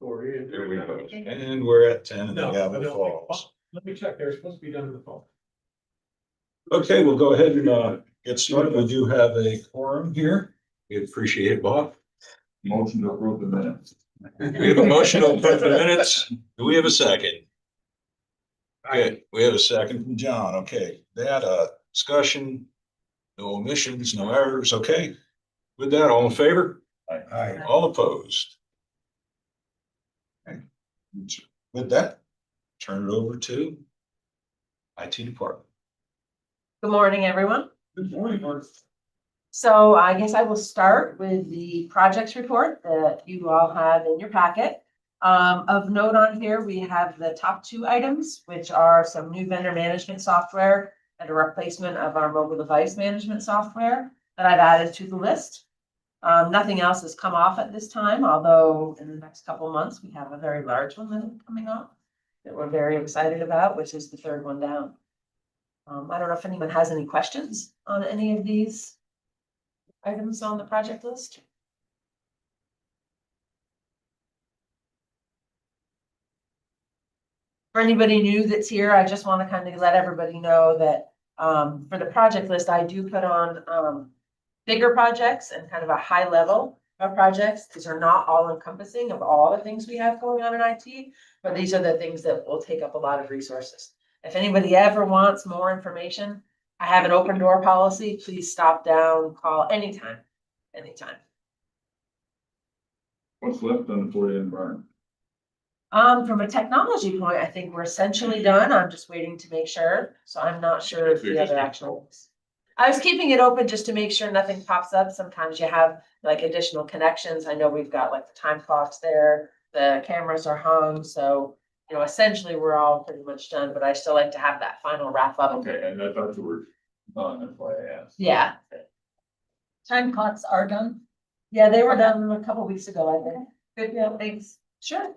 There we go. And we're at 10 and the gavel falls. Let me check. They're supposed to be done in the fall. Okay, we'll go ahead and get started. We do have a quorum here. We appreciate it, Bob. Motion to approve the minutes. We have a motion to approve the minutes. Do we have a second? Good. We have a second from John. Okay, that discussion, no omissions, no errors. Okay. With that, all in favor? Aye. All opposed? Okay. With that, turn it over to IT department. Good morning, everyone. Good morning, Mark. So I guess I will start with the projects report that you all have in your packet. Of note on here, we have the top two items, which are some new vendor management software and a replacement of our mobile device management software that I've added to the list. Nothing else has come off at this time, although in the next couple of months, we have a very large one that is coming off that we're very excited about, which is the third one down. I don't know if anyone has any questions on any of these items on the project list. For anybody new that's here, I just want to kind of let everybody know that for the project list, I do put on bigger projects and kind of a high level of projects. These are not all encompassing of all the things we have going on in IT, but these are the things that will take up a lot of resources. If anybody ever wants more information, I have an open door policy. Please stop down, call anytime, anytime. What's left on the 40 and burn? From a technology point, I think we're essentially done. I'm just waiting to make sure. So I'm not sure if the other actions. I was keeping it open just to make sure nothing pops up. Sometimes you have like additional connections. I know we've got like the time clocks there, the cameras are hung. So, you know, essentially we're all pretty much done, but I still like to have that final wrap up. Okay, and I thought you were done, that's why I asked. Yeah. Time clocks are done. Yeah, they were done a couple weeks ago, I think. Good, yeah, thanks. Sure.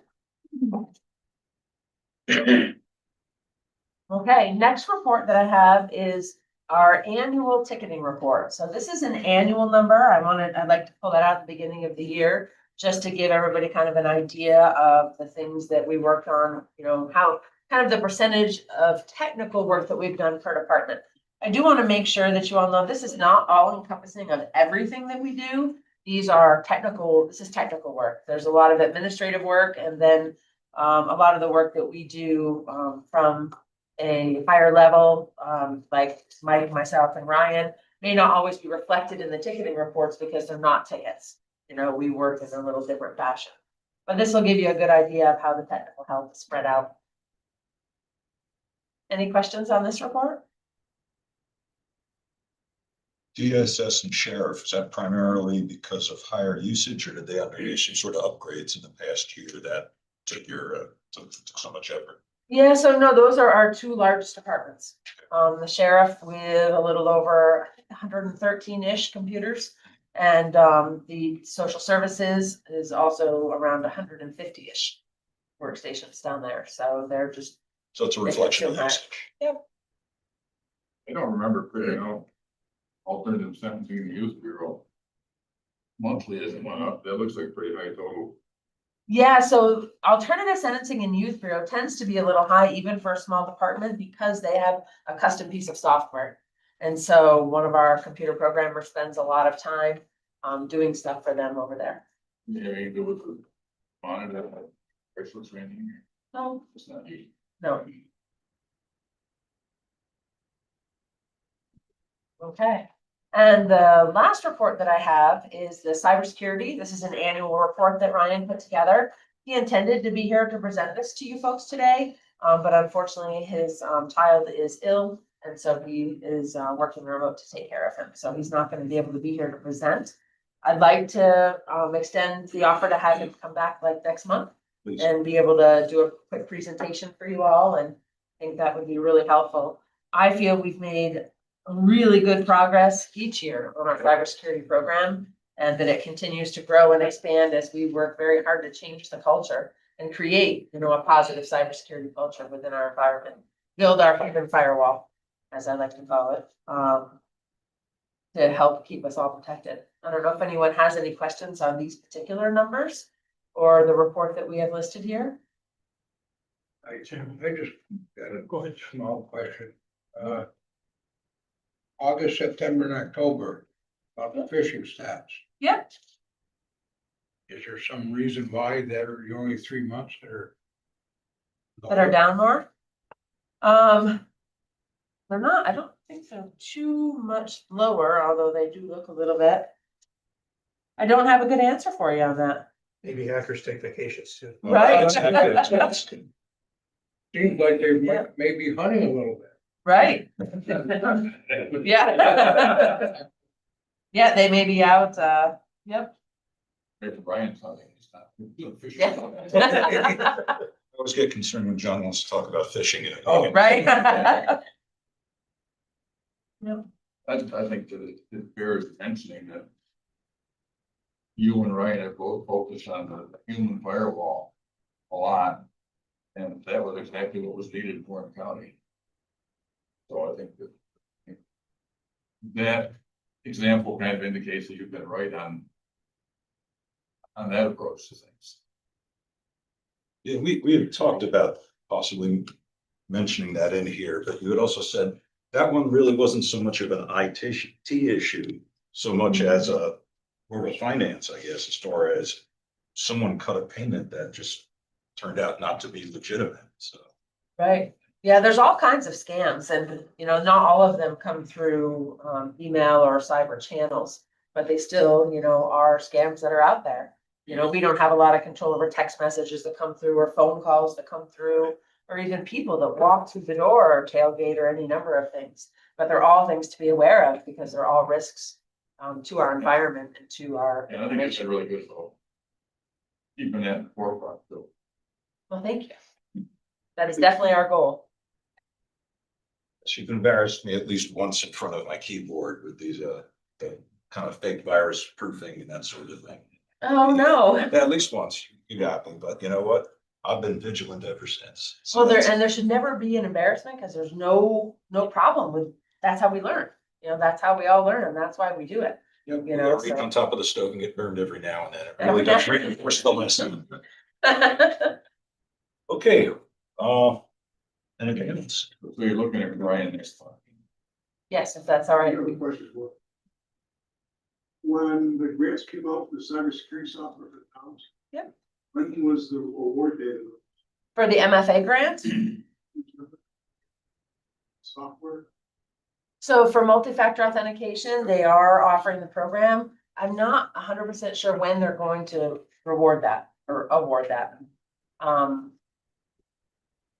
Okay, next report that I have is our annual ticketing report. So this is an annual number. I'd like to pull that out at the beginning of the year, just to give everybody kind of an idea of the things that we worked on, you know, how kind of the percentage of technical work that we've done per department. I do want to make sure that you all know this is not all encompassing of everything that we do. These are technical, this is technical work. There's a lot of administrative work and then a lot of the work that we do from a higher level, like Mike, myself, and Ryan, may not always be reflected in the ticketing reports because they're not tickets. You know, we work in a little different fashion. But this will give you a good idea of how the technical help is spread out. Any questions on this report? DSS and sheriff, is that primarily because of higher usage or did they undergo some sort of upgrades in the past year that took took so much effort? Yeah, so no, those are our two largest departments. The sheriff with a little over 113-ish computers. And the social services is also around 150-ish workstations down there. So they're just. So it's a reflection of usage. Yep. I don't remember putting out alternative sentencing in the youth bureau. Monthly isn't went up, that looks like pretty high total. Yeah, so alternative sentencing in youth bureau tends to be a little high, even for a small department, because they have a custom piece of software. And so one of our computer programmers spends a lot of time doing stuff for them over there. Yeah, you do with the monitor, bracelets or anything. No, It's not easy. no. Okay. And the last report that I have is the cybersecurity. This is an annual report that Ryan put together. He intended to be here to present this to you folks today, but unfortunately his child is ill. And so he is working remote to take care of him. So he's not going to be able to be here to present. I'd like to extend the offer to have him come back like next month. Please. And be able to do a quick presentation for you all. And I think that would be really helpful. I feel we've made really good progress each year on our cybersecurity program, and that it continues to grow and expand as we work very hard to change the culture and create, you know, a positive cybersecurity culture within our environment, build our human firewall, as I like to call it, to help keep us all protected. I don't know if anyone has any questions on these particular numbers. or the report that we have listed here? I just got a small question. August, September and October, about the fishing stats. Yep. Is there some reason why that are the only 3 months That are down more? They're not, I don't think they're too much lower, although they do look a little bit. I don't have a good answer for you on that. Maybe hackers take vacations too. Right. Seems like they might, maybe hunting a little bit. Right. Yeah. Yeah, they may be out, yep. Maybe Brian's hunting, he's not. Yeah. I always get concerned when John wants to talk about fishing. Oh, Right. I think that it bears mentioning that you and Ryan have both focused on the human firewall a lot. And that was exactly what was needed for the county. So I think that example kind of indicates that you've been right on that approach to things. Yeah, we had talked about possibly mentioning that in here, but you had also said that one really wasn't so much of an IT issue, so much as a Board of Finance, I guess, as far as someone cut a payment that just turned out not to be legitimate, so. Right. Yeah, there's all kinds of scams and, not all of them come through email or cyber channels, but they still, are scams that are out there. We don't have a lot of control over text messages that come through or phone calls that come through, or even people that walk through the door or tailgate or any number of things. But they're all things to be aware of because they're all risks to our environment and to our And I think it's information. really good though. Keeping that in the forefront though. Well, thank you. That is definitely our goal. She's embarrassed me at least once in front of my keyboard with these, the kind of fake virus proofing and that sort of thing. Oh, no. Yeah, at least once you got me, but you know what? I've been vigilant ever since. So Well, that's- there should never be an embarrassment because there's no problem with, that's how we learn. That's how we all learn and that's why we do it. Yep, You we know, gotta reach so- on top of the stove and get burned every now and then. It Every really does now- reinforce the lesson. Okay, anything else? So you're looking at Brian next time. Yes, if that's all right. Another question for. When the grants came out for the cybersecurity software for the towns. Yep. When was the award date of For the MFA grant, the software? so for multi-factor authentication, they are offering the program. I'm not 100% sure when they're going to reward that or award that.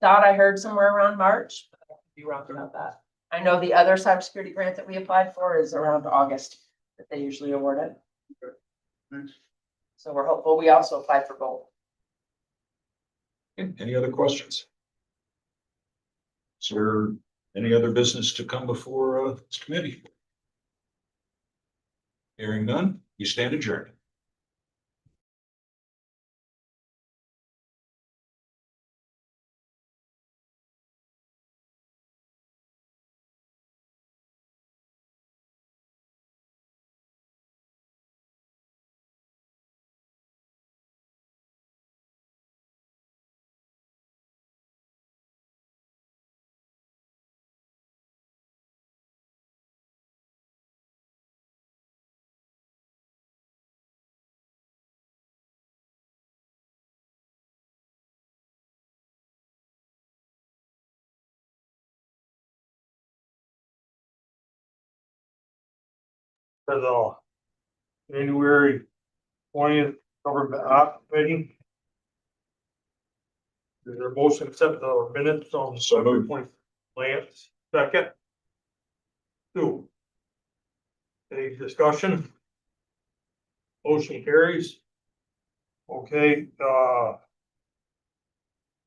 Thought I heard somewhere around March, but I could be wrong about that. I know the other cybersecurity grant that we applied for is around August that they usually award it. Thanks. So we're hopeful. We also applied for both. Any other questions? Is there any other business to come before this committee? Hearing none, we stand adjourned. For the January 20th government op meeting. Is there a motion to accept the minutes on So February moved. 20th? Lance, second. Two. Any discussion? Motion carries. Okay,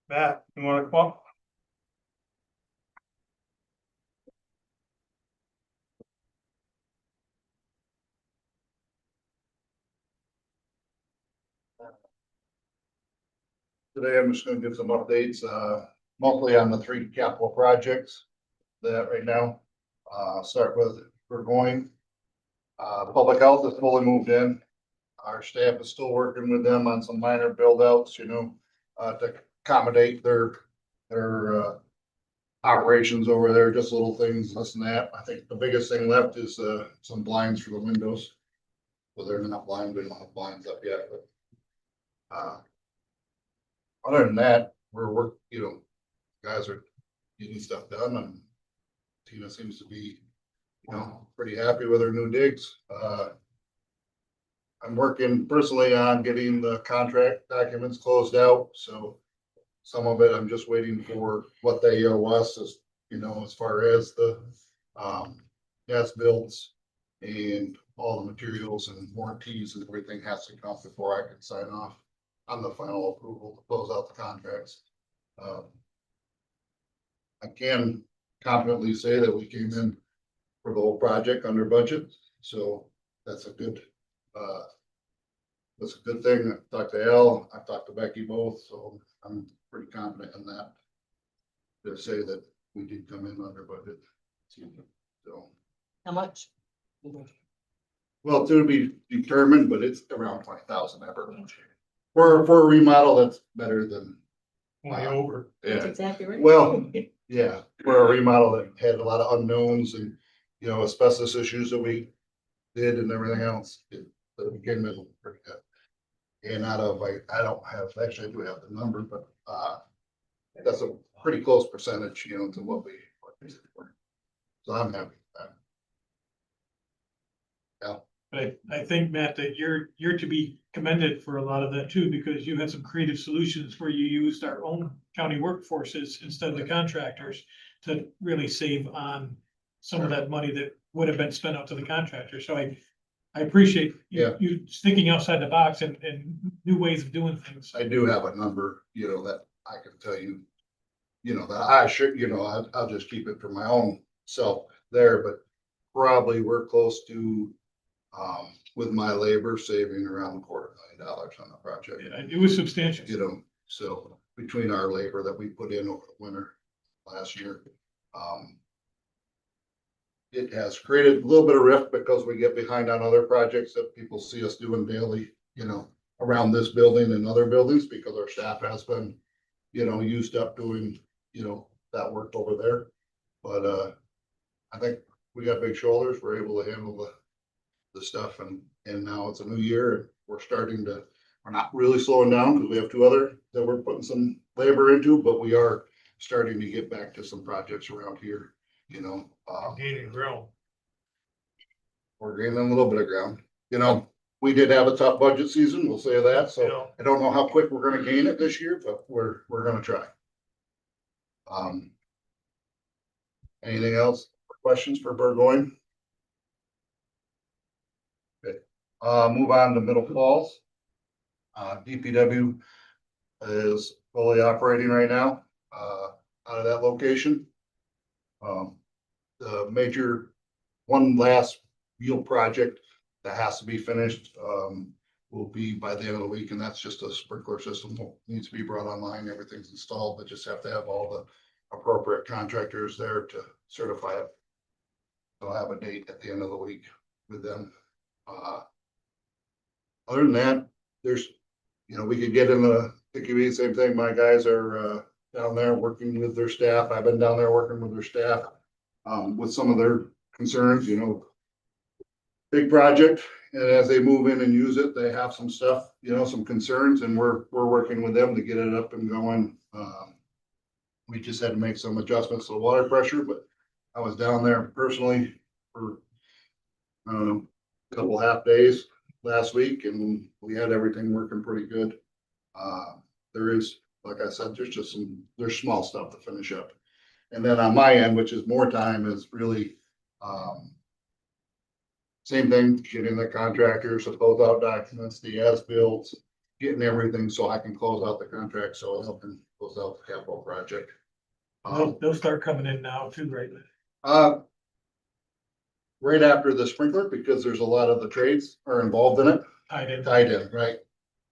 Matt, you wanna come up? Today, I'm just gonna give some updates, mostly on the 3 capital projects that right now, start with, we're going. Public health is fully moved in. Our staff is still working with them on some minor build outs, to accommodate their operations over there, just little things, this and that. I think the biggest thing left is, some blinds for the windows. Well, they're not blind, we don't have blinds up yet, but, other than that, guys are getting stuff done, and Tina seems to be, pretty happy with her new digs. I'm working personally on getting the contract documents closed out, so some of it, I'm just waiting for what they owe us as, as far as the, gas bills and all the materials and warranties and everything has to come before I can sign off on the final approval to close out the contracts. I can confidently say that we came in for the whole project under budget, so that's a good, thing. I've talked to Al, I've talked to Becky both, so I'm pretty confident in that. To say that we did come in under budget. So, How much? well, to be determined, but it's around 20,000 ever. For a remodel, that's better than. Way over. That's Yeah, exactly right. well, yeah, for a remodel that had a lot of unknowns and, asbestos issues that we did and everything else, it came in pretty good. And out of, I don't have, actually I do have the number, but, that's a pretty close percentage, to what we did for. So I'm happy with that. But I think, Matt, that you're to be commended for a lot of that too, because you had some creative solutions where you used our own county workforces instead of the contractors to really save on some of that money that would have been spent out to the contractor. So I appreciate you thinking outside the box and new ways of doing things. I do have a number, that I can tell you, that I should, I'll just keep it for my own self there, but probably we're close to, with my labor saving around $250,000 on the project. Yeah, it was substantial. So between our labor that we put in over the winter last year, it has created a little bit of rift because we get behind on other projects that people see us doing daily, around this building and other buildings because our staff has been, used up doing, that work over there. But, I think we got big shoulders. We're able to handle the stuff and now it's a new year and we're not really slowing down because we have two other that we're putting some labor into, but we are starting to get back to some projects around here, Gaining ground. we're gaining a little bit of ground. We did have a tough budget season, we'll say that, so Yeah. I don't know how quick we're gonna gain it this year, but we're gonna try. Anything else, questions for Burgoyne? Okay, move on to Middle Falls. DPW is fully operating right now, out of that location. The major, one last wheel project that has to be finished, will be by the end of the week, and that's just a sprinkler system that needs to be brought online. Everything's installed, but just have to have all the appropriate contractors there to certify it. I'll have a date at the end of the week with them. Other than that, there's, we could get in the same thing. My guys are, down there working with their staff. I've been down there working with their staff, with some of their concerns, big project. And as they move in and use it, they have some stuff, some concerns, and we're working with them to get it up and going. We just had to make some adjustments to the water pressure, but I was down there personally for, I don't know, a couple half days last week, and we had everything working pretty good. There is, like I said, there's small stuff to finish up. And then on my end, which is more time, is really, same thing, getting the contractors to close out documents, the as-bills, getting everything so I can close out the contract, so I can close out the capital project. They'll start coming in now too, right? Right after the sprinkler, because there's a lot of the trades are involved in it, tied in, right?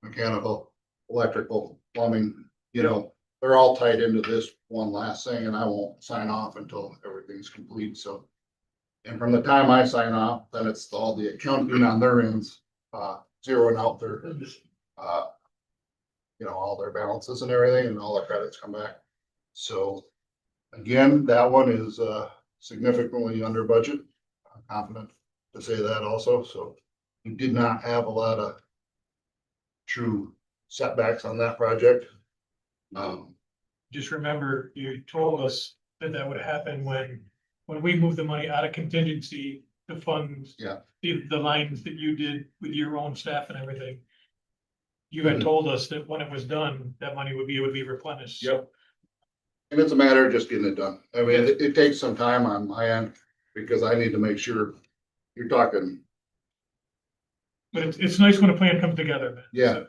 Mechanical, electrical, plumbing, they're all tied into this one last thing, and I won't sign off until everything's complete, so. And from the time I sign off, then it's all the accounting on their ends, zeroing out their, all their balances and everything, and all their credits come back. So again, that one is, significantly under budget. I'm confident to say that also, so we did not have a lot of true setbacks on that project. Just remember, you told us that that would happen when we moved the money out of contingency to fund. Yeah. The lines that you did with your own staff and everything. You had told us that when it was done, that money would be replenished. Yep. And it's a matter of just getting it done. I mean, it takes some time on my end, because I need to make sure you're talking, But it's nice when a plan comes together, man. yeah.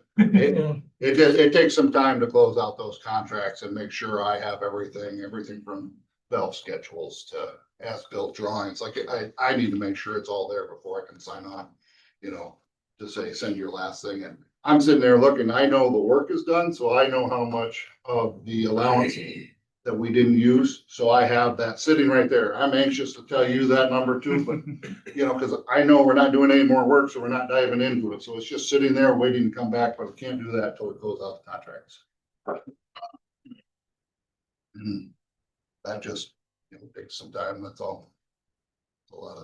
It takes some time to close out those contracts and make sure I have everything from valve schedules to as-built drawings. Like, I need to make sure it's all there before I can sign on, to say, send your last thing. And I'm sitting there looking, I know the work is done, so I know how much of the allowance that we didn't use. So I have that sitting right there. I'm anxious to tell you that number too, but because I know we're not doing any more work, so we're not diving into it. So it's just sitting there waiting to come back, but we can't do that until we close out the contracts. And that just, takes some time. That's all. It's a lot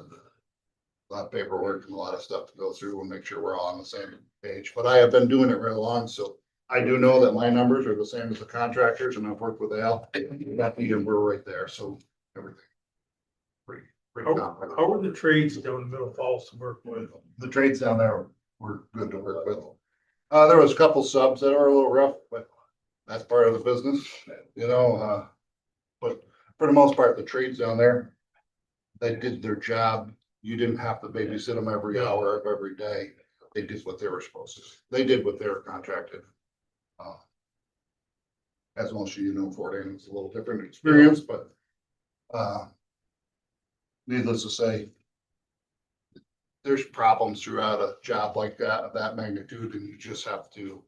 of paperwork and a lot of stuff to go through and make sure we're all on the same page. But I have been doing it right along, so I do know that my numbers are the same as the contractors, and I've worked with Al. And we're right there, so everything. Pretty confident. How are the trades down in Middle Falls to work with? The trades down there were good to work with. There was a couple subs that are a little rough, but that's part of the business, but for the most part, the trades down there, they did their job. You didn't have to babysit them every hour of every day. They did what they were supposed to. They did what they were contracted. As most of you know, Fort Ann is a little different experience, but needless to say, there's problems throughout a job like that, of that magnitude, and you just have to,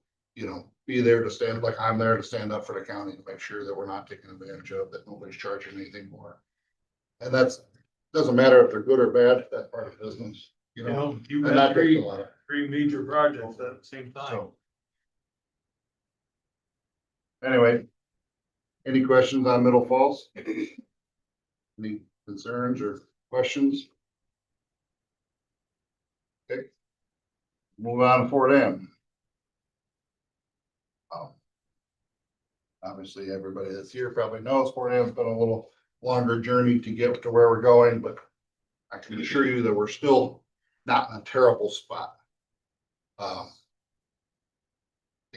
be there to stand, like I'm there to stand up for the county to make sure that we're not taking advantage of, that nobody's charging anything more. And doesn't matter if they're good or bad, that's part of business, You and had that takes a lot. three major projects at the same time. So. Anyway, any questions on Middle Falls? Any concerns or questions? Okay. Move on to Fort Ann. Obviously, everybody that's here probably knows Fort Ann's been a little longer journey to get to where we're going, but I can assure you that we're still not in a terrible spot.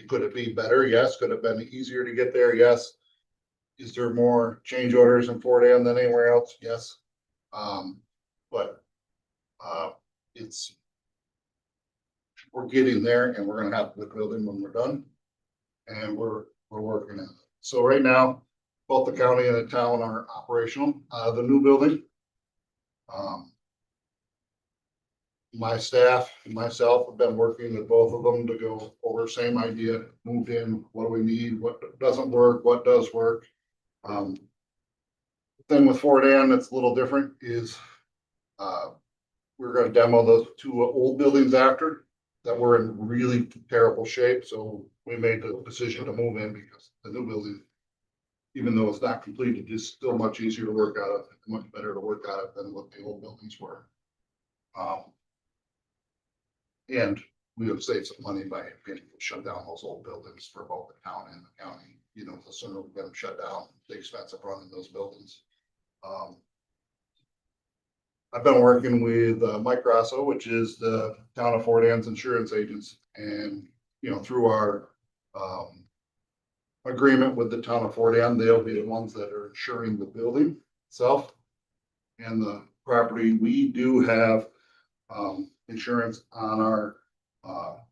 Could it be better? Yes. Could it have been easier to get there? Yes. Is there more change orders in Fort Ann than anywhere else? Yes. But we're getting there, and we're gonna have the building when we're done, and we're working on it. So right now, both the county and the town are operational. The new building. My staff and myself have been working with both of them to go over same idea, moved in, what do we need, what doesn't work, what does work. Thing with Fort Ann that's a little different is we're gonna demo those two old buildings after that were in really terrible shape, so we made the decision to move in because the new building, even though it's not completed, is still much easier to work out of, much better to work out of than what the old buildings were. And we have saved some money by being able to shut down those old buildings for both the town and the county. The sooner we get them shut down, the expense of running those buildings. I've been working with Mike Grasso, which is the town of Fort Ann's insurance agents, and through our agreement with the town of Fort Ann, they'll be the ones that are insuring the building itself and the property. We do have insurance on all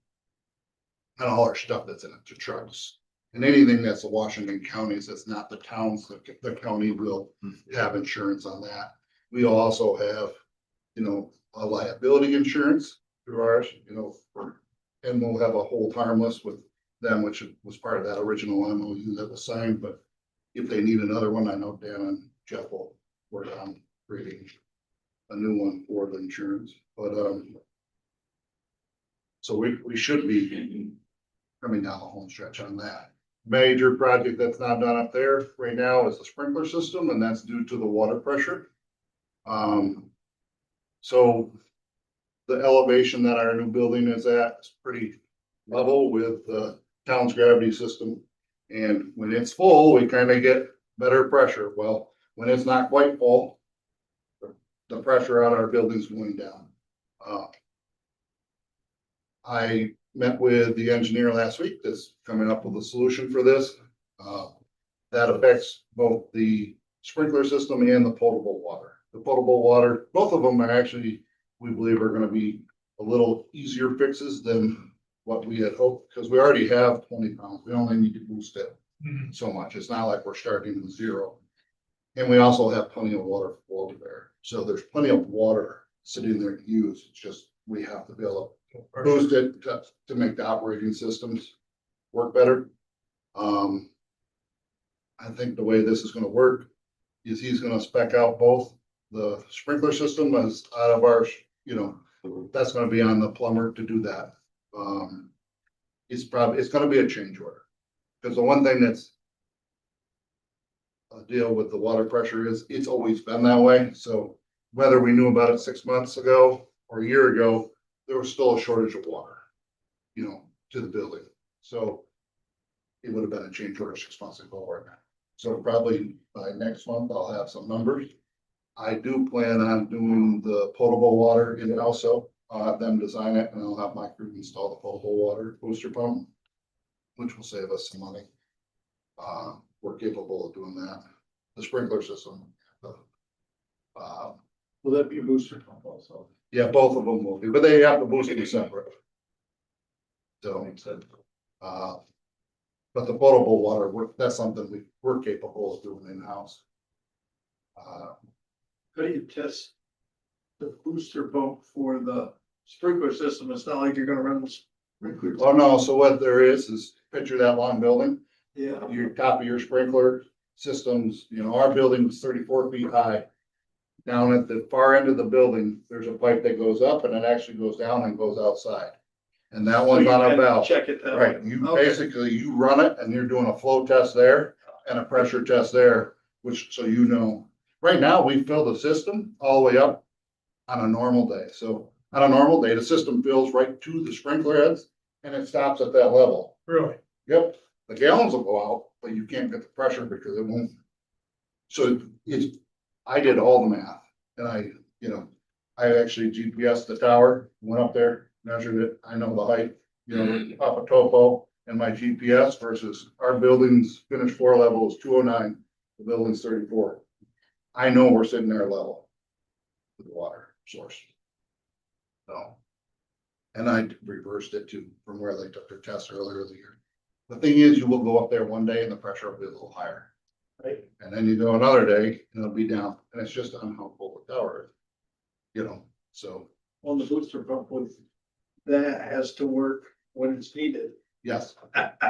our stuff that's in it, the trucks and anything that's the Washington counties, that's not the towns, the county will have insurance on that. We also have, a liability insurance through ours, and we'll have a hold harmless with them, which was part of that original MOU that was signed. But if they need another one, I know Dan and Jeff will work on creating a new one for the insurance. But So we should be coming down the home stretch on that. Major project that's not done up there right now is the sprinkler system, and that's due to the water pressure. So the elevation that our new building is at is pretty level with the town's gravity system. And when it's full, we kind of get better pressure. Well, when it's not quite full, the pressure on our building's going down. I met with the engineer last week that's coming up with a solution for this. That affects both the sprinkler system and the potable water. The potable water, both of them are actually, we believe, are gonna be a little easier fixes than what we had hoped, because we already have 20 pounds. We only need to boost it so much. It's not like we're starting with zero. And we also have plenty of water flow there. So there's plenty of water sitting there to use. It's just, we have to be able to boost it to make the operating systems work better. I think the way this is gonna work is he's gonna spec out both the sprinkler system as out of our, that's gonna be on the plumber to do that. It's gonna be a change order. Because the one thing that's a deal with the water pressure is it's always been that way. So whether we knew about it 6 months ago or a year ago, there was still a shortage of water, to the building. So it would have been a change order 6 months ago or not. So probably by next month, I'll have some numbers. I do plan on doing the potable water in it also. I'll have them design it and I'll have my crew install the potable water booster pump, which will save us some money. We're capable of doing that. The sprinkler system. Will that be a booster pump also? Yeah, both of them will be, but they have to boost them separate. So, but the potable water, that's something we're capable of doing in-house. How do you test the booster pump for the sprinkler system? It's not like you're gonna run the sprinkler. Oh, no, so what there is picture that long building, Yeah. your top of your sprinkler systems, our building was 34 feet high. Down at the far end of the building, there's a pipe that goes up and it actually goes down and goes outside. And that one's on a valve. Check it that Right, way. you Okay. basically, you run it and you're doing a flow test there and a pressure test there, which, so right now, we fill the system all the way up on a normal day. So on a normal day, the system fills right to the sprinkler heads and it stops at that level. Really? Yep, the gallons will go out, but you can't get the pressure because it won't. So I did all the math and I actually GPS the tower, went up there, measured it. I know the height, off a topo and my GPS versus our building's finished floor level is 209. The building's 34. I know we're sitting there level with the water source. So, and I reversed it too from where they took their test earlier in the year. The thing is, you will go up there one day and the pressure will be a little higher. Right. And then you go another day and it'll be down, and it's just on how full the tower is, so, On the booster pump that has to work when it's needed. yes.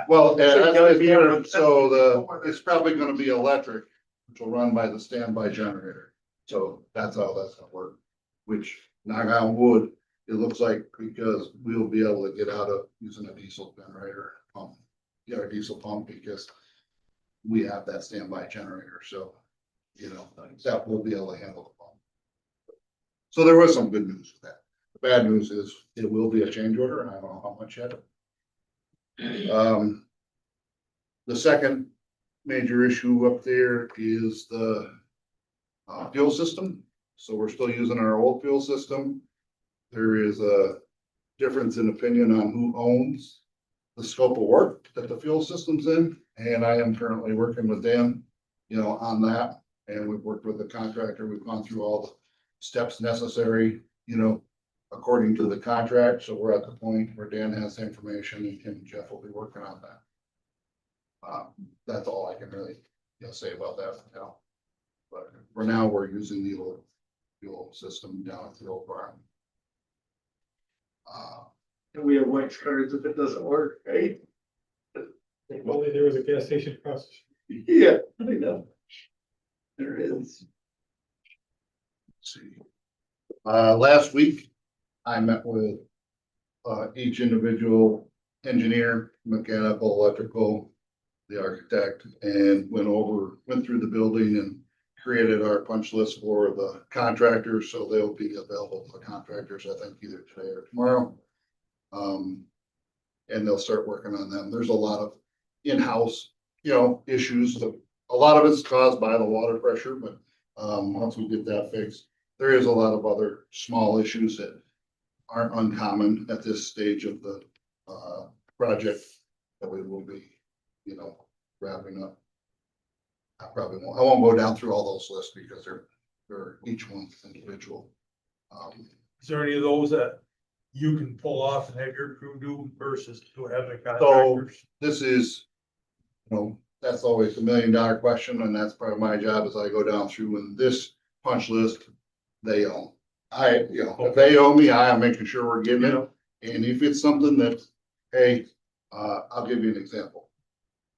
Well, So you gotta be able to- it's probably gonna be electric, which will run by the standby generator. So that's how that's gonna work, which, knock on wood, it looks like, because we'll be able to get out of using a diesel generator pump. Get our diesel pump because we have that standby generator, so, that will be able to handle the pump. So there was some good news with that. The bad news is it will be a change order, and I don't know how much yet. The second major issue up there is the fuel system. So we're still using our old fuel system. There is a difference in opinion on who owns the scope of work that the fuel system's in. And I am currently working with Dan, on that. And we've worked with the contractor. We've gone through all the steps necessary, according to the contract. So we're at the point where Dan has the information and him and Jeff will be working on that. That's all I can really, say about that for now. But for now, we're using the old fuel system down at the old barn. And we have white cards if it doesn't work, right? If only there was a gas station across the street. Yeah, I know. There is. Let's see. Last week, I met with each individual engineer, mechanical, electrical, the architect, and went through the building and created our punch list for the contractors, so they'll be available for contractors, I think either today or tomorrow. And they'll start working on them. There's a lot of in-house, issues that, a lot of it's caused by the water pressure, but, once we get that fixed, there is a lot of other small issues that aren't uncommon at this stage of the, project that we will be, wrapping up. I won't go down through all those lists because they're each one individual. Is there any of those that you can pull off and have your crew do versus to have the So contractors? this is, that's always the $1,000,000 question, and that's part of my job as I go down through and this punch list, they own. If they owe me, I am making sure we're getting it. And if it's something that, hey, I'll give you an example.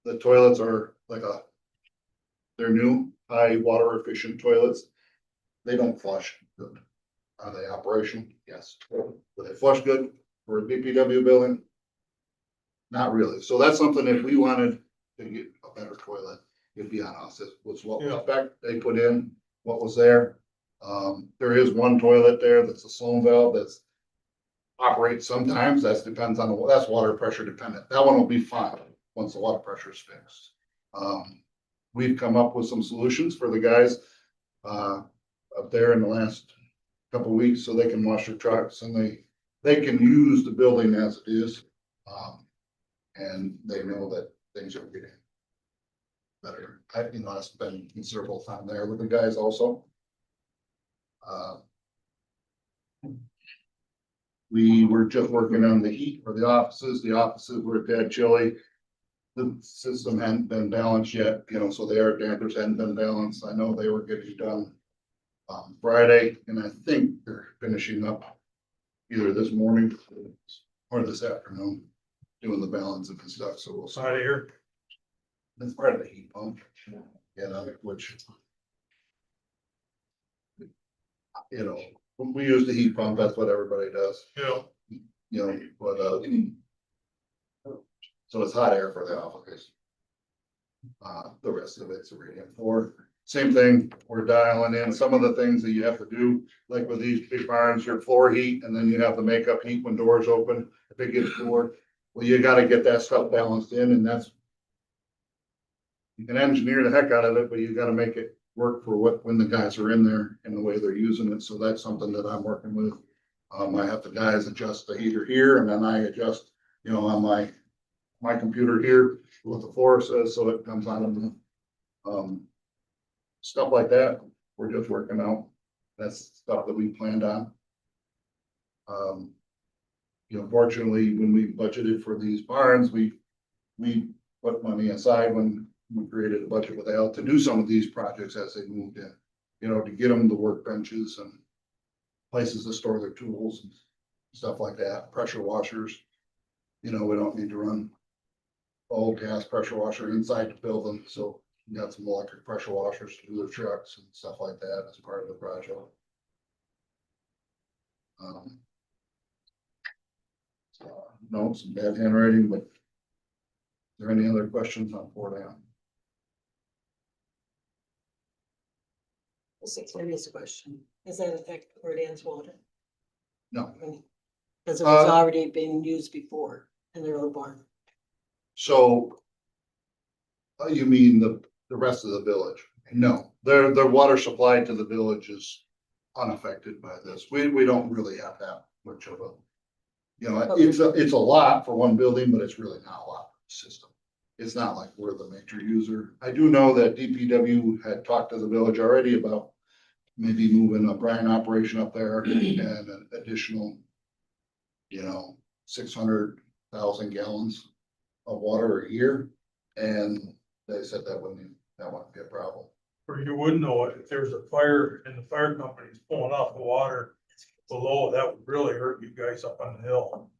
The toilets are they're new, high water efficient toilets. They don't flush good. Are they operational? Yes. Do they flush good for a DPW building? Not really. So that's something if we wanted to get a better toilet, it'd be on us. It was what was spec they put in, what was there. There is one toilet there that's a Sloan valve that's operates sometimes. That depends on that's water pressure dependent. That one will be fine once the water pressure is fixed. We've come up with some solutions for the guys up there in the last couple of weeks so they can wash their trucks and they can use the building as it is. And they know that things are getting better. I spent considerable time there with the guys also. We were just working on the heat for the offices. The offices were dead chilly. The system hadn't been balanced yet, so the air dampers hadn't been balanced. I know they were getting done Friday, and I think they're finishing up either this morning or this afternoon, doing the balancing and stuff, so we'll see. Out of here. That's part of the heat pump, which, when we use the heat pump, that's what everybody does, but, so it's hot air for the office. The rest of it's a radiant floor. Same thing, we're dialing in some of the things that you have to do, like with these big barns, your floor heat, and then you have the makeup heat when doors open, if it gets cooler. Well, you gotta get that stuff balanced in, and you can engineer the heck out of it, but you gotta make it work for when the guys are in there and the way they're using it. So that's something that I'm working with. I have the guys adjust the heater here, and then I adjust, on my computer here, what the floor says, so it comes on. Stuff like that, we're just working out. That's stuff that we planned on. Fortunately, when we budgeted for these barns, we put money aside when we created a budget with Al to do some of these projects as they moved in, to get them the workbenches and places to store their tools and stuff like that, pressure washers. We don't need to run old gas pressure washer inside the building, so we got some electric pressure washers to do their trucks and stuff like that as part of the project. No, some bad handwriting, but is there any other questions on 4 That's a serious question. Does that affect Port Ann's water? No. Because it was already being used before in their old barn. So you mean the rest of the village? No, their water supply to the village is unaffected by this. We don't really have that much of a, it's a lot for one building, but it's really not a lot for the system. It's not like we're the major user. I do know that DPW had talked to the village already about maybe moving a brine operation up there and an additional, 600,000 gallons of water a year. And they said that wouldn't be a problem. Or you would know it, if there's a fire and the fire company's pulling off the water below, that would really hurt you guys up on the hill.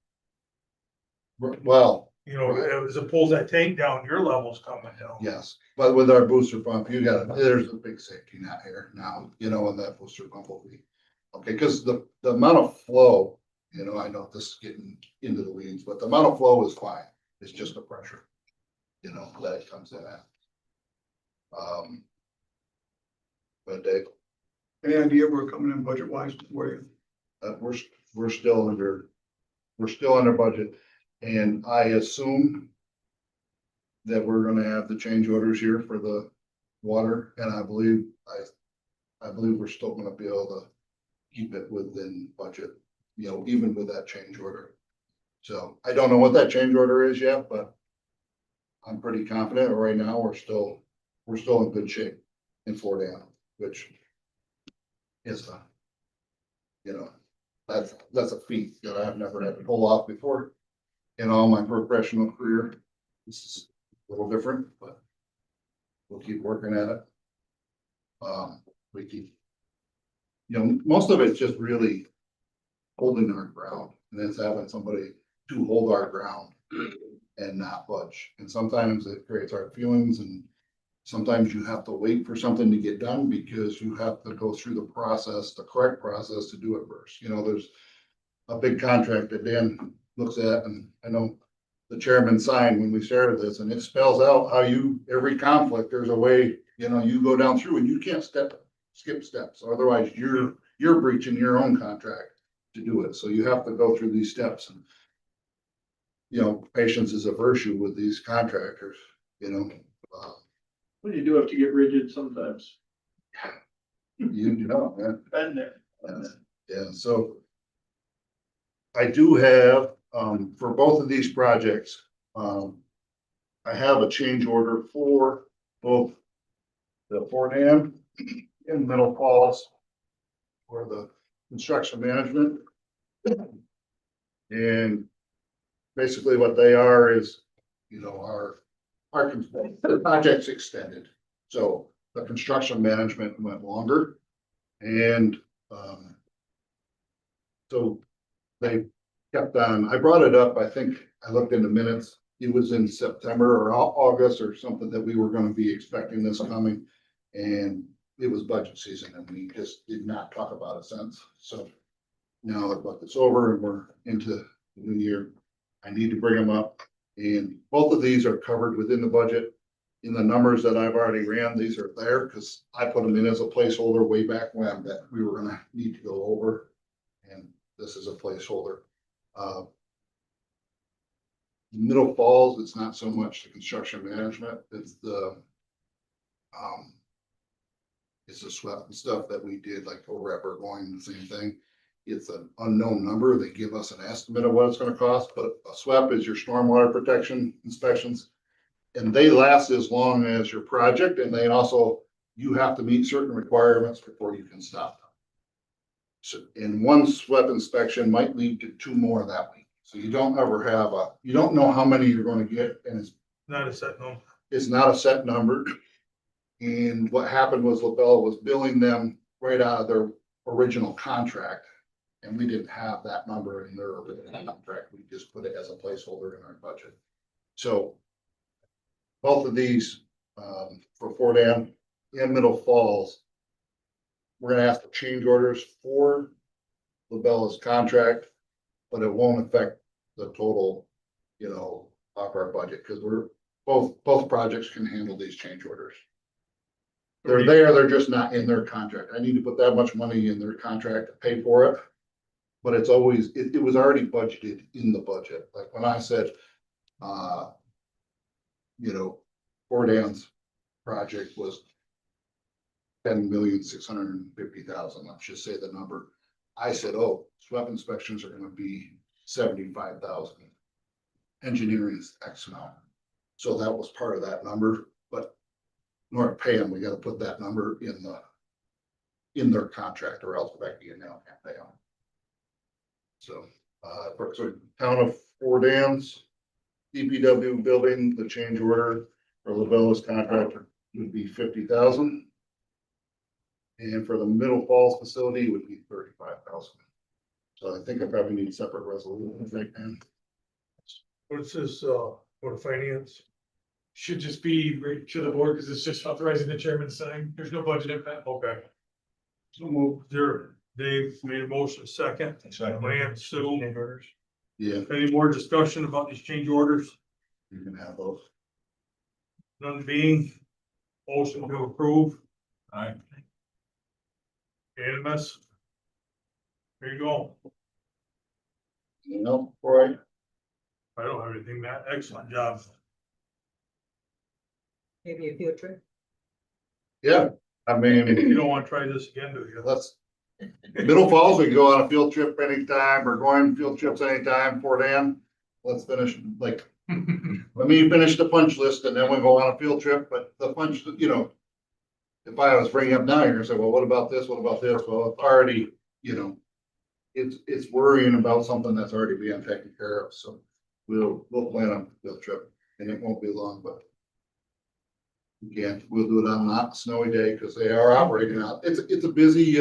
Well, As it pulls that tank down, your level's coming down. yes, but with our booster pump, there's a big safety net here now, and that booster pump will be. Okay, because the amount of flow You know, I know this is getting into the weeds, but the amount of flow is fine. It's just the pressure, you know, that it comes in at. But Dave, Any idea where we're coming in budget wise for you? we're still under budget. And I assume that we're gonna have the change orders here for the water, and I believe we're still gonna be able to keep it within budget, you know, even with that change order. So I don't know what that change order is yet, but I'm pretty confident right now we're still in good shape in Fort Ann, which is you know, that's a feat that I've never had to pull off before in all my professional career. This is a little different, but we'll keep working at it. We keep, you know, most of it's just really holding our ground, and it's having somebody to hold our ground and not budge. And sometimes it creates hard feelings, and sometimes you have to wait for something to get done because you have to go through the process, the correct process to do it first. You know, there's a big contract that Dan looks at, and I know the chairman signed when we started this, and it spells out how every conflict, there's a way, you know, you go down through and you can't skip steps. Otherwise you're breaching your own contract to do it. So you have to go through these steps, and you know, patience is a virtue with these contractors, you know. Well, you do have to get rigid sometimes. You know, man. Been there. Yeah, so I do have, for both of these projects, I have a change order for both the Fort Ann and Middle Falls for the construction management. And basically what they are is, you know, our project's extended. So the construction management went longer, and so they kept on. I brought it up, I think I looked in the minutes, it was in September or August or something that we were gonna be expecting this coming. And it was budget season and we just did not talk about it since. So now that budget's over and we're into the new year, I need to bring them up. And both of these are covered within the budget. In the numbers that I've already ran, these are there because I put them in as a placeholder way back when that we were gonna need to go over. And this is a placeholder. Middle Falls, it's not so much the construction management, it's the SWEP and stuff that we did, like over at Burgoyne, the same thing. It's an unknown number. They give us an estimate of what it's gonna cost, but a SWEP is your stormwater protection inspections. And they last as long as your project, and they also, you have to meet certain requirements before you can stop them. So, and one SWEP inspection might lead to 2 more that week. So you don't ever have you don't know how many you're gonna get, and Not a set number. it's not a set number. And what happened was LaBella was billing them right out of their original contract. And we didn't have that number in their original contract. We just put it as a placeholder in our budget. So both of these, for Fort Ann and Middle Falls, we're gonna ask for change orders for LaBella's contract, but it won't affect the total, you know, of our budget, because both projects can handle these change orders. They're there, they're just not in their contract. I need to put that much money in their contract to pay for it. But it's always, it was already budgeted in the budget. Like when I said, you know, Fort Ann's project was 10,650,000. Let's just say the number. I said, oh, SWEP inspections are gonna be 75,000. Engineering is X amount. So that was part of that number, but in order to pay them, we gotta put that number in their contract, or else Becky and now can't pay them. So, so town of Fort Ann's DPW building, the change order for LaBella's contractor would be 50,000. And for the Middle Falls facility would be 35,000. So I think I probably need separate resolutions right now. What's this, for the finance? Should just be right to the board, because it's just authorizing the chairman to sign. There's no budget impact. Okay. So move there. Dave made a motion second. Second. Lance, Sue. Yeah, Any more discussion about these change orders? you can have those. None being, motion to approve, Aye. unanimous. There you go. You know, right? I don't have anything, Matt. Excellent job. Maybe a field trip. Yeah, I mean. You don't wanna try this again, do you? Let's, Middle Falls, we can go on a field trip anytime, or going field trips anytime, Fort Ann. Let's finish, like, let me finish the punch list and then we'll go on a field trip, but the punch, you know. If I was bringing up now, you're gonna say, well, what about this, what about this? Well, it's already, you know. It's worrying about something that's already being taken care of, so we'll plan on a field trip and it won't be long, but. Again, we'll do it on a not snowy day, because they are operating out, it's a busy,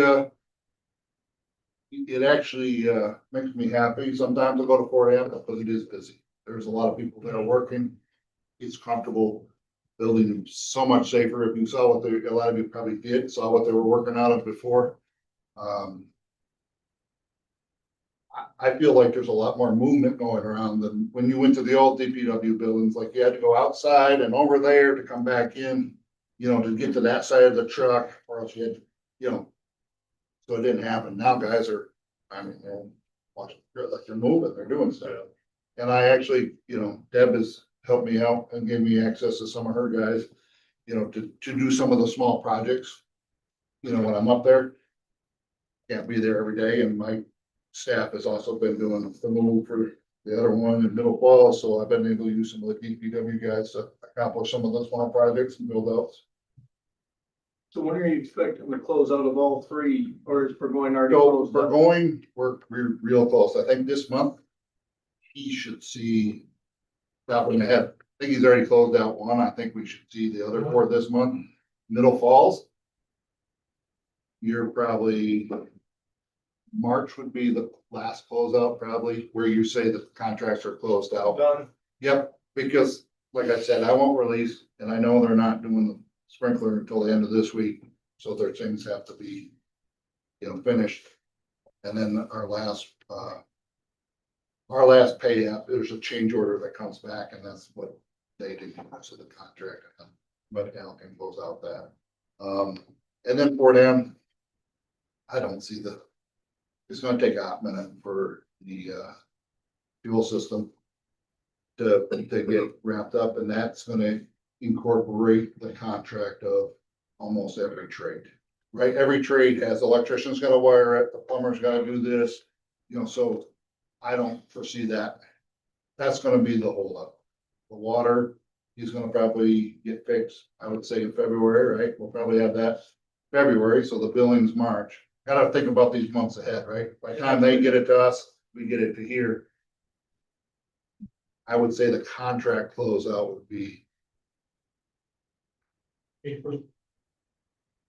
it actually, makes me happy sometimes to go to Fort Ann, because it is busy. There's a lot of people that are working. It's comfortable, building so much safer. If you saw what a lot of you probably did, saw what they were working out of before. I feel like there's a lot more movement going around than when you went to the old DPW buildings, like you had to go outside and over there to come back in, you know, to get to that side of the truck, or else you had, you know. So it didn't happen. Now guys are, I mean, they're watching, like they're moving, they're doing stuff. And I actually, you know, Deb has helped me out and gave me access to some of her guys, you know, to do some of the small projects. You know, when I'm up there. Can't be there every day, and my staff has also been doing the move for the other one in Middle Falls, so I've been able to use some of the DPW guys to accomplish some of those small projects and build outs. So when are you expecting to close out of all three, or is Burgoyne already So closed? we're out? going, we're real close. I think this month. He should see. Top of my head, I think he's already closed out one. I think we should see the other four this month. Middle Falls. You're probably. March would be the last closeout, probably, where you say the contracts are closed out. Done. Yep, because like I said, I won't release, and I know they're not doing the sprinkler until the end of this week, so their things have to be. You know, finished. And then our last pay app, there's a change order that comes back, and that's what they do, most of the contract. But Al can close out that. And then Fort Ann. I don't see it's gonna take a hot minute for the fuel system to get wrapped up, and that's gonna incorporate the contract of almost every trade. Right, every trade has electrician's gotta wire it, the plumber's gotta do this, you know, so I don't foresee that. That's gonna be the holdup. The water, he's gonna probably get fixed, I would say in February, right? We'll probably have that February, so the billing's March. Gotta think about these months ahead, right? By the time they get it to us, we get it to here. I would say the contract closeout would be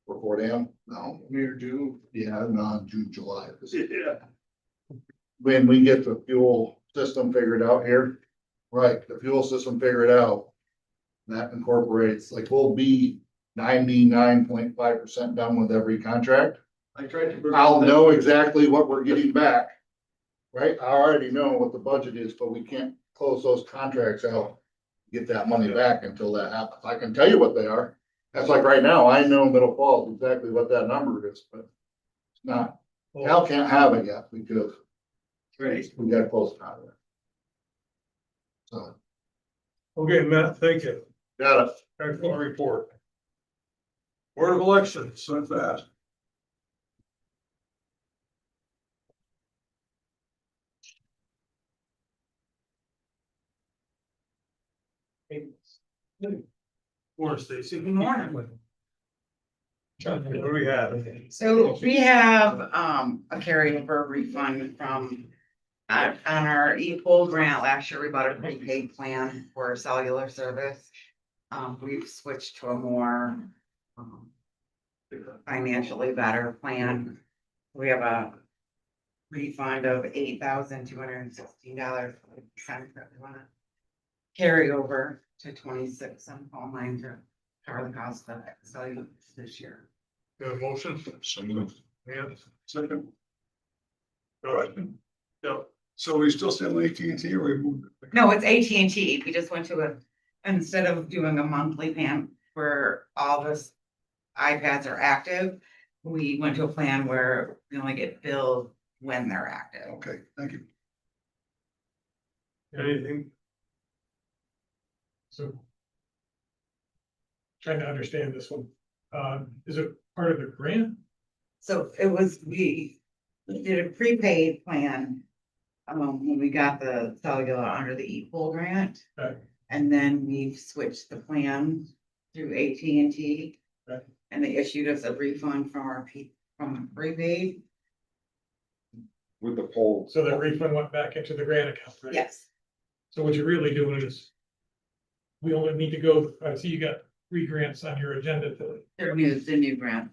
for Fort Ann, no, May or June. yeah, no, June, July. Yeah. When we get the fuel system figured out here, right, the fuel system figured out. That incorporates, like, we'll be 99.5% done with every contract. I tried to. I'll know exactly what we're getting back. Right, I already know what the budget is, but we can't close those contracts out. Get that money back until that happens. I can tell you what they are. That's like right now, I know Middle Falls exactly what that number is, but it's not. Al can't have it yet because Right. we got close to it. So, Okay, Matt, thank you. got it. Excellent report. Board of Elections, so fast. Morning, Stacy. Good morning. What do we have? So we have a carryover refund from on our e-poll grant. Last year, we bought a prepaid plan for cellular service. We've switched to a more financially better plan. We have a refund of $8,216. Carry over to 26 on phone line to cover the cost of cellular this year. Got a motion? So moved. And second. Go ahead. Yeah, So we still sell AT&T or we moved it? No, it's AT&T. We just went to instead of doing a monthly plan where all this iPads are active, we went to a plan where we only get billed when they're active. Okay, thank you. anything, So. Trying to understand this one. Is it part of the grant? So we did a prepaid plan. When we got the cellular under the ePool grant. Okay. And then we've switched the plan through AT&T. Okay. And they issued us a refund from prepaid. With the poll. So the refund went back into the grant account, right? Yes, So what you're really doing is. We only need to go, I see you got 3 grants on your agenda today. the new grant,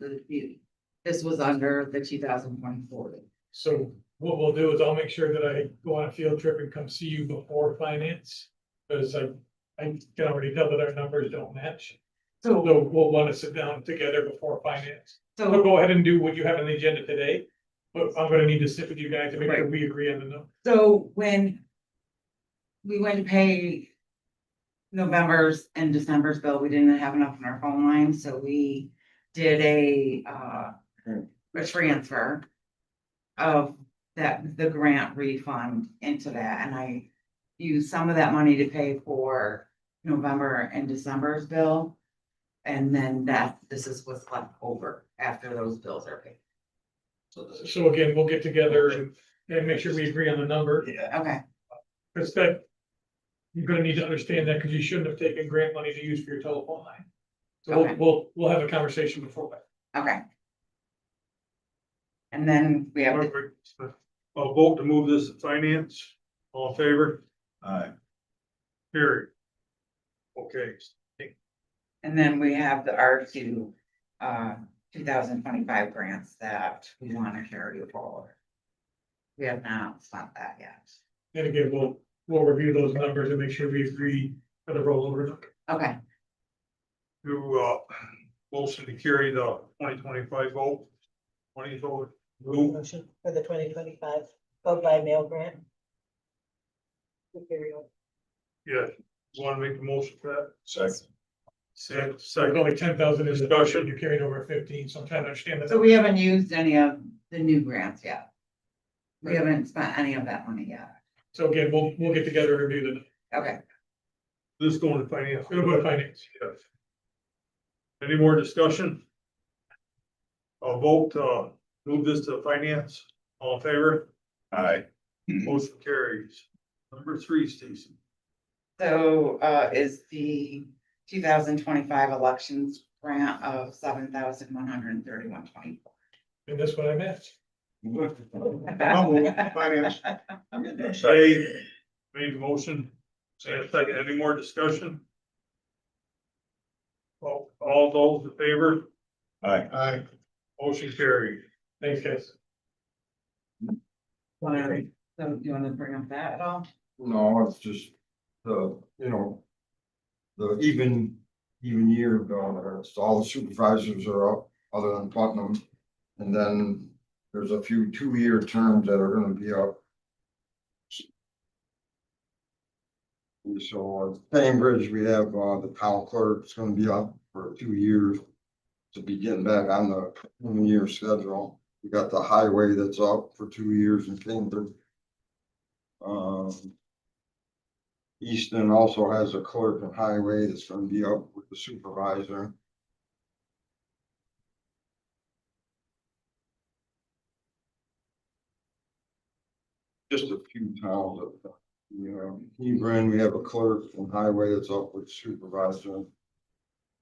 this was under the 2024. So what we'll do is I'll make sure that I go on a field trip and come see you before finance. Because I can already tell that our numbers don't match. So we'll want to sit down together before finance. So So, go ahead and do what you have on the agenda today. But I'm gonna need to sit with you guys to make sure we agree on the number. so when we went to pay November's and December's bill, we didn't have enough in our phone line, so we did a transfer of the grant refund into that, and I used some of that money to pay for November and December's bill. And then this is what's left over after those bills are paid. So again, we'll get together and make sure we agree on the number. Okay, Because that, you're gonna need to understand that because you shouldn't have taken grant money to use for your telephone line. So Okay. we'll have a conversation before that. okay. And then we have, I'll vote to move this to finance, all in favor? Aye. Carry. Okay, and then we have the R2 2025 grants that we want to carry forward. We have not spent that yet. And again, we'll review those numbers and make sure we agree for the rollover. Okay, to, motion to carry the 2025 vote. 20 vote, move, Motion for the 2025 vote by mail grant. yeah, want to make the motion for that? Second. Second, There's only 10,000 in discussion, you carried over 15, so I'm trying to understand that. so we haven't used any of the new grants yet. We haven't spent any of that money yet. So again, we'll get together and review Okay, this going to finance. It'll go to finance. Yes. Any more discussion? I'll vote, move this to finance, all in favor? Aye. Motion carries. Number 3, Stacy. so is the 2025 elections grant of $7,131.24. And that's what I meant. Finance. Say, made the motion, say a second, any more discussion? All those in favor, Aye. Aye. motion carried. Thanks, guys. So do you want to bring up that at all? No, it's just the, the even year down there, it's all the supervisors are up, other than Putnam. And then there's a few 2-year terms that are gonna be up. And so Cambridge, we have, the town clerk, it's gonna be up for 2 years. To be getting back on the 1-year schedule. We got the highway that's up for 2 years in Cambridge. Easton also has a clerk in highway that's gonna be up with the supervisor. Just a few towns of, Hebron, we have a clerk in highway that's up with supervisor.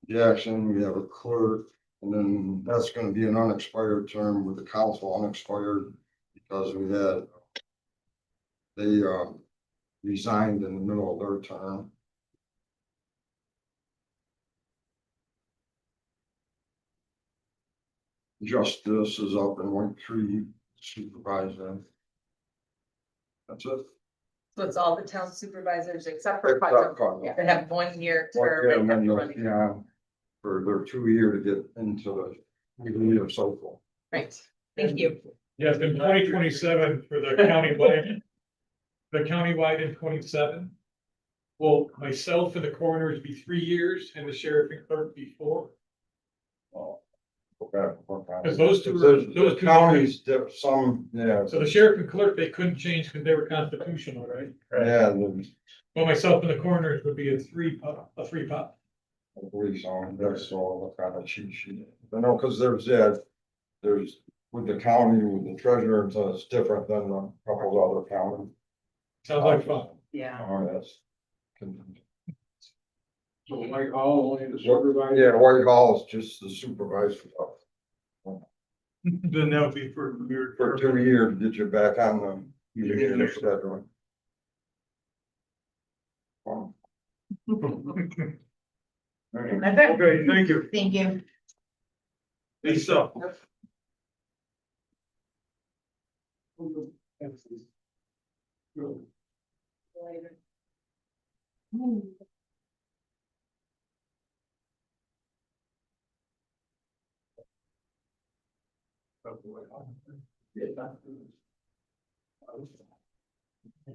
Jackson, we have a clerk, and then that's gonna be an unexpired term with the council unexpired because they resigned in the middle of their term. Justice is up in White Tree, supervisor. That's it. So it's all the town supervisors except for Except Putnam, Putnam. that have 1-year Yeah, term. and then and the- running. yeah, for their 2 year to get into the, so forth. Right, Thank you. Yes, in 2027 for the countywide. The countywide in 27. Will myself and the coroners be 3 years and the sheriff and clerk be 4? Because those two are, those two Counties, some, yeah. So the sheriff and clerk, they couldn't change because they were constitutional, right? Yeah, there's, But myself and the coroners would be a 3-pot. I believe so, that's all the kind of cheat sheet. I know, cause there's with the county, with the treasurer, and so it's different than a couple of other counties. Sounds like fun. Yeah. Oh, that's. So like all only the supervisor. Yeah, Whitehall is just the supervisor Then that would be for. for 2 years, get you back on the union schedule. Wow. That's it. Okay, thank you. Thank you. Lisa.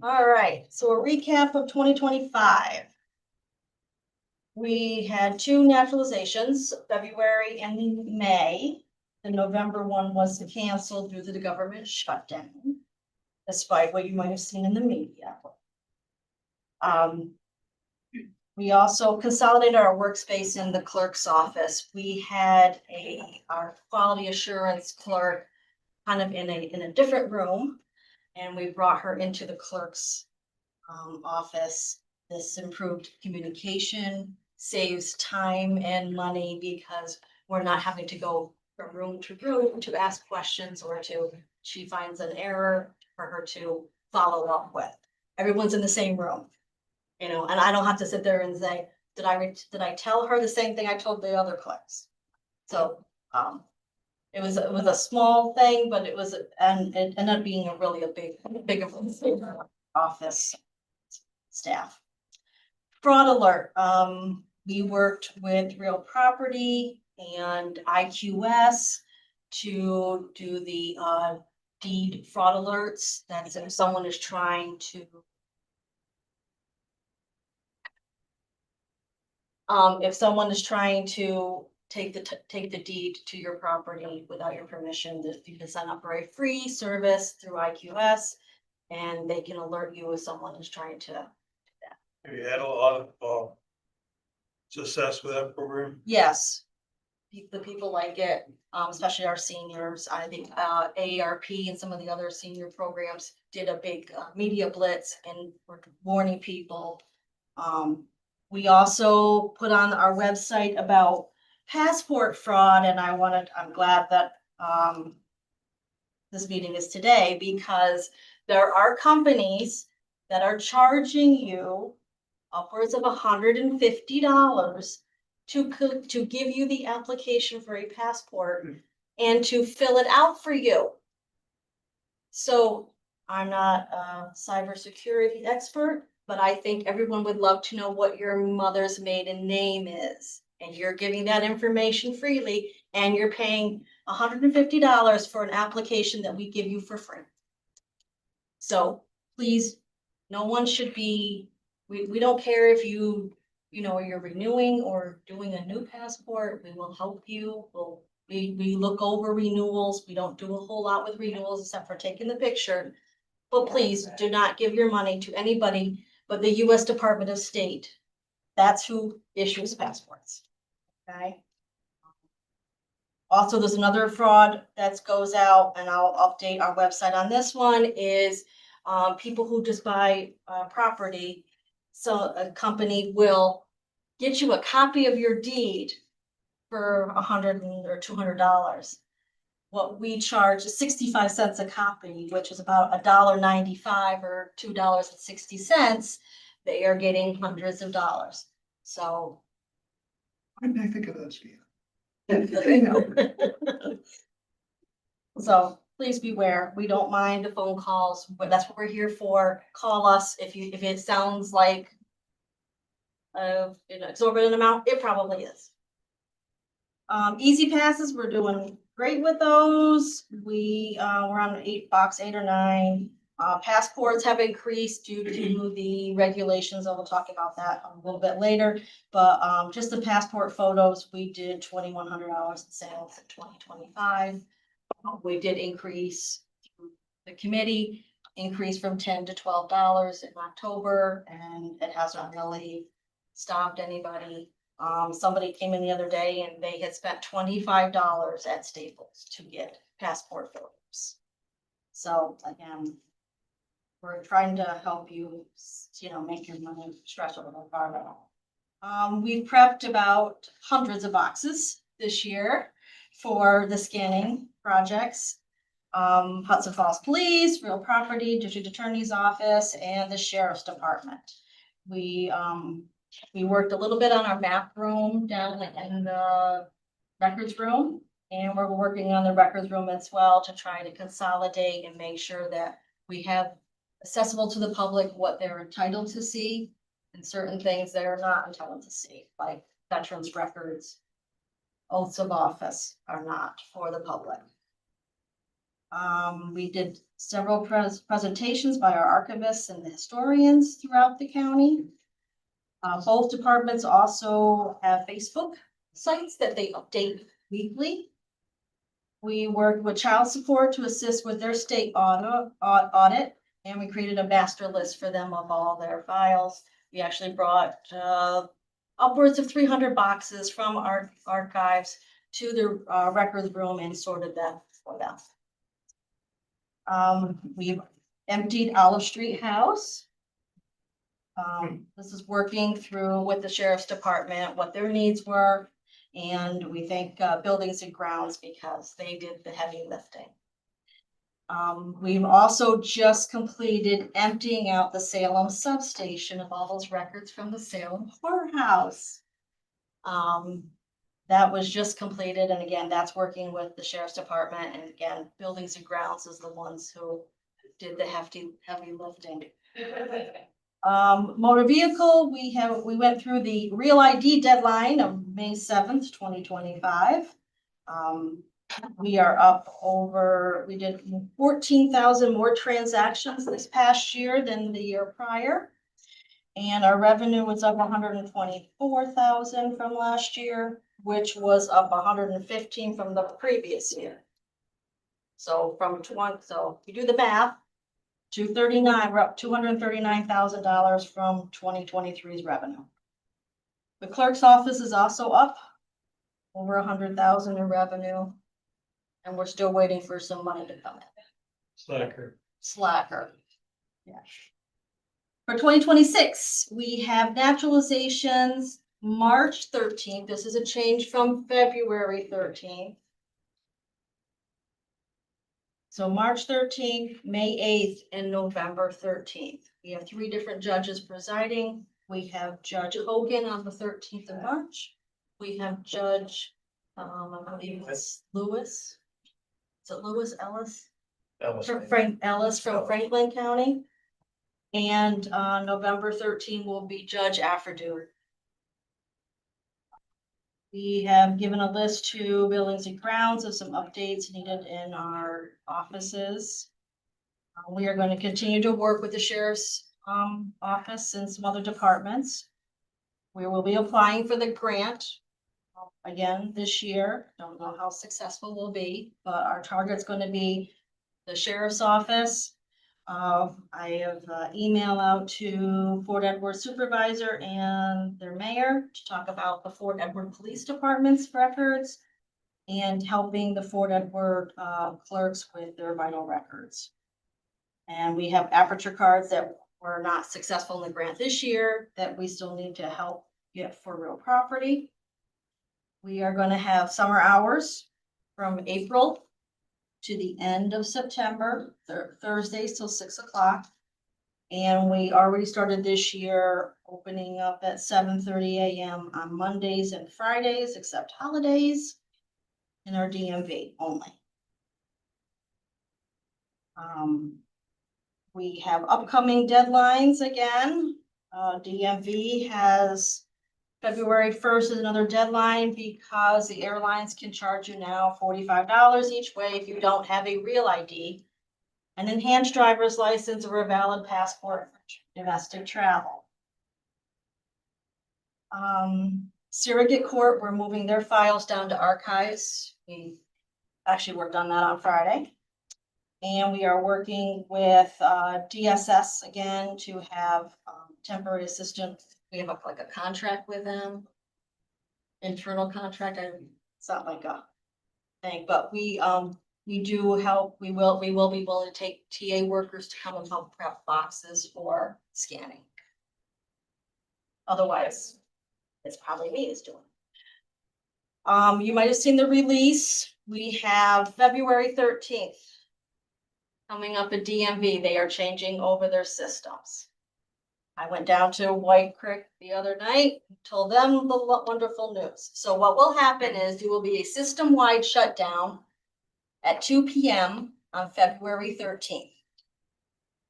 All right, so a recap of 2025. We had 2 naturalizations, February and May. The November one was canceled due to the government shutdown, despite what you might have seen in the media. We also consolidated our workspace in the clerk's office. We had our quality assurance clerk kind of in a different room. And we brought her into the clerk's office. This improved communication, saves time and money because we're not having to go from room to room to ask questions or she finds an error for her to follow up with. Everyone's in the same room, and I don't have to sit there and say, did I tell her the same thing I told the other clerks? So, it was a small thing, but it ended up being a big office staff. Fraud alert. We worked with Real Property and IQS to do the deed fraud alerts. That's if someone is trying to take the deed to your property without your permission, that you can sign up for a free service through IQS, and they can alert you if someone is trying to. Have you had a lot of success with that program? Yes, the people like it, especially our seniors. I think AARP and some of the other senior programs did a big media blitz and were warning people. We also put on our website about passport fraud, and I'm glad that this meeting is today, because there are companies that are charging you upwards of $150 to give you the application for a passport and to fill it out for you. So I'm not a cybersecurity expert, but I think everyone would love to know what your mother's maiden name is. And you're giving that information freely, and you're paying $150 for an application that we give you for free. So please, no one should be, we don't care if you're renewing or doing a new passport. We will help you. We look over renewals. We don't do a whole lot with renewals except for taking the picture. But please do not give your money to anybody but the US Department of State. That's who issues passports. Okay. Also, there's another fraud that goes out, and I'll update our website on this one, is people who just buy property. So a company will get you a copy of your deed for $100 or $200. What we charge is 65 cents a copy, which is about $1.95 or $2.60. They are getting hundreds of dollars. So. Why didn't I think of that scam? So please beware. We don't mind the phone calls, but that's what we're here for. Call us if it sounds like exorbitant amount. It probably is. Easy passes, we're doing great with those. We, we're on 8 or 9. Passports have increased due to the regulations, and we'll talk about that a little bit later. But, just the passport photos, we did $2,100 in sales in 2025. We did increase the committee, increased from $10 to $12 in October, and it hasn't really stopped anybody. Somebody came in the other day and they had spent $25 at Staples to get passport photos. So again, we're trying to help you, make your money stretch a little farther. We've prepped about hundreds of boxes this year for the scanning projects. Hudson Falls Police, Real Property, District Attorney's Office, and the Sheriff's Department. We worked a little bit on our map room down in the records room, and we're working on the records room as well to try to consolidate and make sure that we have accessible to the public what they're entitled to see and certain things they are not entitled to see, like veterans records, oaths of office are not for the public. We did several presentations by our archivists and the historians throughout the county. Both departments also have Facebook sites that they update weekly. We worked with child support to assist with their state audit, and we created a master list for them of all their files. We actually brought upwards of 300 boxes from our archives to the records room and sorted them for them. We've emptied Olive Street House. This is working through with the Sheriff's Department, what their needs were. And we thank Buildings and Grounds because they did the heavy lifting. We've also just completed emptying out the Salem substation of all those records from the Salem courthouse. That was just completed, and again, that's working with the Sheriff's Department, and again, Buildings and Grounds is the ones who did the heavy lifting. Motor vehicle, we went through the real ID deadline of May 7th, 2025. We are up we did 14,000 more transactions this past year than the year prior. And our revenue was up 124,000 from last year, which was up 115 from the previous year. So so if you do the math, 239, we're up $239,000 from 2023's revenue. The clerk's office is also up over 100,000 in revenue, and we're still waiting for some money to come in. Slacker. Yeah. For 2026, we have naturalizations March 13th. This is a change from February 13th. So March 13th, May 8th, and November 13th. We have 3 different judges presiding. We have Judge Hogan on the 13th of March. We have Judge, I believe it's Lewis. Is it Lewis Ellis? Frank Ellis from Franklin County. And November 13 will be Judge Afferdu. We have given a list to Buildings and Grounds of some updates needed in our offices. We are going to continue to work with the Sheriff's office and some other departments. We will be applying for the grant again this year. Don't know how successful we'll be, but our target's going to be the Sheriff's office. I have email out to Fort Edward Supervisor and their mayor to talk about the Fort Edward Police Department's records and helping the Fort Edward clerks with their vital records. And we have aperture cards that were not successful in the grant this year that we still need to help get for real property. We are going to have summer hours from April to the end of September, Thursdays till 6 o'clock. And we already started this year opening up at 7:30 a.m. on Mondays and Fridays, except holidays, in our DMV only. We have upcoming deadlines again. DMV has February first is another deadline because the airlines can charge you now $45 each way if you don't have a real ID, an enhanced driver's license, or a valid passport for domestic travel. Surrogate Court, we're moving their files down to archives. We actually worked on that on Friday. And we are working with DSS again to have temporary assistant. We have like a contract with them. Internal contract, it's not like a thing, but we do help, we will be willing to take TA workers to come and help prep boxes for scanning. Otherwise, it's probably me is doing it. You might have seen the release. We have February 13th. Coming up at DMV, they are changing over their systems. I went down to White Creek the other night, told them the wonderful news. So what will happen is there will be a system-wide shutdown at 2 p.m. on February 13th.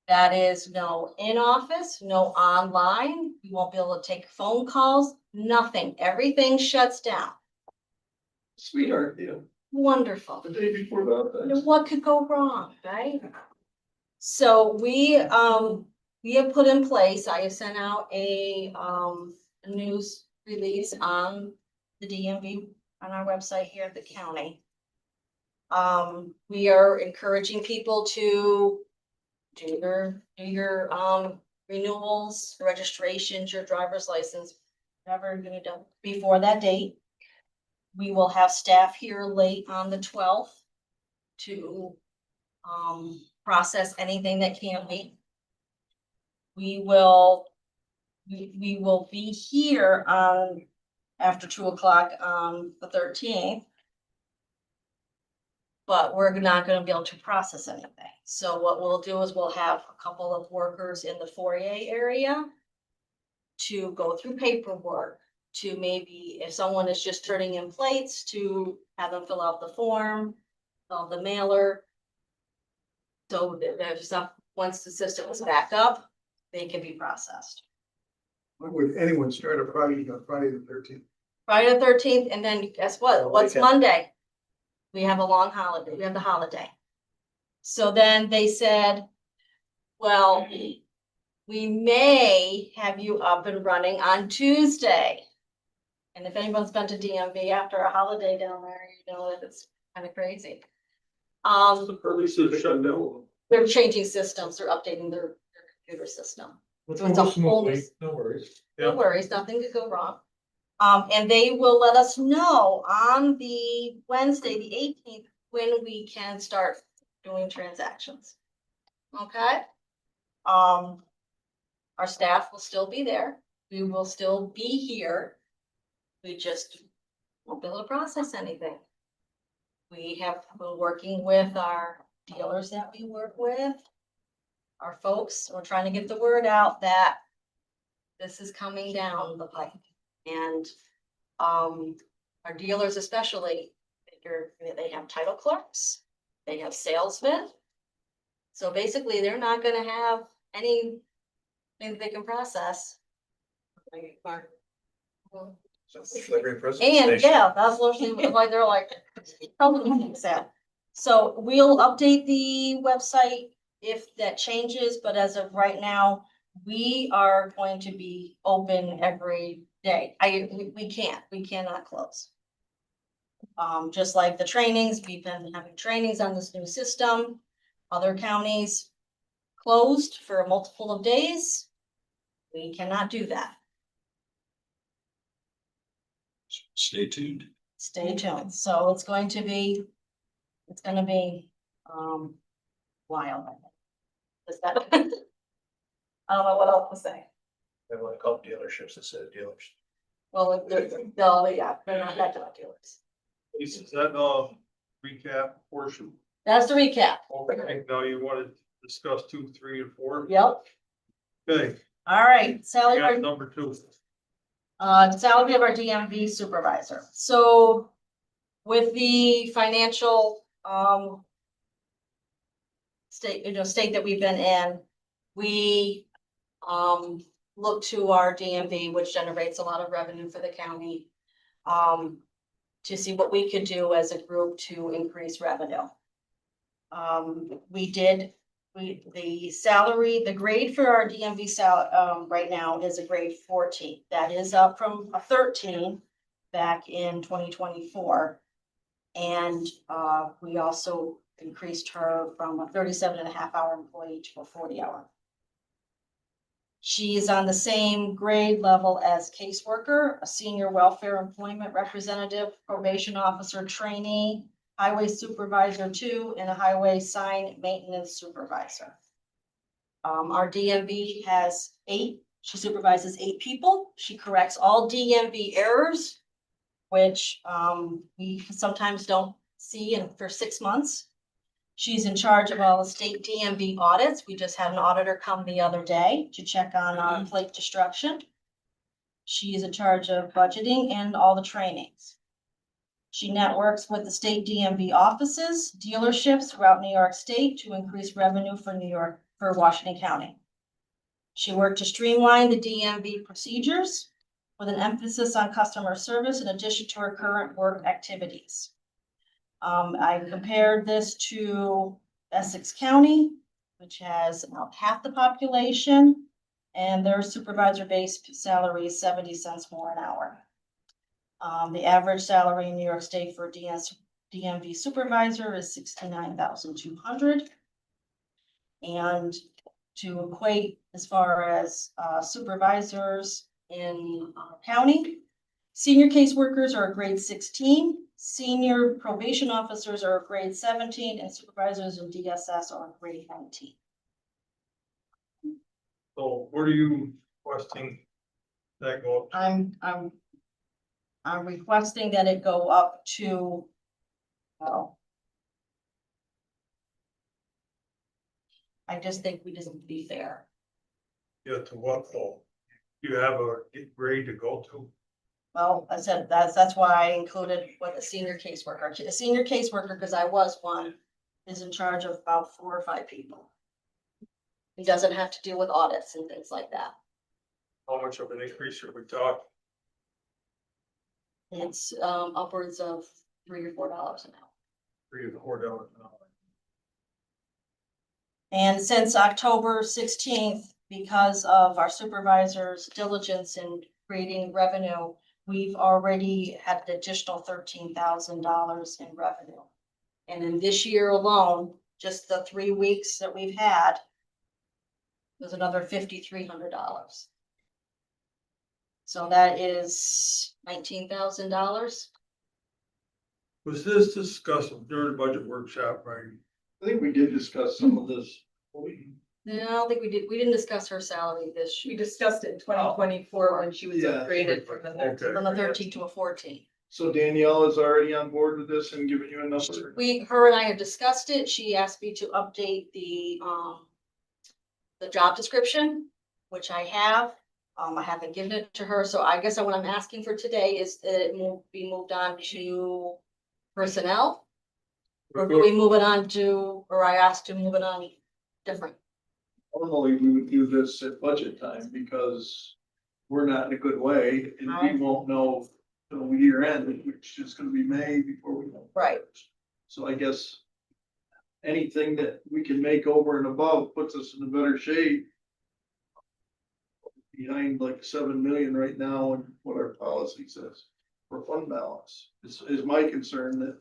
That is no in-office, no online. You won't be able to take phone calls, nothing. Everything shuts down. Sweetheart deal. Wonderful. The day before that. What could go wrong, right? So we have put in place, I have sent out a news release on the DMV on our website here at the county. We are encouraging people to do your renewals, registrations, your driver's license, whatever you're gonna do before that date. We will have staff here late on the 12th to process anything that can be. We will be here on after 2 o'clock on the 13th. But we're not gonna be able to process anything. So what we'll do is we'll have a couple of workers in the foyer area to go through paperwork, to maybe if someone is just turning in plates, to have them fill out the form, the mailer. So there's stuff, once the system is back up, they can be processed. Why would anyone start a project on Friday the 13th? Friday the 13th, and then guess what? What's Monday? We have a long holiday, we have the holiday. So then they said, well, we may have you up and running on Tuesday. And if anyone's been to DMV after a holiday down there, you know that it's kind of crazy. They're changing systems, they're updating their computer system. So it's a whole new. No worries. No worries, nothing could go wrong. And they will let us know on the Wednesday, the 18th, when we can start doing transactions. Okay? Our staff will still be there. We will still be here. We just won't be able to process anything. We have been working with our dealers that we work with, our folks. We're trying to get the word out that this is coming down the pipe. And our dealers especially, they have title clerks, they have salesmen. So basically, they're not gonna have anything they can process. And yeah, that's literally why they're like, sad. So we'll update the website if that changes, but as of right now, we are going to be open every day. We cannot close. Just like the trainings, we've been having trainings on this new system. Other counties closed for a multiple of days. We cannot do that. Stay tuned. Stay tuned. So it's gonna be wild. Is that? I don't know what else to say. They want to call dealerships instead of dealers. Well, they're not that type of dealers. Is that recap portion? That's the recap. Okay, now you want to discuss 2, 3, and 4? Yep. Okay, All right, Sally. got number 2. Salary of our DMV supervisor. So with the financial state that we've been in, we look to our DMV, which generates a lot of revenue for the county, to see what we could do as a group to increase revenue. The salary, the grade for our DMV right now is a grade 14. That is up from a 13 back in 2024. And we also increased her from a 37.5-hour employee to a 40-hour. She is on the same grade level as caseworker, a senior welfare employment representative, probation officer trainee, highway supervisor 2, and a highway sign maintenance supervisor. Our DMV has 8, she supervises 8 people. She corrects all DMV errors, which we sometimes don't see for 6 months. She's in charge of all the state DMV audits. We just had an auditor come the other day to check on our plate destruction. She is in charge of budgeting and all the trainings. She networks with the state DMV offices, dealerships throughout New York State to increase revenue for Washington County. She worked to streamline the DMV procedures with an emphasis on customer service in addition to her current work activities. I compared this to Essex County, which has about half the population, and their supervisor-based salary is 70 cents more an hour. The average salary in New York State for DMV supervisor is $69,200. And to equate as far as supervisors in our county, senior caseworkers are a grade 16, senior probation officers are a grade 17, and supervisors in DSS are a grade 19. So what are you requesting that go up to? I'm requesting that it go up to, well, I just think we just need to be fair. Yeah, to what though? You have a grade to go to? Well, I said that's why I included what the senior caseworker, the senior caseworker, because I was one, is in charge of about 4 or 5 people. He doesn't have to deal with audits and things like that. How much of an increase are we talking? It's upwards of $3 or $4 an hour. $3 or $4 an hour. And since October 16th, because of our supervisor's diligence in creating revenue, we've already had an additional $13,000 in revenue. And in this year alone, just the 3 weeks that we've had, there's another $5,300. So that is $19,000. Was this discussed during the budget workshop, right? I think we did discuss some of this. No, I don't think we did. We didn't discuss her salary this We year, discussed it in 2024 when she was Yeah. upgraded from the Okay. from the 13 to a 14. So Danielle is already on board with this and giving you a number. Her and I have discussed it. She asked me to update the job description, which I have. I haven't given it to her, so I guess what I'm asking for today is that it will be moved on to personnel. Or do we move it on to, or I asked to move it on different? Normally, we would do this at budget time because we're not in a good way and we won't know till year end, which is gonna be May before we know. Right. So I guess anything that we can make over and above puts us in a better shape. Behind like 7 million right now and what our policy says for fund balance is my concern that.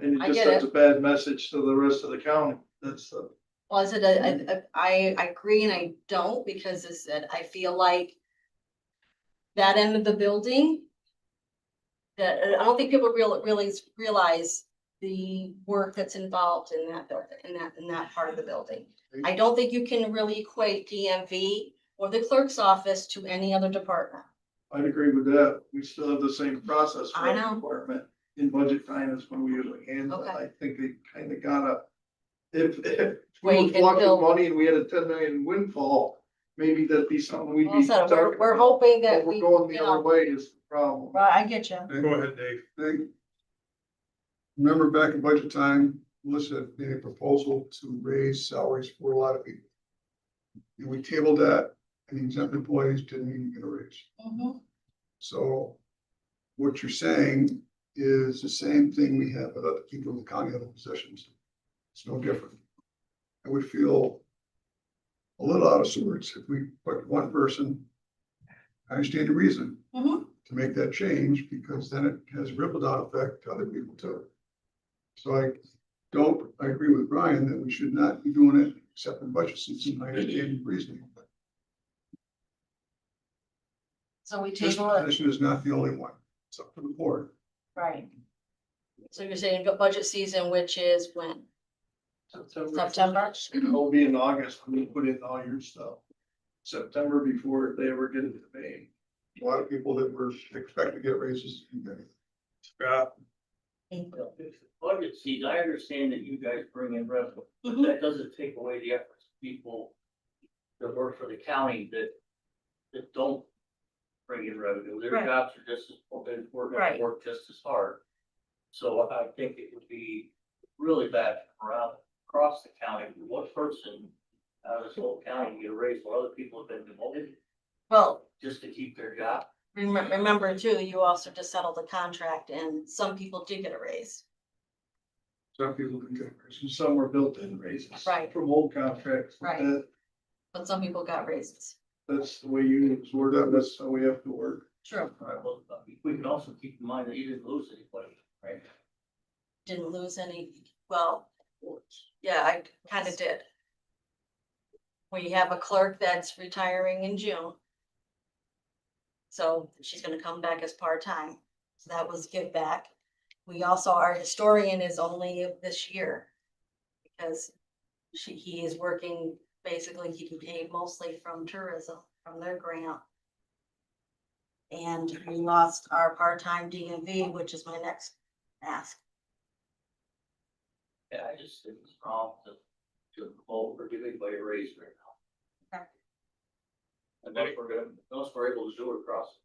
And it I just get sends a bad message to the rest of the county. That's the. Well, I said, I agree and I don't, because I said, I feel like that end of the building, that I don't think people really realize the work that's involved in that building, in that part of the building. I don't think you can really equate DMV or the clerk's office to any other department. I'd agree with that. We still have the same process for I our know. department in budget time is when we usually handle it. Okay. I think they kind of gotta. If we Wait were flush until- with money and we had a 10 million windfall, maybe that'd be something we'd Well, be. so talking we're about. hoping But that we're we, going the you other know, way is the problem. right, I get you. Go ahead, Dave. Remember back in budget time, Melissa made a proposal to raise salaries for a lot of people. And we tabled that and exempt employees didn't even get a raise. Mhm. So what you're saying is the same thing we have with other people in the county, other positions. It's no different. I would feel a little out of sorts if we put one person, I understand the reason Mhm. to make that change, because then it has ripple down effect to other people too. So I agree with Brian that we should not be doing it except in budget season. I understand the reasoning. But So we this table it, position is not the only one. It's up to the board. right? So you're saying go budget season, which is when? September? It'll be in August when you put in all your stuff. September before they ever get into May. A lot of people that were expected to get raises. Scott, April. Budget season, I understand that you guys bring in revenue, but Mhm. that doesn't take away the efforts of people that work for the county that don't bring in revenue. Their Right. jobs are just as, important, Right. work just as hard. So I think it would be really bad around across the county, for one person out of this whole county get a raise while other people have been demoted Well, just to keep their job. remember too, you also just settled a contract and some people did get a raise. Some people can get raises. Some were built-in raises. Right. From old contracts. Right. But some people got raises. That's the way you work, that's how we have to work. True. Right, well, we can also keep in mind that you didn't lose anybody, right? Didn't lose any, well, yeah, I kind of did. We have a clerk that's retiring in June. So she's gonna come back as part-time, so that was give back. We also, our historian is only this year. Because he is working, basically, he can pay mostly from tourism, from their grant. And we lost our part-time DMV, which is my next ask. Yeah, I just think it's wrong to vote or give anybody a raise right now. Okay. Unless we're able to do it across.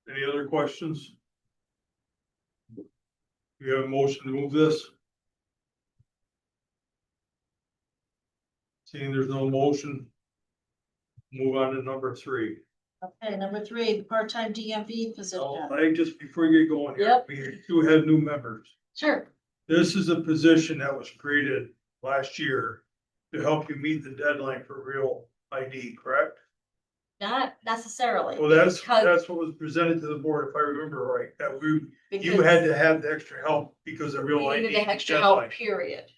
any other questions? We have a motion to move this? Seeing there's no motion. Move on to number 3. Okay, number 3, the part-time DMV position. Just before you get going here, Yep. we do have new members. Sure. This is a position that was created last year to help you meet the deadline for real ID, correct? Not necessarily. Well, that's because- what was presented to the board, if I remember right, that you because had to have the extra help because of real we ID. needed the extra help, deadline. period.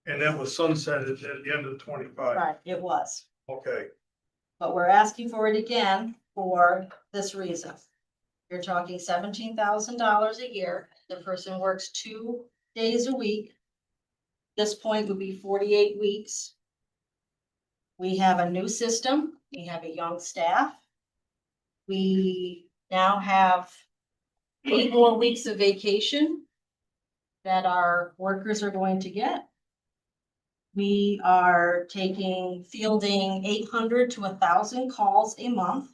And that was sunsetted at the end of 25. Right, it was. Okay, But we're asking for it again for this reason. You're talking $17,000 a year. The person works 2 days a week. This point would be 48 weeks. We have a new system. We have a young staff. We now have 8 more weeks of vacation that our workers are going to get. We are fielding 800 to 1,000 calls a month.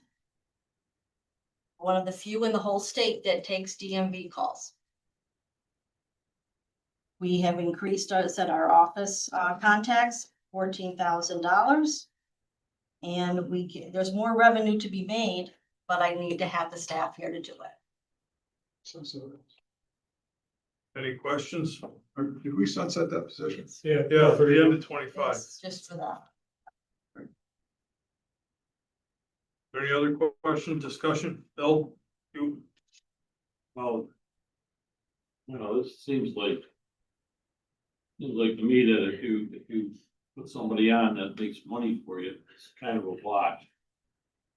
One of the few in the whole state that takes DMV calls. We have increased our office contacts, $14,000. And there's more revenue to be made, but I need to have the staff here to do it. any questions? Did we sunset that position? Yeah, for the end of 25. It's just for that. Any other questions, discussion? Bill, you? Well, this seems like to me that if you put somebody on that makes money for you, it's kind of a wash.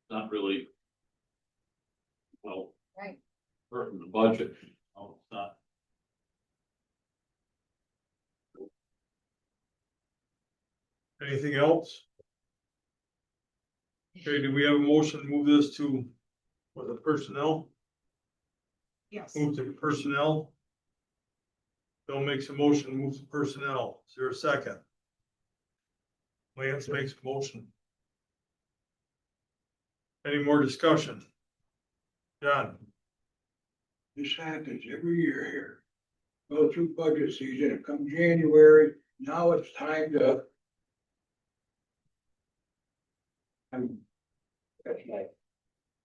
Not really, Right. hurting the budget. No, it's not. Anything else? Okay, do we have a motion to move this to, what, the personnel? Yes. Move to personnel. Bill makes a motion to move to personnel. Is there a second? Lance makes a motion. Any more discussion? John? This happens every year here. Go through budget season, it comes January, now it's time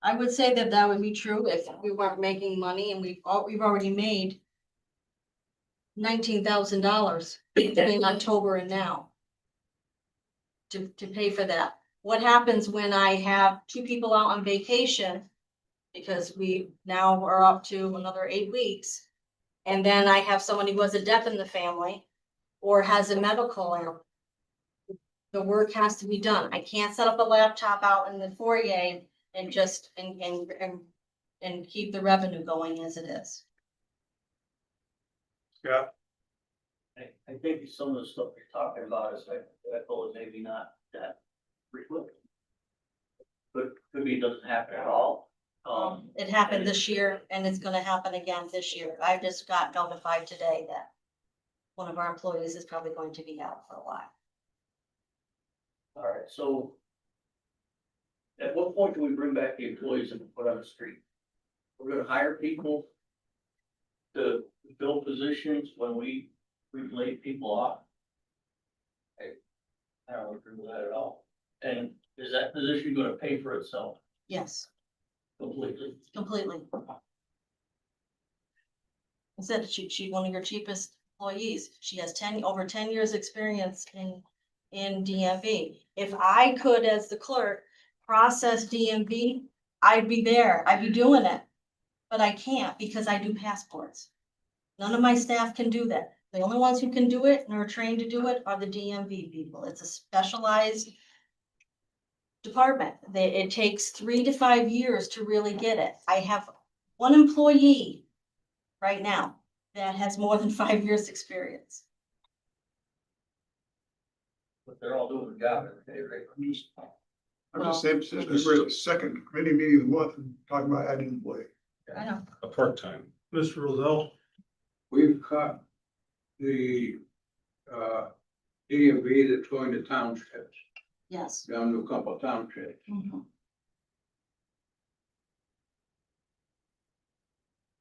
I would say that that would be true if we weren't making money, and we've already made $19,000 between October and now to pay for that. What happens when I have two people out on vacation? Because we now are up to another 8 weeks. And then I have somebody who has a death in the family or has a medical error. The work has to be done. I can't set up a laptop out in the foyer and just, and keep the revenue going as it is. Yeah, I think some of the stuff you're talking about is like, I thought maybe not that frequent. But could be it doesn't happen at all. It happened this year and it's gonna happen again this year. I just got notified today that one of our employees is probably going to be out for a while. All right, so at what point do we bring back the employees and put on the street? We're gonna hire people to fill positions when we've laid people off? I don't agree with that at all. And is that position gonna pay for itself Yes, completely? completely. I said she one of your cheapest employees. She has over 10 years experience in DMV. If I could, as the clerk, process DMV, I'd be there. I'd be doing it. But I can't because I do passports. None of my staff can do that. The only ones who can do it and are trained to do it are the DMV people. It's a specialized department. It takes 3 to 5 years to really get it. I have one employee right now that has more than 5 years experience. But they're all doing the job every day, right? I'm just saying, we're the second committee meeting of the month and talking about adding employee. I know. A part-time. Mr. Rozell, We've cut the, DMV that's going to townships, Yes. down to a couple of townships. Mhm.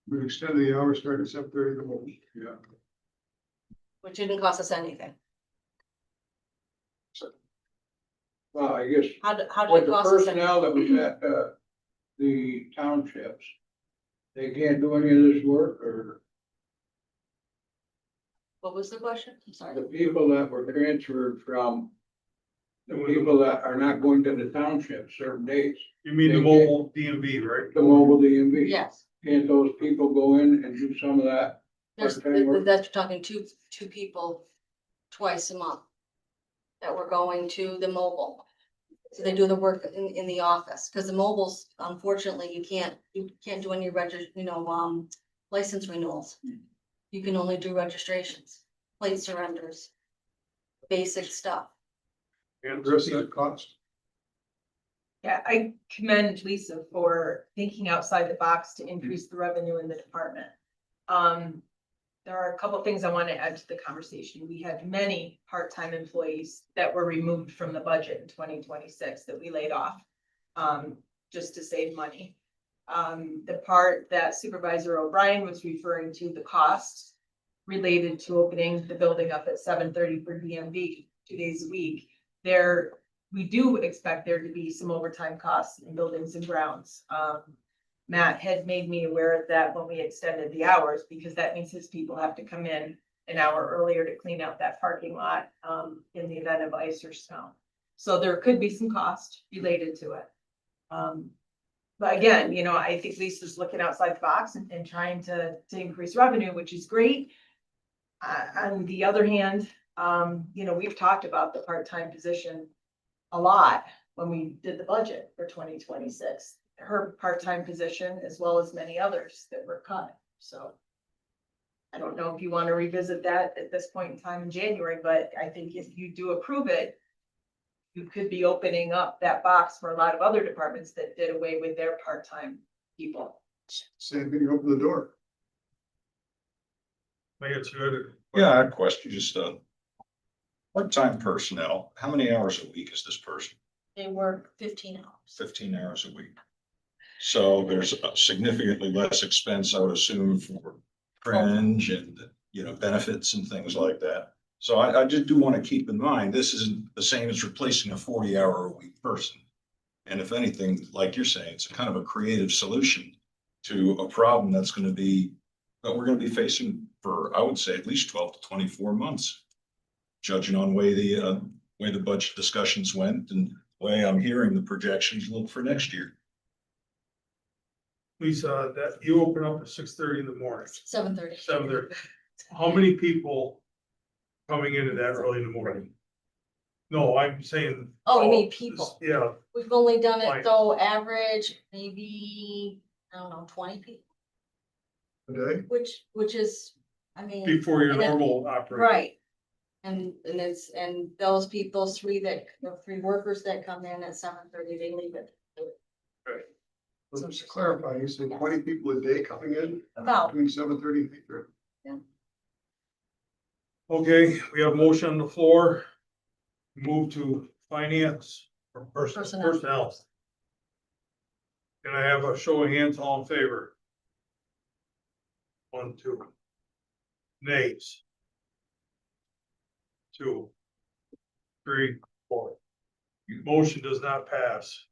We extended the hours starting at 7:30 in the morning. Yeah. Which didn't cost us anything. Well, I guess How did with it the cost us anything? personnel that was at, the townships, they can't do any of this work, or What was the question? I'm sorry. the people that were transferred from the people that are not going to the township certain days, you mean the mobile DMV, right? the mobile DMV. Yes. Can't those people go in and do some of that? part-time work? That's talking two people twice a month that we're going to the mobile. So they do the work in the office, because the mobiles, unfortunately, you can't do any license renewals. You can only do registrations, plate surrenders, basic stuff. And the rest of that cost? Yeah, I commend Lisa for thinking outside the box to increase the revenue in the department. There are a couple of things I want to add to the conversation. We had many part-time employees that were removed from the budget in 2026 that we laid off, just to save money. The part that Supervisor O'Brien was referring to, the costs related to opening the building up at 7:30 for DMV 2 days a week. We do expect there to be some overtime costs in buildings and grounds. Matt had made me aware of that when we extended the hours, because that means his people have to come in an hour earlier to clean out that parking lot, in the event of ice or snow. So there could be some cost related to it. But again, I think Lisa's looking outside the box and trying to increase revenue, which is great. On the other hand, we've talked about the part-time position a lot when we did the budget for 2026. Her part-time position, as well as many others that were cut, so. I don't know if you want to revisit that at this point in time in January, but I think if you do approve it, you could be opening up that box for a lot of other departments that did away with their part-time people. Same thing, open the door. Lance, you had a. Yeah, I had a question, just, part-time personnel, how many hours a week is this person? They work 15 hours. 15 hours a week. So there's a significantly less expense, I would assume, for fringe and, benefits and things like that. So I just do want to keep in mind, this isn't the same as replacing a 40-hour-a-week person. And if anything, like you're saying, it's kind of a creative solution to a problem that's gonna be, that we're gonna be facing for, I would say, at least 12 to 24 months. Judging on way the budget discussions went and the way I'm hearing the projections look for next year. Lisa, that you open up at 6:30 in the morning, 7:30. 7:30. How many people coming into that early in the morning? No, I'm saying. Oh, you mean people? Yeah, We've only done Fine. it though, average, maybe, I don't know, 20 people, Today, which is, I mean. before your and it- normal operation. Right. And those people, those three workers that come in at 7:30, they leave it. let's just clarify, you said 20 people a day coming in About, between 7:30 and 8:30. Okay, we have motion on the floor. Move to finance or Personnel. personnel. Can I have a show of hands, all in favor? 1, 2. Nays. 2, 3, 4. Motion does not pass.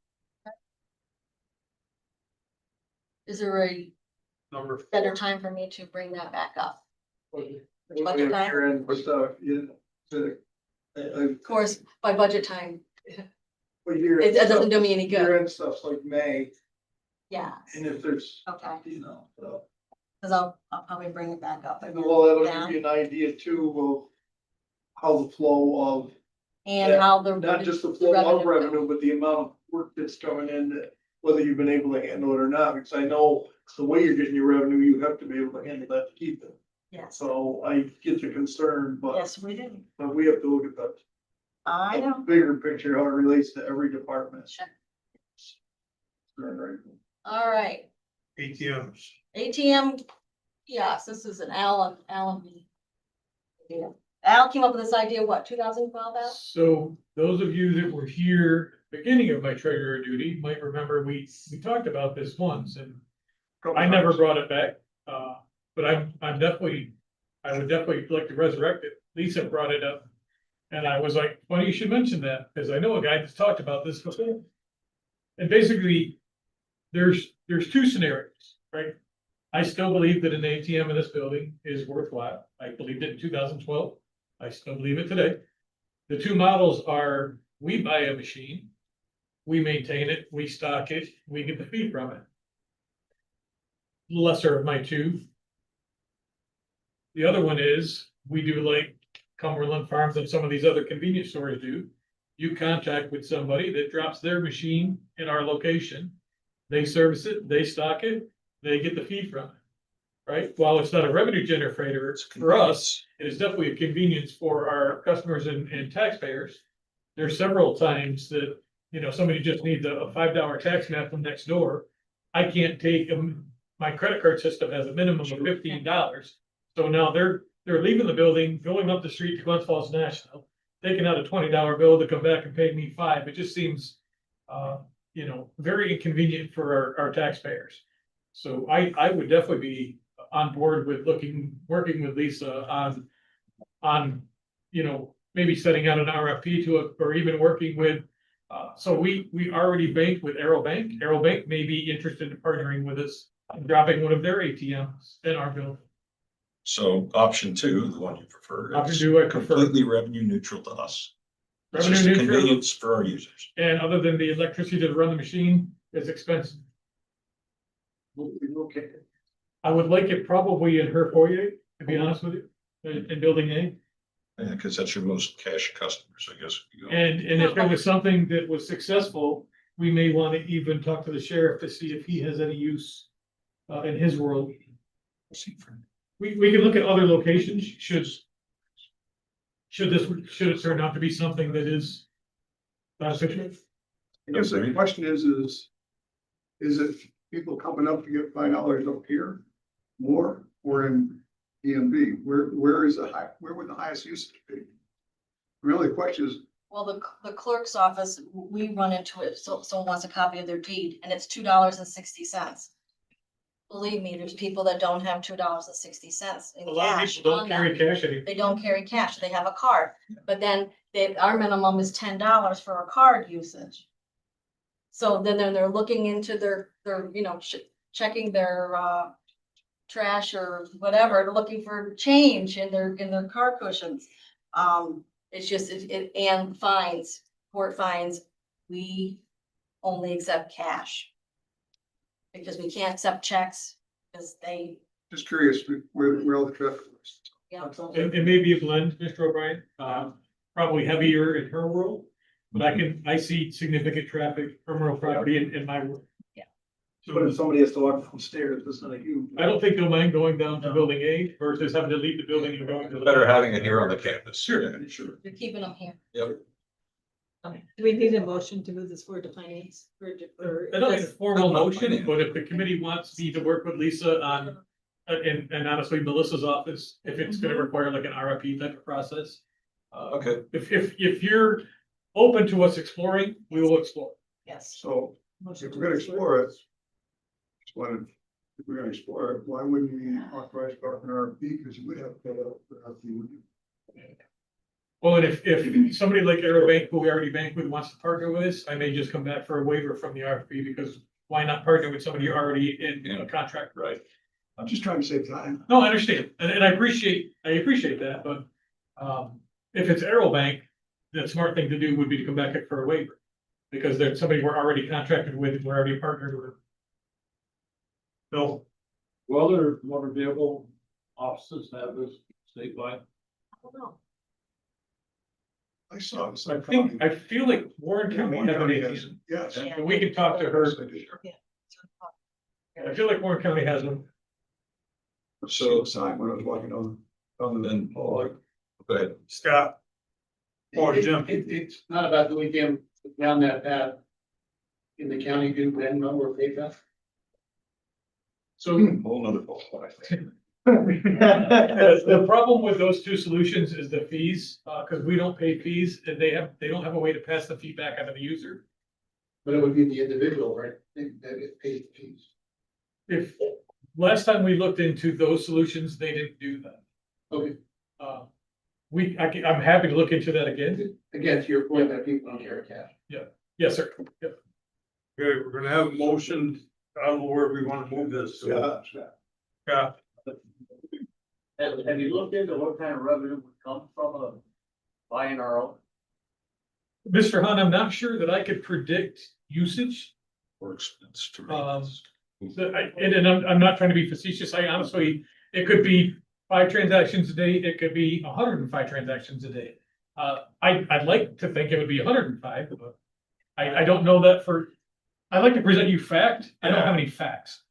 is there a Number better 4. time for me to bring that back up? Budget Budget time? year-end stuff, Of course, by budget time, it it doesn't do me any good. Year-end stuff's like May, Yeah, and if there's, okay, you know, cause I'll probably bring it back up. again. well, that'll Yeah. give you an idea too of how the flow of, And how the. not just the flow of revenue, but the amount of work that's coming in, that whether you've been able to handle it or not, because I know the way you're getting your revenue, you have to be able to handle that to keep it. Yes, So I get your concern, but, yes, we do. but we have to look at the I know. bigger picture, how it relates to every department. Sure. Right. All right, ATMs. ATM, yes, this is an Alan. Yeah. Al came up with this idea, what, 2012, Al? So those of you that were here, beginning of my treasurer duty, might remember we talked about this once and I never brought it back. But I would definitely like to resurrect it. Lisa brought it up. And I was like, well, you should mention that, because I know a guy that's talked about this before. And basically, there's two scenarios, right? I still believe that an ATM in this building is worthwhile. I believed it in 2012. I still believe it today. The two models are, we buy a machine, we maintain it, we stock it, we get the fee from it. Lesser of my two. The other one is, we do like Cumberland Farms and some of these other convenience stores do. You contact with somebody that drops their machine in our location. They service it, they stock it, they get the fee from it. Right? While it's not a revenue generator, for us, it is definitely a convenience for our customers and taxpayers. There's several times that, you know, somebody just needs a $5 tax map from next door. I can't take them, my credit card system has a minimum of $15. So now they're leaving the building, going up the street to Glens Falls National, taking out a $20 bill to come back and pay me $5. It just seems, you know, very inconvenient for our taxpayers. So I would definitely be on board with working with Lisa on, you know, maybe setting out an RFP to it, or even working with, so we already banked with Arrow Bank. Arrow Bank may be interested in partnering with us and dropping one of their ATMs in our building. So option 2, the one you prefer. Option is 2, I prefer. Completely revenue neutral to us. It's Revenue just a neutral. convenience for our users. And other than the electricity to run the machine is expensive. Okay. I would like it probably in her foyer, to be honest with you, in building A. Yeah, because that's your most cash customers, I guess. You go. And if it was something that was successful, we may want to even talk to the sheriff to see if he has any use in his world. We can look at other locations, should it turn out to be something that is beneficial. I guess the question is it people coming up to get $5 up here more, or in EMB? Where would the highest usage be? Really, the question is, Well, the clerk's office, we run into it, so someone wants a copy of their deed, and it's $2.60. Believe me, there's people that don't have $2.60 in A lot of cash people don't on carry them. cash anymore. They don't carry cash, they have a card, but then our minimum is $10 for a card usage. So then they're looking into their, checking their, trash or whatever, looking for change in their car cushions. It's just, and fines, court fines, we only accept cash. Because we can't accept checks, because they, Just curious where all the traffic was. yeah. It may be a blend, Mr. O'Brien, probably heavier in her world, but I see significant traffic from real property in my world. But if somebody has to walk down stairs, it's not a huge. I don't think they'll mind going down to building A versus having to leave the building and going to. Better having it here on the campus. Sure. Sure. You're keeping them here. Yep. Do we need a motion to move this forward to finance? I don't need a formal motion, but if the committee wants me to work with Lisa on, and honestly Melissa's office, if it's gonna require like an RFP type of process. Okay. If you're open to us exploring, we will explore. Yes. So if we're gonna explore it, if we're gonna explore it, why wouldn't we authorize an RFP? Because you would have to pay out for RFP, wouldn't you? Well, and if somebody like Aerobank, who we already bank with, wants to partner with us, I may just come back for a waiver from the RFP, because why not partner with somebody already in a contract? Right. I'm just trying to save time. No, I understand, and I appreciate that, but, if it's Aerobank, the smart thing to do would be to come back for a waiver. Because there's somebody we're already contracted with, we're already partnered with. Bill, Well, other motor vehicle offices have this statewide. I don't know. I saw this. I feel like Warren County has an ATM, Yes. and we can talk to her. I feel like Warren County has one. So sign when I was walking on Then, go ahead. Scott. Or Jim. It's not about the weekend down that path. In the county, do then number of PayPal. So Whole nother ball. the problem with those two solutions is the fees, because we don't pay fees, and they don't have a way to pass the fee back onto the user. But it would be the individual, right? That it pays the fees. If, last time we looked into those solutions, they didn't do that. Okay, I'm happy to look into that again. again, to your point that people don't carry cash. Yes, sir. Yep. Okay, we're gonna have a motion. I don't know where we wanna move this. So, yeah. Have you looked into what kind of revenue would come from buying our own? Mr. Hahn, I'm not sure that I could predict usage. Or expense to. I'm not trying to be facetious. I honestly, it could be 5 transactions a day. It could be 105 transactions a day. I'd like to think it would be 105, but I don't know that I'd like to present you fact. I don't have any facts.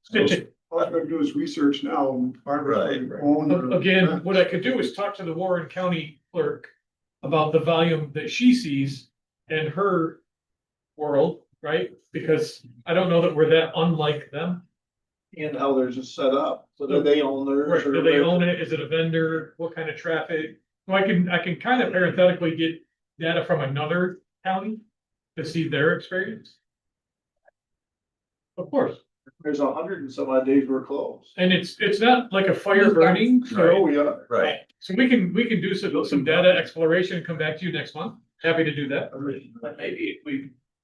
All I'm gonna do is research now. And Barbara's Right. own- Again, what I could do is talk to the Warren County clerk about the volume that she sees in her world, right? Because I don't know that we're that unlike them. And how theirs is set up, so that they own theirs. Right, do they own it? Is it a vendor? What kind of traffic? So I can kind of parenthetically get data from another county to see their experience. Of course, There's 100 and some odd days we're closed. and it's not like a fire burning, so, we are. Right. so we can do some data exploration and come back to you next month. Happy to do that. But maybe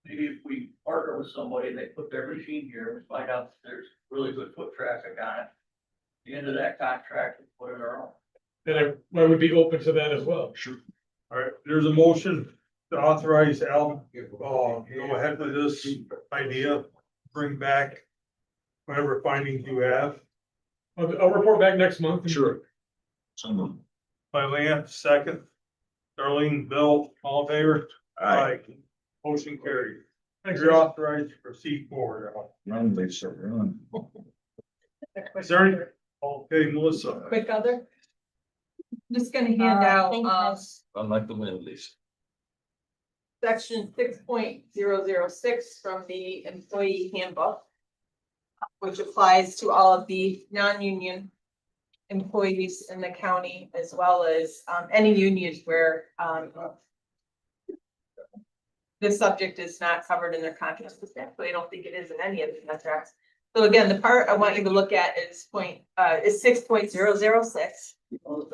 if we partner with somebody and they put their machine here, and find out that there's really good foot traffic on it. The end of that contract, we put it our own. Then I would be open to that as well. Sure. All right, there's a motion to authorize Al, go ahead with this idea, bring back whatever findings you have. I'll report back next month. Sure. Someone. By Lance, second. Darlene, Bill, all in favor? Aye. Motion carried. You're authorized to proceed forward. Al. Run, Lisa, run. Is there any? Okay, Melissa. Quick other? Just gonna hand out, Unlike the wind, Lisa. section 6.006 from the employee handbook, which applies to all of the non-union employees in the county, as well as any unions where this subject is not covered in their contracts. So I don't think it is in any of the contracts. So again, the part I want you to look at is 6.006.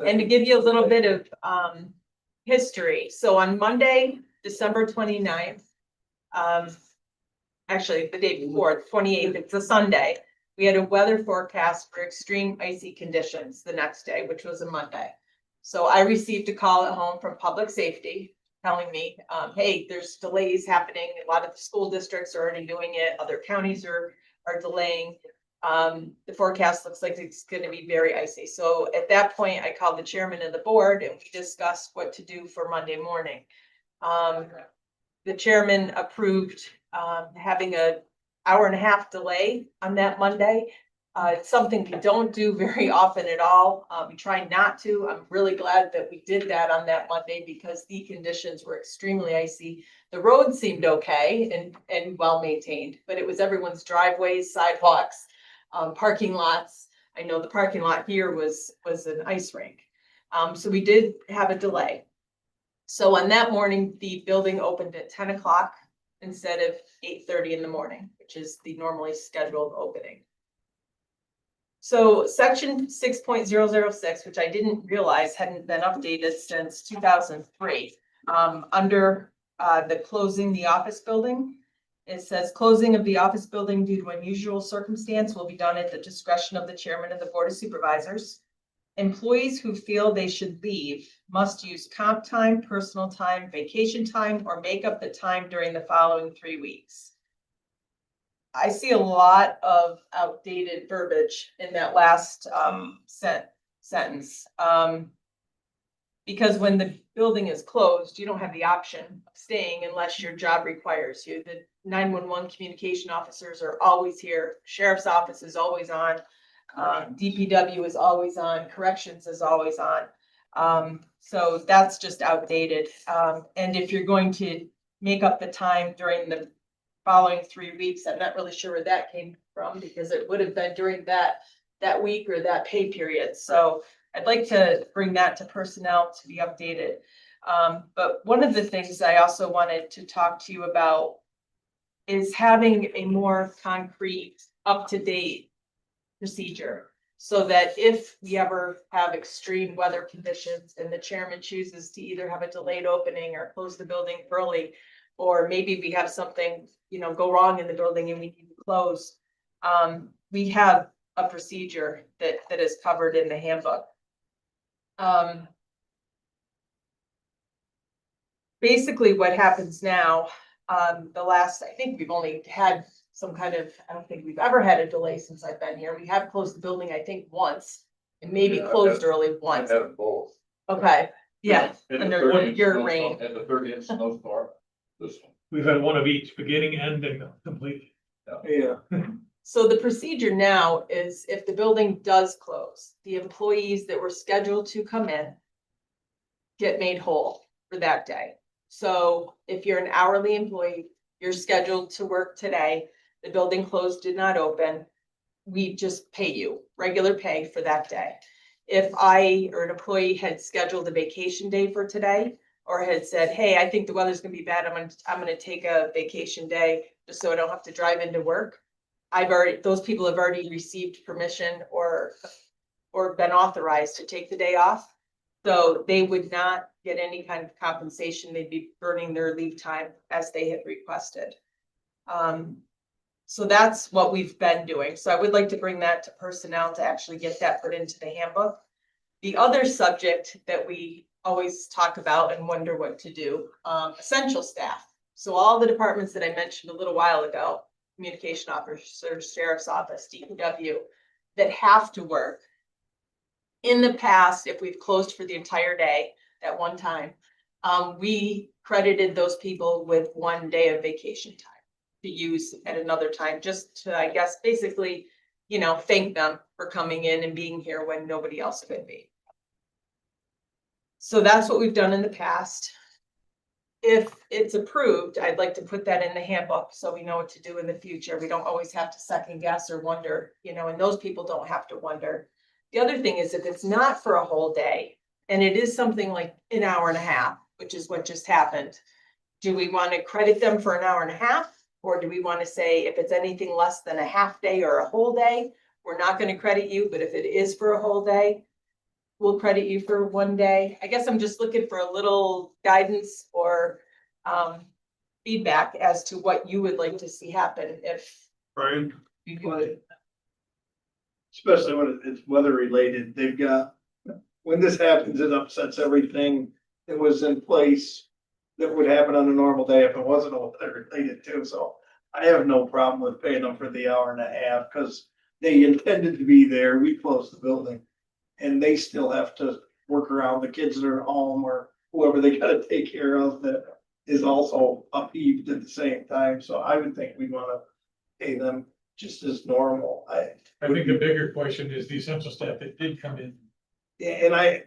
And to give you a little bit of history, so on Monday, December 29th, actually the day before, the 28th, it's a Sunday. We had a weather forecast for extreme icy conditions the next day, which was a Monday. So I received a call at home from public safety telling me, hey, there's delays happening. A lot of the school districts are already doing it. Other counties are delaying. The forecast looks like it's going to be very icy. So at that point, I called the chairman of the board and we discussed what to do for Monday morning. The chairman approved having an hour and a half delay on that Monday. It's something we don't do very often at all. We try not to. I'm really glad that we did that on that Monday because the conditions were extremely icy. The road seemed okay and well maintained, but it was everyone's driveways, sidewalks, parking lots. I know the parking lot here was an ice rink. So we did have a delay. So on that morning, the building opened at 10 o'clock instead of 8:30 in the morning, which is the normally scheduled opening. So section 6.006, which I didn't realize hadn't been updated since 2003, under the closing the office building, it says closing of the office building due to unusual circumstance will be done at the discretion of the chairman of the board of supervisors. Employees who feel they should leave must use comp time, personal time, vacation time, or make up the time during the following 3 weeks. I see a lot of outdated verbiage in that last sentence. Because when the building is closed, you don't have the option of staying unless your job requires you. The 911 communication officers are always here. Sheriff's office is always on. DPW is always on. Corrections is always on. So that's just outdated. And if you're going to make up the time during the following 3 weeks, I'm not really sure where that came from because it would have been during that week or that pay period. So I'd like to bring that to personnel to be updated. But one of the things I also wanted to talk to you about is having a more concrete, up-to-date procedure. So that if we ever have extreme weather conditions and the chairman chooses to either have a delayed opening or close the building early, or maybe we have something, go wrong in the building and we need to close, we have a procedure that is covered in the handbook. Basically what happens now, I think we've only had some kind of, I don't think we've ever had a delay since I've been here. We have closed the building, I think, once, and maybe Yeah, closed early once. I had both. Okay, yeah, And the under 30-inch your snowstorm- reign. And the 30-inch snowstorm, this one. We've had one of each, beginning, end, and complete. Yeah. So the procedure now is if the building does close, the employees that were scheduled to come in get made whole for that day. So if you're an hourly employee, you're scheduled to work today, the building closed, did not open, we just pay you regular pay for that day. If I or an employee had scheduled a vacation day for today, or had said, hey, I think the weather's gonna be bad, I'm gonna take a vacation day just so I don't have to drive into work. Those people have already received permission or been authorized to take the day off. So they would not get any kind of compensation. They'd be burning their leave time as they had requested. So that's what we've been doing. So I would like to bring that to personnel to actually get that put into the handbook. The other subject that we always talk about and wonder what to do, essential staff. So all the departments that I mentioned a little while ago, communication officers, sheriff's office, DPW, that have to work. In the past, if we've closed for the entire day at one time, we credited those people with 1 day of vacation time to use at another time, just to, I guess, basically, thank them for coming in and being here when nobody else could be. So that's what we've done in the past. If it's approved, I'd like to put that in the handbook so we know what to do in the future. We don't always have to second guess or wonder, and those people don't have to wonder. The other thing is if it's not for a whole day and it is something like an hour and a half, which is what just happened, do we want to credit them for an hour and a half? Or do we want to say if it's anything less than a half day or a whole day, we're not going to credit you, but if it is for a whole day, we'll credit you for 1 day. I guess I'm just looking for a little guidance or feedback as to what you would like to see happen if Brian? you could. Especially when it's weather related, they've got, when this happens, it upsets everything that was in place that would happen on a normal day if it wasn't all weather related too, so I have no problem with paying them for the hour and a half, cause they intended to be there, we closed the building. And they still have to work around the kids that are at home or whoever they gotta take care of that is also upheaved at the same time, so I would think we'd wanna pay them just as normal. I think the bigger question is the essential staff that did come in. Yeah, and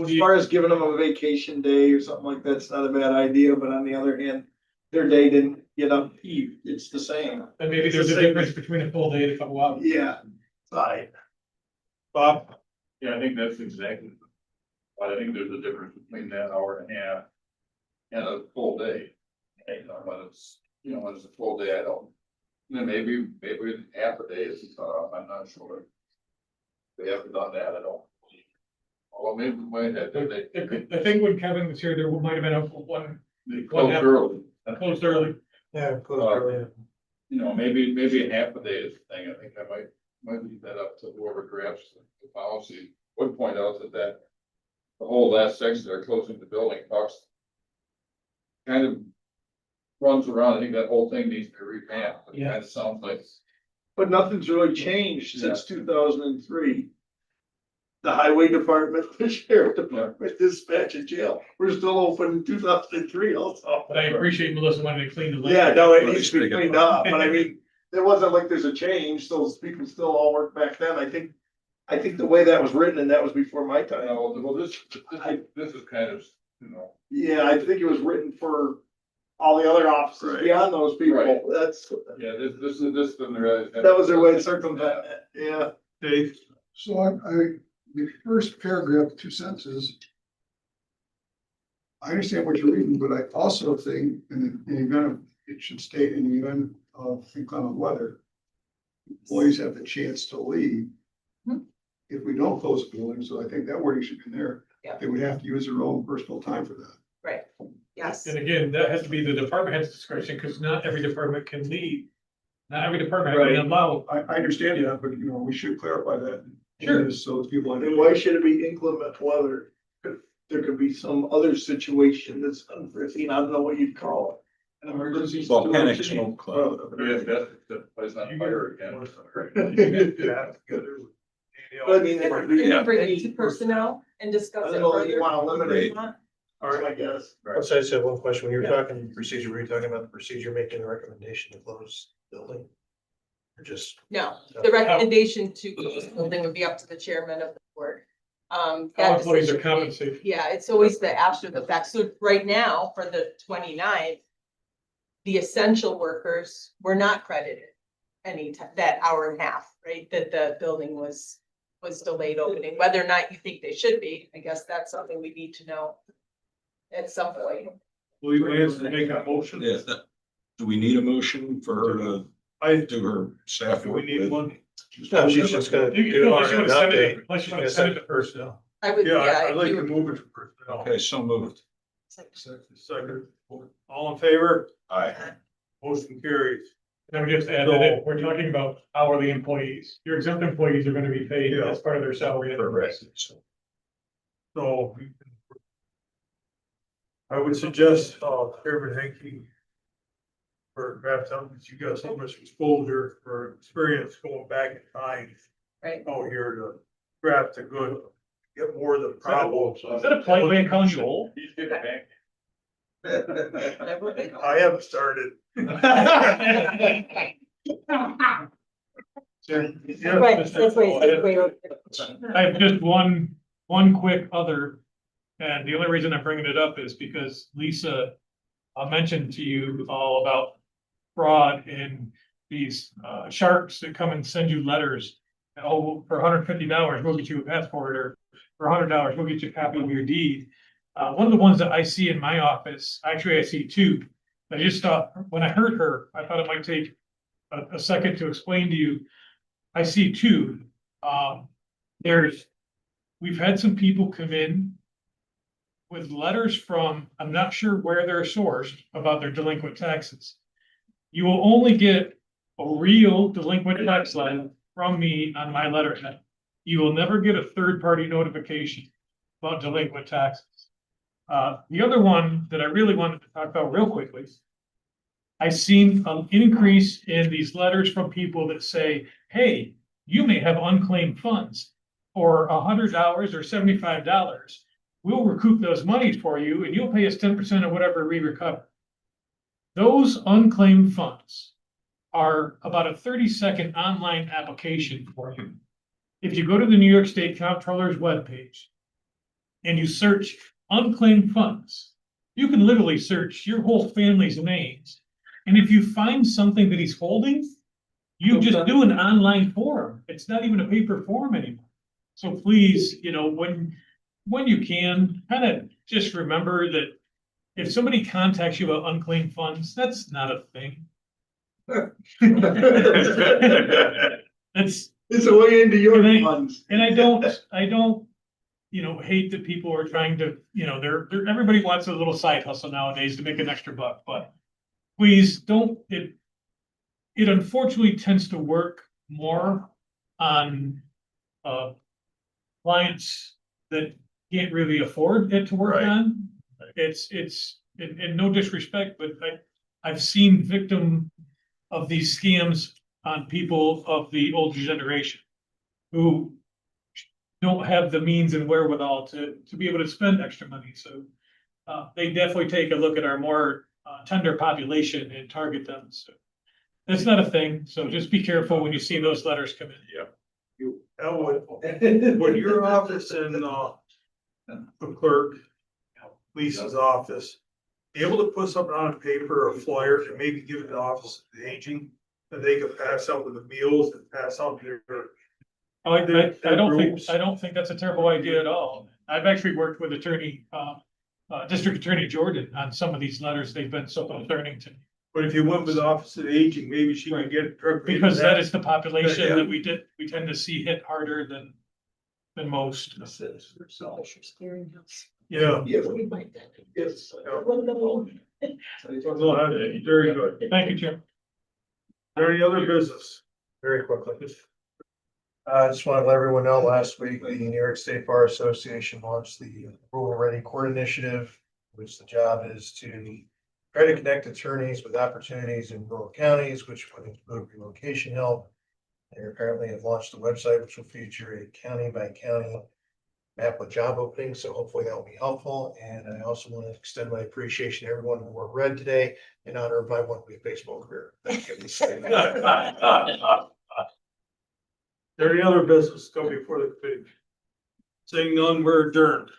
as far as giving them a vacation day or something like that's not a bad idea, but on the other hand, their day didn't get upheaved, it's the same. And maybe there's a difference between a full day and a couple hours. Yeah, fine. Bob? Yeah, I think that's exactly. But I think there's a difference between that hour and a half and a full day. You know, when it's a full day, I don't. Then maybe half a day is cut off, I'm not sure. They haven't done that, I don't. Well, maybe we might have, I think when Kevin was here, there might have been a one. they closed early. Closed early. Yeah, You know, maybe a half a day is the thing, I think I might leave that up to whoever drafts the policy. Would point out that the whole last section there, closing the building, talks. Kind of runs around, I think that whole thing needs to be revamped, it kind of sounds like. But nothing's really changed since 2003. The highway department, the sheriff department, dispatch and jail, we're still open in 2003 also. But I appreciate Melissa wanting to clean the. lake. Yeah, no, it needs to be cleaned up, but I mean, it wasn't like there's a change, those people still all work back then, I think the way that was written, and that was before my time. Well, this is kind of, you know. Yeah, I think it was written for all the other offices Right. beyond those people, Right. that's, Yeah, this is the. that was their way to circumvent it, yeah. Dave? So the first paragraph, 2 sentences. I understand what you're reading, but I also think in the event of, it should state in the event of inclement weather. Employees have the chance to leave. If we don't close the building, so I think that wording should be in there. Yeah. They would have to use their own personal time for that. Right, yes. And again, that has to be the department head's discretion, because not every department can leave. Not every department Right. can allow. I understand that, but we should clarify that. Sure. So that people. And why should it be inclement weather? There could be some other situation that's unforeseen, I don't know what you'd call it. An emergency. Volcanic situation. smoke cloud. Yeah, that's place on fire again. But I mean, Can we bring it to personnel and I discuss don't it know that you further? wanna eliminate. All right, I guess. let's say I said one question, when you were talking procedure, were you talking about the procedure making a recommendation to close the building? Or just? No, the recommendation to close the building would be up to the chairman of the board. How That employees are decision- compensated. Yeah, it's always the after the fact. So right now, for the 29th, the essential workers were not credited any time, that hour and a half, right? That the building was delayed opening, whether or not you think they should be, I guess that's something we need to know at some point. Will you answer, make a motion? Yeah, do we need a motion for her to do her staff Do work? we need with? one? No, she's just gonna. Unless you want to send it, unless you want to send it to personnel. I would, Yeah, yeah. I'd like if to you- move it to personnel. Okay, so moved. Second, all in favor? Aye. Motion carries. Let me just add that we're talking about hourly employees. Your exempt employees are gonna be paid Yeah. as part of their salary. Correct. So. I would suggest, Chairman Henke. For perhaps you got so much exposure for experience going back in time Right. out here to craft a good, get more of the problems. Is that a polite way of calling you old? He's getting back. I haven't started. Right, that's right. I have just one quick other, and the only reason I'm bringing it up is because Lisa mentioned to you all about fraud in these sharks that come and send you letters. Oh, for $150, we'll get you a passport, or for $100, we'll get you a copy of your deed. One of the ones that I see in my office, actually I see two. I just thought, when I heard her, I thought it might take a second to explain to you. I see two. We've had some people come in with letters from, I'm not sure where they're sourced about their delinquent taxes. You will only get a real delinquent tax letter from me on my letterhead. You will never get a third-party notification about delinquent taxes. The other one that I really wanted to talk about real quickly, I've seen an increase in these letters from people that say, hey, you may have unclaimed funds for $100 or $75. We'll recoup those monies for you and you'll pay us 10% of whatever we recover. Those unclaimed funds are about a 30-second online application for you. If you go to the New York State Comptroller's webpage and you search unclaimed funds, you can literally search your whole family's names. And if you find something that he's holding, you just do an online form. It's not even a paper form anymore. So please, when you can, kind of just remember that if somebody contacts you about unclaimed funds, that's not a thing. It's a way into your And funds. And I don't, hate that people are trying to, everybody wants a little side hustle nowadays to make an extra buck, but please don't, it unfortunately tends to work more on, clients that can't really afford it to work Right. on. It's, and no disrespect, but I've seen victim of these scams on people of the older generation who don't have the means and wherewithal to be able to spend extra money. So they definitely take a look at our more tender population and target them. So that's not a thing. So just be careful when you see those letters come in. Yeah. When your office in, the clerk, Lisa's office, be able to put something on paper or flyer and maybe give it to the office of the aging, that they could pass out with the meals and pass out their. I don't think that's a terrible idea at all. I've actually worked with District Attorney Jordan on some of these letters. They've been so concerning to me. But if you went with the office of the aging, maybe she could get it. directly into Because that is the population Yeah. that we tend to see hit harder than most. Yeah. Yes. Yes. Very good. Thank you, Jim. There any other business? Very quickly. I just want to let everyone know, last week, the New York State Bar Association launched the Rural Ready Court Initiative, which the job is to try to connect attorneys with opportunities in rural counties, which would include relocation help. They apparently have launched a website which will feature a county by county map with job openings, so hopefully that will be helpful. And I also want to extend my appreciation to everyone who wore red today in honor of my 1-week baseball career. Thank you. There any other business go before the committee? Seeing none, we're adjourned.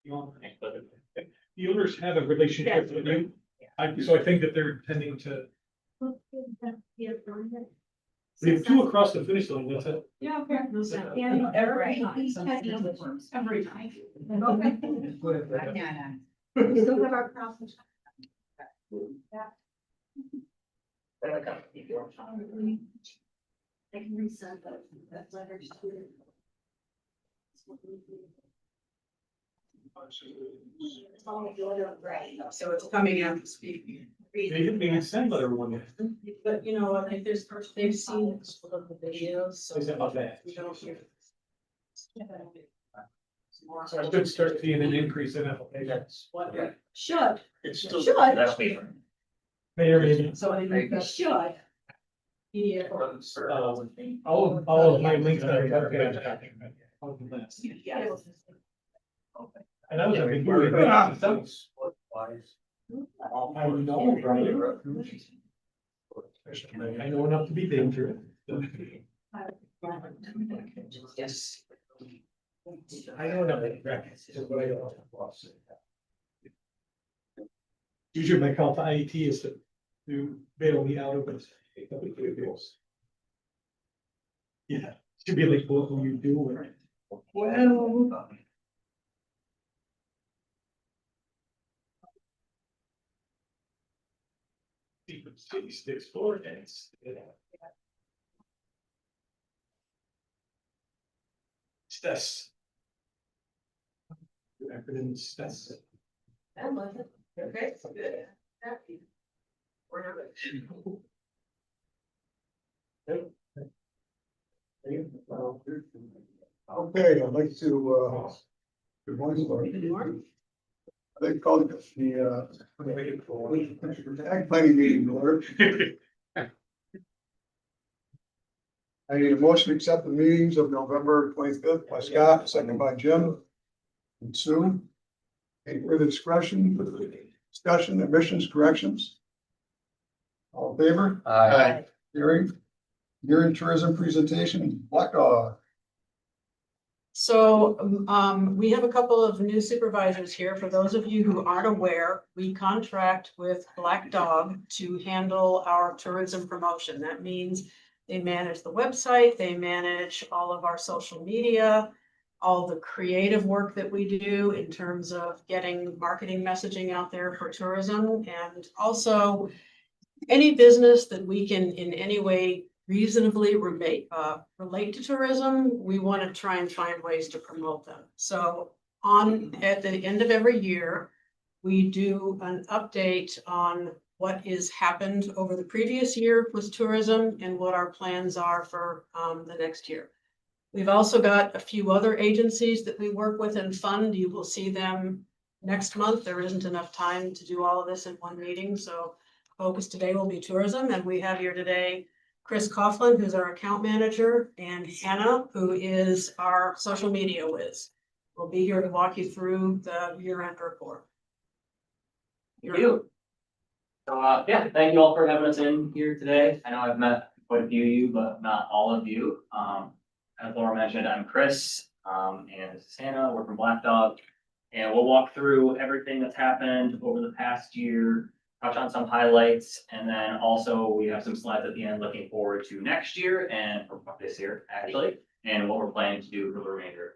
The owners have a relationship with you. So I think that they're intending to, we have two across the finish line, that's it. Yeah, okay. Every night. Every night. Yeah. We still have our process. I can resend that letter to. So it's coming out to speak. They can send letter one. But you know what, if there's, they've seen some of the videos, so. Is that not bad? We don't hear. So I should start seeing an increase in applications. What, should, It's still. Should. That'll be. May or may not. so it should. Yeah. All of my links are. Yeah. And that was a big. I know, right? I know enough to be dangerous. Yes. I know enough. Usually my call to IET is to bail me out of it. Yeah, should be like, what will you do with it? Well. City sticks forward and it's. STES. Acronym STES. I love it. Okay, good. Happy. Okay, I'd like to, good morning, Lord. Good morning. I'd like to call the ag planning meeting to order. I need a motion to accept the meetings of November 25th by Scott, second by Jim and Sue. Any further discussion, admissions, corrections? All in favor? Aye. Hearing tourism presentation, Black Dog. So, we have a couple of new supervisors here. For those of you who aren't aware, we contract with Black Dog to handle our tourism promotion. That means they manage the website, they manage all of our social media, all the creative work that we do in terms of getting marketing messaging out there for tourism, and also any business that we can in any way reasonably relate to tourism, we want to try and find ways to promote them. So at the end of every year, we do an update on what is happened over the previous year with tourism and what our plans are for the next year. We've also got a few other agencies that we work with and fund. You will see them next month. There isn't enough time to do all of this in one meeting, so focus today will be tourism, and we have here today Chris Coughlin, who's our account manager, and Hannah, who is our social media whiz. We'll be here to walk you through the year-end report. Thank you. So, yeah, thank you all for having us in here today. I know I've met quite a few of you, but not all of you. As Laura mentioned, I'm Chris, and this is Hannah. We're from Black Dog, and we'll walk through everything that's happened over the past year, touch on some highlights, and then also we have some slides at the end looking forward to next year and for this year, actually, and what we're planning to do for the remainder.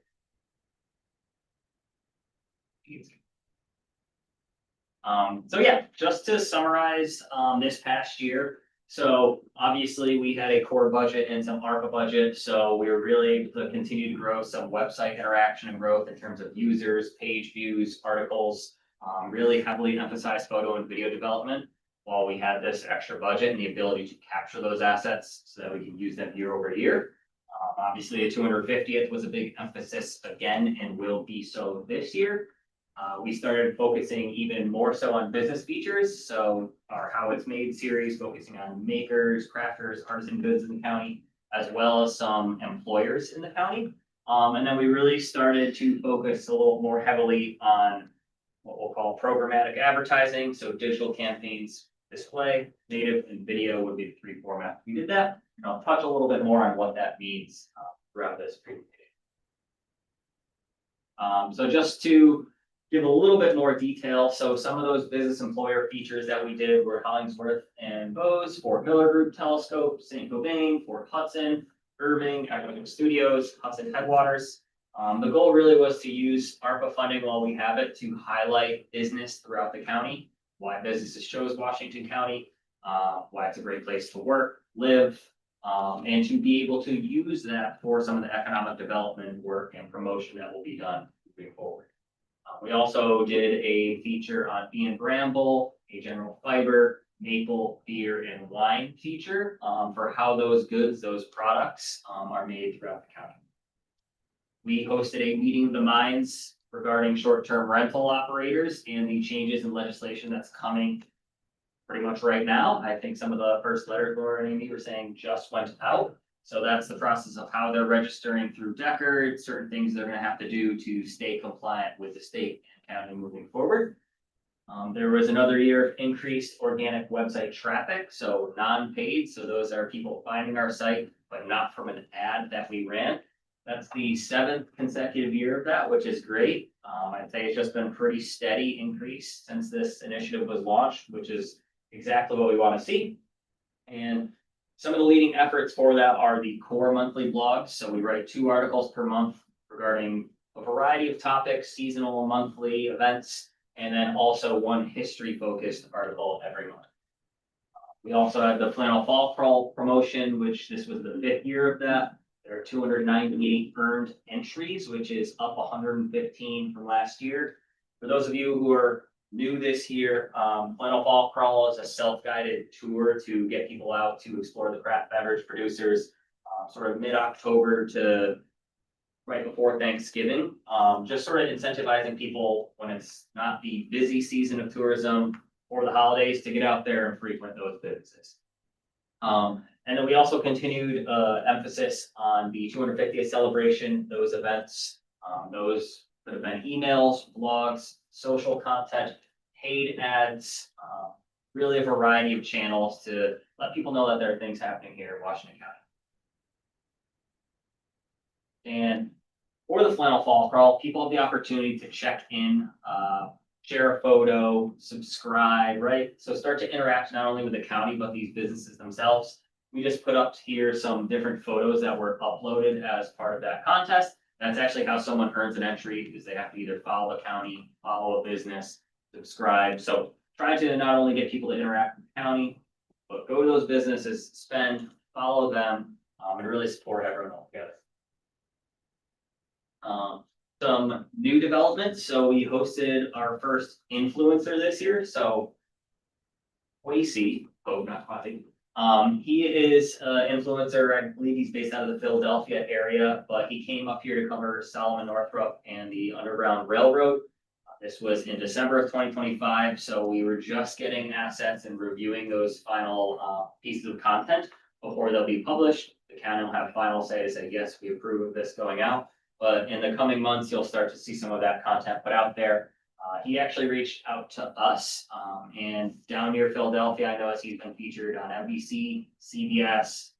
So yeah, just to summarize, this past year. So obviously we had a core budget and some ARPA budget, so we were really able to continue to grow some website interaction and growth in terms of users, page views, articles, really heavily emphasized photo and video development while we had this extra budget and the ability to capture those assets so that we can use them year over year. Obviously, the 250th was a big emphasis again and will be so this year. We started focusing even more so on business features. So our How It's Made series, focusing on makers, crafters, artisan goods in the county, as well as some employers in the county. And then we really started to focus a little more heavily on what we'll call programmatic advertising. So digital campaigns, display, native, and video would be the three formats. We did that, and I'll touch a little bit more on what that means throughout this presentation. So just to give a little bit more detail. So some of those business employer features that we did were Hollingsworth and Bose, Fort Miller Group Telescope, St. Cobain, Fort Hudson, Irving, Academic Studios, Hudson Headwaters. The goal really was to use ARPA funding while we have it to highlight business throughout the county, why businesses chose Washington County, why it's a great place to work, live, and to be able to use that for some of the economic development work and promotion that will be done moving forward. We also did a feature on Bee and Bramble, a general fiber, maple, beer, and wine feature for how those goods, those products are made throughout the county. We hosted a meeting of the minds regarding short-term rental operators and the changes in legislation that's coming pretty much right now. I think some of the first letters Laura and Amy were saying just went out. So that's the process of how they're registering through Deckard, certain things they're gonna have to do to stay compliant with the state and county moving forward. There was another year of increased organic website traffic, so non-paid. So those are people finding our site, but not from an ad that we ran. That's the 7th consecutive year of that, which is great. I'd say it's just been pretty steady increase since this initiative was launched, which is exactly what we want to see. And some of the leading efforts for that are the core monthly blogs. So we write 2 articles per month regarding a variety of topics, seasonal, monthly events, and then also 1 history-focused article every month. We also had the Flannel Fall Crawl promotion, which this was the 5th year of that. There are 298 earned entries, which is up 115 from last year. For those of you who are new this year, Flannel Fall Crawl is a self-guided tour to get people out to explore the craft beverage producers, sort of mid-October to right before Thanksgiving. Just sort of incentivizing people when it's not the busy season of tourism or the holidays to get out there and frequent those businesses. And then we also continued emphasis on the 250th celebration, those events, those could have been emails, blogs, social content, paid ads, really a variety of channels to let people know that there are things happening here in Washington County. And for the Flannel Fall Crawl, people have the opportunity to check in, share a photo, subscribe, right? So start to interact not only with the county, but these businesses themselves. We just put up here some different photos that were uploaded as part of that contest. That's actually how someone earns an entry, because they have to either follow the county, follow a business, subscribe. So try to not only get people to interact with the county, but go to those businesses, spend, follow them, and really support everyone all together. Some new developments. So we hosted our first influencer this year. So Quasi, not Quasi. He is an influencer. I believe he's based out of the Philadelphia area, but he came up here to cover Solomon Northrop and the Underground Railroad. This was in December of 2025, so we were just getting assets and reviewing those final pieces of content before they'll be published. The county will have final say to say, yes, we approve of this going out. But in the coming months, you'll start to see some of that content put out there. He actually reached out to us, and down near Philadelphia, I know as he's been featured on NBC, CBS,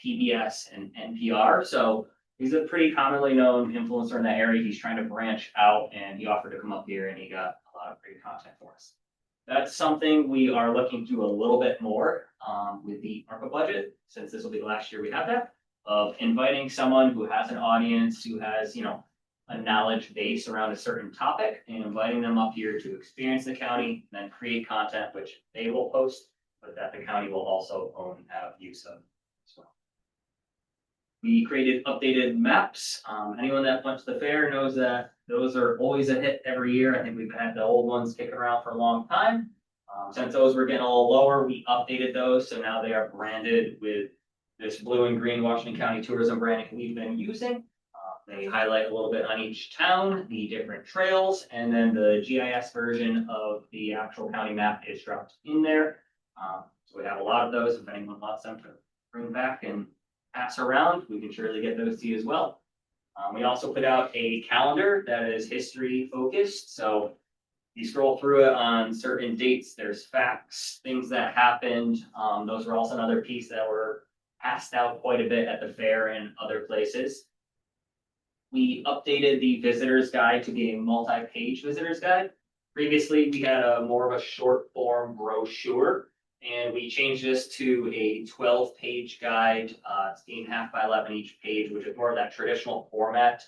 PBS, and NPR. So he's a pretty commonly known influencer in that area. He's trying to branch out, and he offered to come up here, and he got a lot of great content for us. That's something we are looking to do a little bit more with the ARPA budget, since this will be the last year we have that, of inviting someone who has an audience, who has, a knowledge base around a certain topic, and inviting them up here to experience the county, and then create content which they will post, but that the county will also own and have use of as well. We created updated maps. Anyone that went to the fair knows that those are always a hit every year. I think we've had the old ones kicking around for a long time. Since those were getting a little lower, we updated those, so now they are branded with this blue and green Washington County tourism branding we've been using. They highlight a little bit on each town, the different trails, and then the GIS version of the actual county map is dropped in there. So we have a lot of those. If anyone wants them to bring back and pass around, we can surely get those to you as well. We also put out a calendar that is history focused. So you scroll through it on certain dates, there's facts, things that happened. Those were also another piece that were passed out quite a bit at the fair and other places. we updated the visitor's guide to be a multi-page visitor's guide. Previously, we had a more of a short form brochure, and we changed this to a 12-page guide. It's 8.5 by 11 each page, which is more of that traditional format.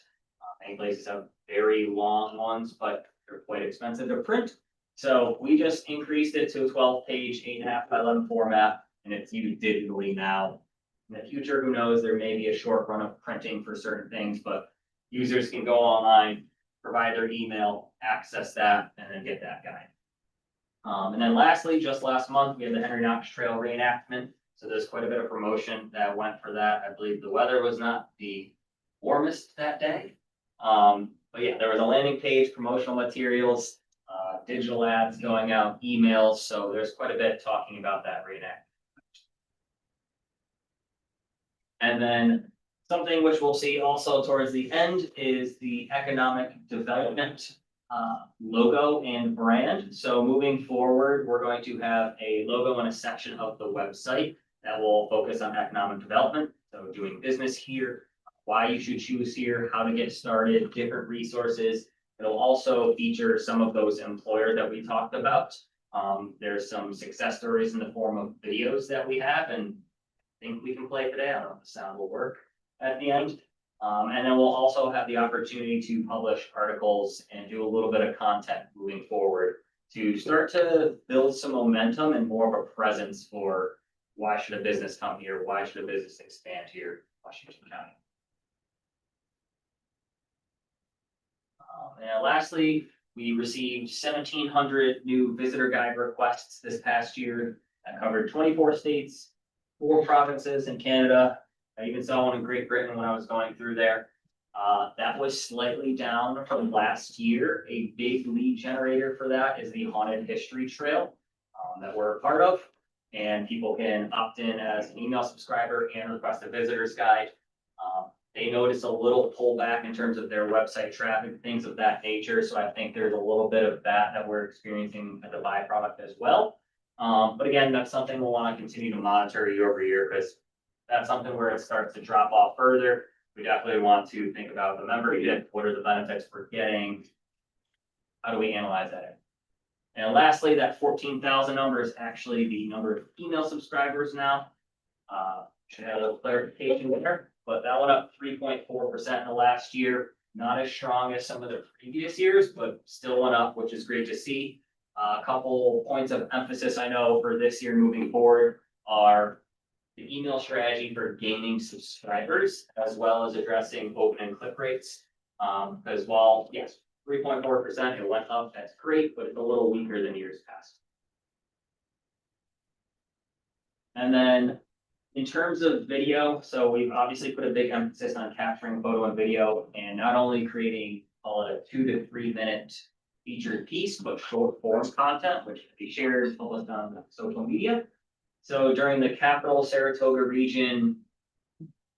Many places have very long ones, but they're quite expensive to print. So we just increased it to a 12-page, 8.5 by 11 format, and it's used digitally now. In the future, who knows, there may be a short run of printing for certain things, but users can go online, provide their email, access that, and then get that guide. And then lastly, just last month, we had the Henry Knox Trail reenactment. So there's quite a bit of promotion that went for that. I believe the weather was not the warmest that day. But yeah, there was a landing page, promotional materials, digital ads going out, emails. So there's quite a bit talking about that reenactment. And then something which we'll see also towards the end is the economic development logo and brand. So moving forward, we're going to have a logo and a section of the website that will focus on economic development. So doing business here, why you should choose here, how to get started, different resources. It'll also feature some of those employers that we talked about. There's some success stories in the form of videos that we have, and I think we can play today. I don't know if the sound will work at the end. And then we'll also have the opportunity to publish articles and do a little bit of content moving forward to start to build some momentum and more of a presence for why should a business come here? Why should a business expand here in Washington County? And lastly, we received 1,700 new visitor guide requests this past year that covered 24 states, 4 provinces in Canada. I even saw one in Great Britain when I was going through there. That was slightly down from last year. A big lead generator for that is the Haunted History Trail that we're a part of. And people can opt in as an email subscriber and request a visitor's guide. They notice a little pullback in terms of their website traffic, things of that nature. So I think there's a little bit of that we're experiencing as a byproduct as well. But again, that's something we'll want to continue to monitor year over year, because that's something where it starts to drop off further. We definitely want to think about the membership. What are the benefits we're getting? How do we analyze that? And lastly, that 14,000 number is actually the number of email subscribers now. Should have a little clarification there, but that went up 3.4% in the last year. Not as strong as some of the previous years, but still went up, which is great to see. A couple points of emphasis I know for this year moving forward are the email strategy for gaining subscribers, as well as addressing open and click rates. Because while, yes, 3.4%, it went up, that's great, but it's a little weaker than years past. And then in terms of video, so we've obviously put a big emphasis on capturing photo and video, and not only creating, call it a 2 to 3 minute featured piece, but short form content, which can be shared and published on social media. So during the Capital Saratoga Region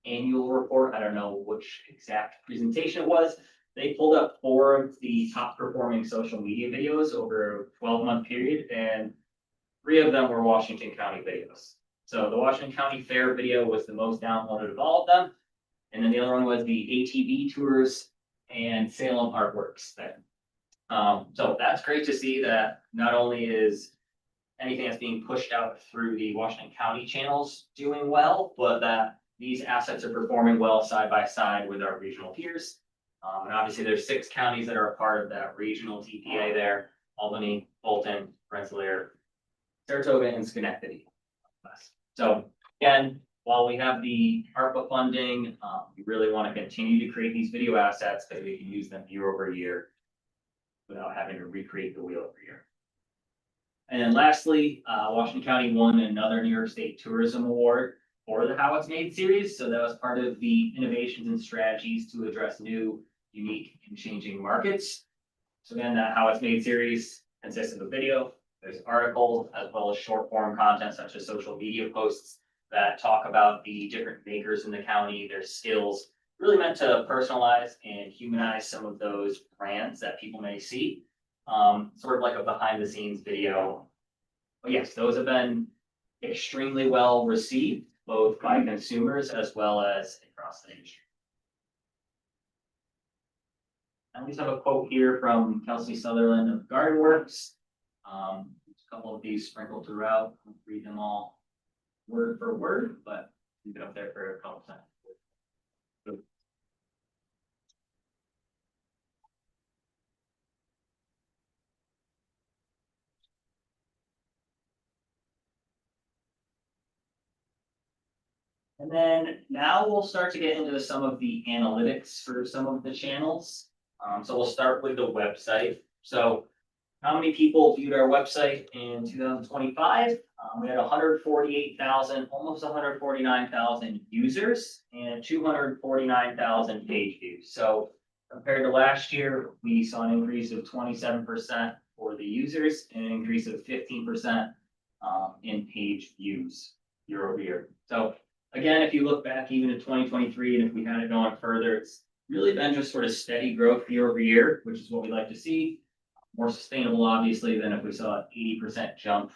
annual report, I don't know which exact presentation it was, they pulled up 4 of the top performing social media videos over a 12-month period, and 3 of them were Washington County videos. So the Washington County Fair video was the most downloaded of all of them. And then the other one was the ATV tours and Salem artworks there. So that's great to see that not only is anything that's being pushed out through the Washington County channels doing well, but that these assets are performing well side by side with our regional peers. And obviously there's 6 counties that are a part of that regional TPA there: Albany, Fulton, Rensselaer, Saratoga, and Schenectady. So again, while we have the ARPA funding, we really want to continue to create these video assets that we can use them year over year without having to recreate the wheel every year. And then lastly, Washington County won another New York State Tourism Award for the How It's Made series. So that was part of the innovations and strategies to address new, unique, and changing markets. So again, that How It's Made series consists of a video. There's articles as well as short form content such as social media posts that talk about the different makers in the county, their skills, really meant to personalize and humanize some of those brands that people may see. Sort of like a behind the scenes video. But yes, those have been extremely well received, both by consumers as well as across the industry. I just have a quote here from Kelsey Sutherland of Garden Works. A couple of these sprinkled throughout, I'll read them all word for word, but leave it up there for a couple times. And then now we'll start to get into some of the analytics for some of the channels. So we'll start with the website. So how many people viewed our website in 2025? We had 148,000, almost 149,000 users and 249,000 page views. So compared to last year, we saw an increase of 27% for the users and an increase of 15% in page views year over year. So again, if you look back even to 2023, and if we had it going further, it's really been just sort of steady growth year over year, which is what we like to see. More sustainable, obviously, than if we saw an 80% jump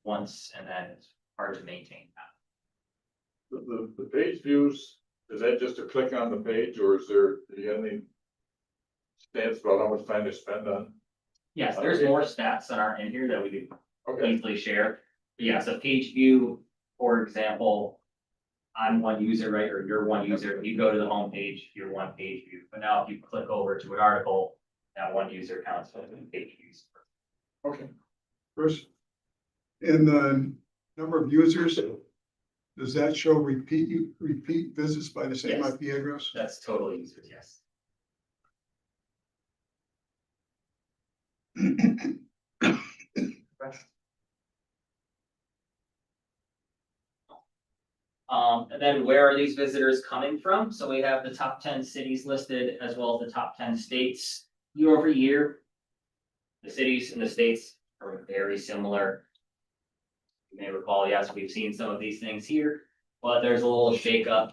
once, and then it's hard to maintain that. The page views, is that just a click on the page, or is there, do you have any stats about how much time they spend on? Yes, there's more stats that aren't in here that we could Okay, easily share. But yes, a page view, for example, I'm one user, right, or you're one user, if you go to the home page, you're one page view. But now if you click over to an article, that one user counts for the page views. okay. First, in the number of users, does that show repeat visits by the same Yes. IP address? That's total users, yes. And then where are these visitors coming from? So we have the top 10 cities listed as well as the top 10 states year over year. The cities and the states are very similar. You may recall, yes, we've seen some of these things here, but there's a little shakeup.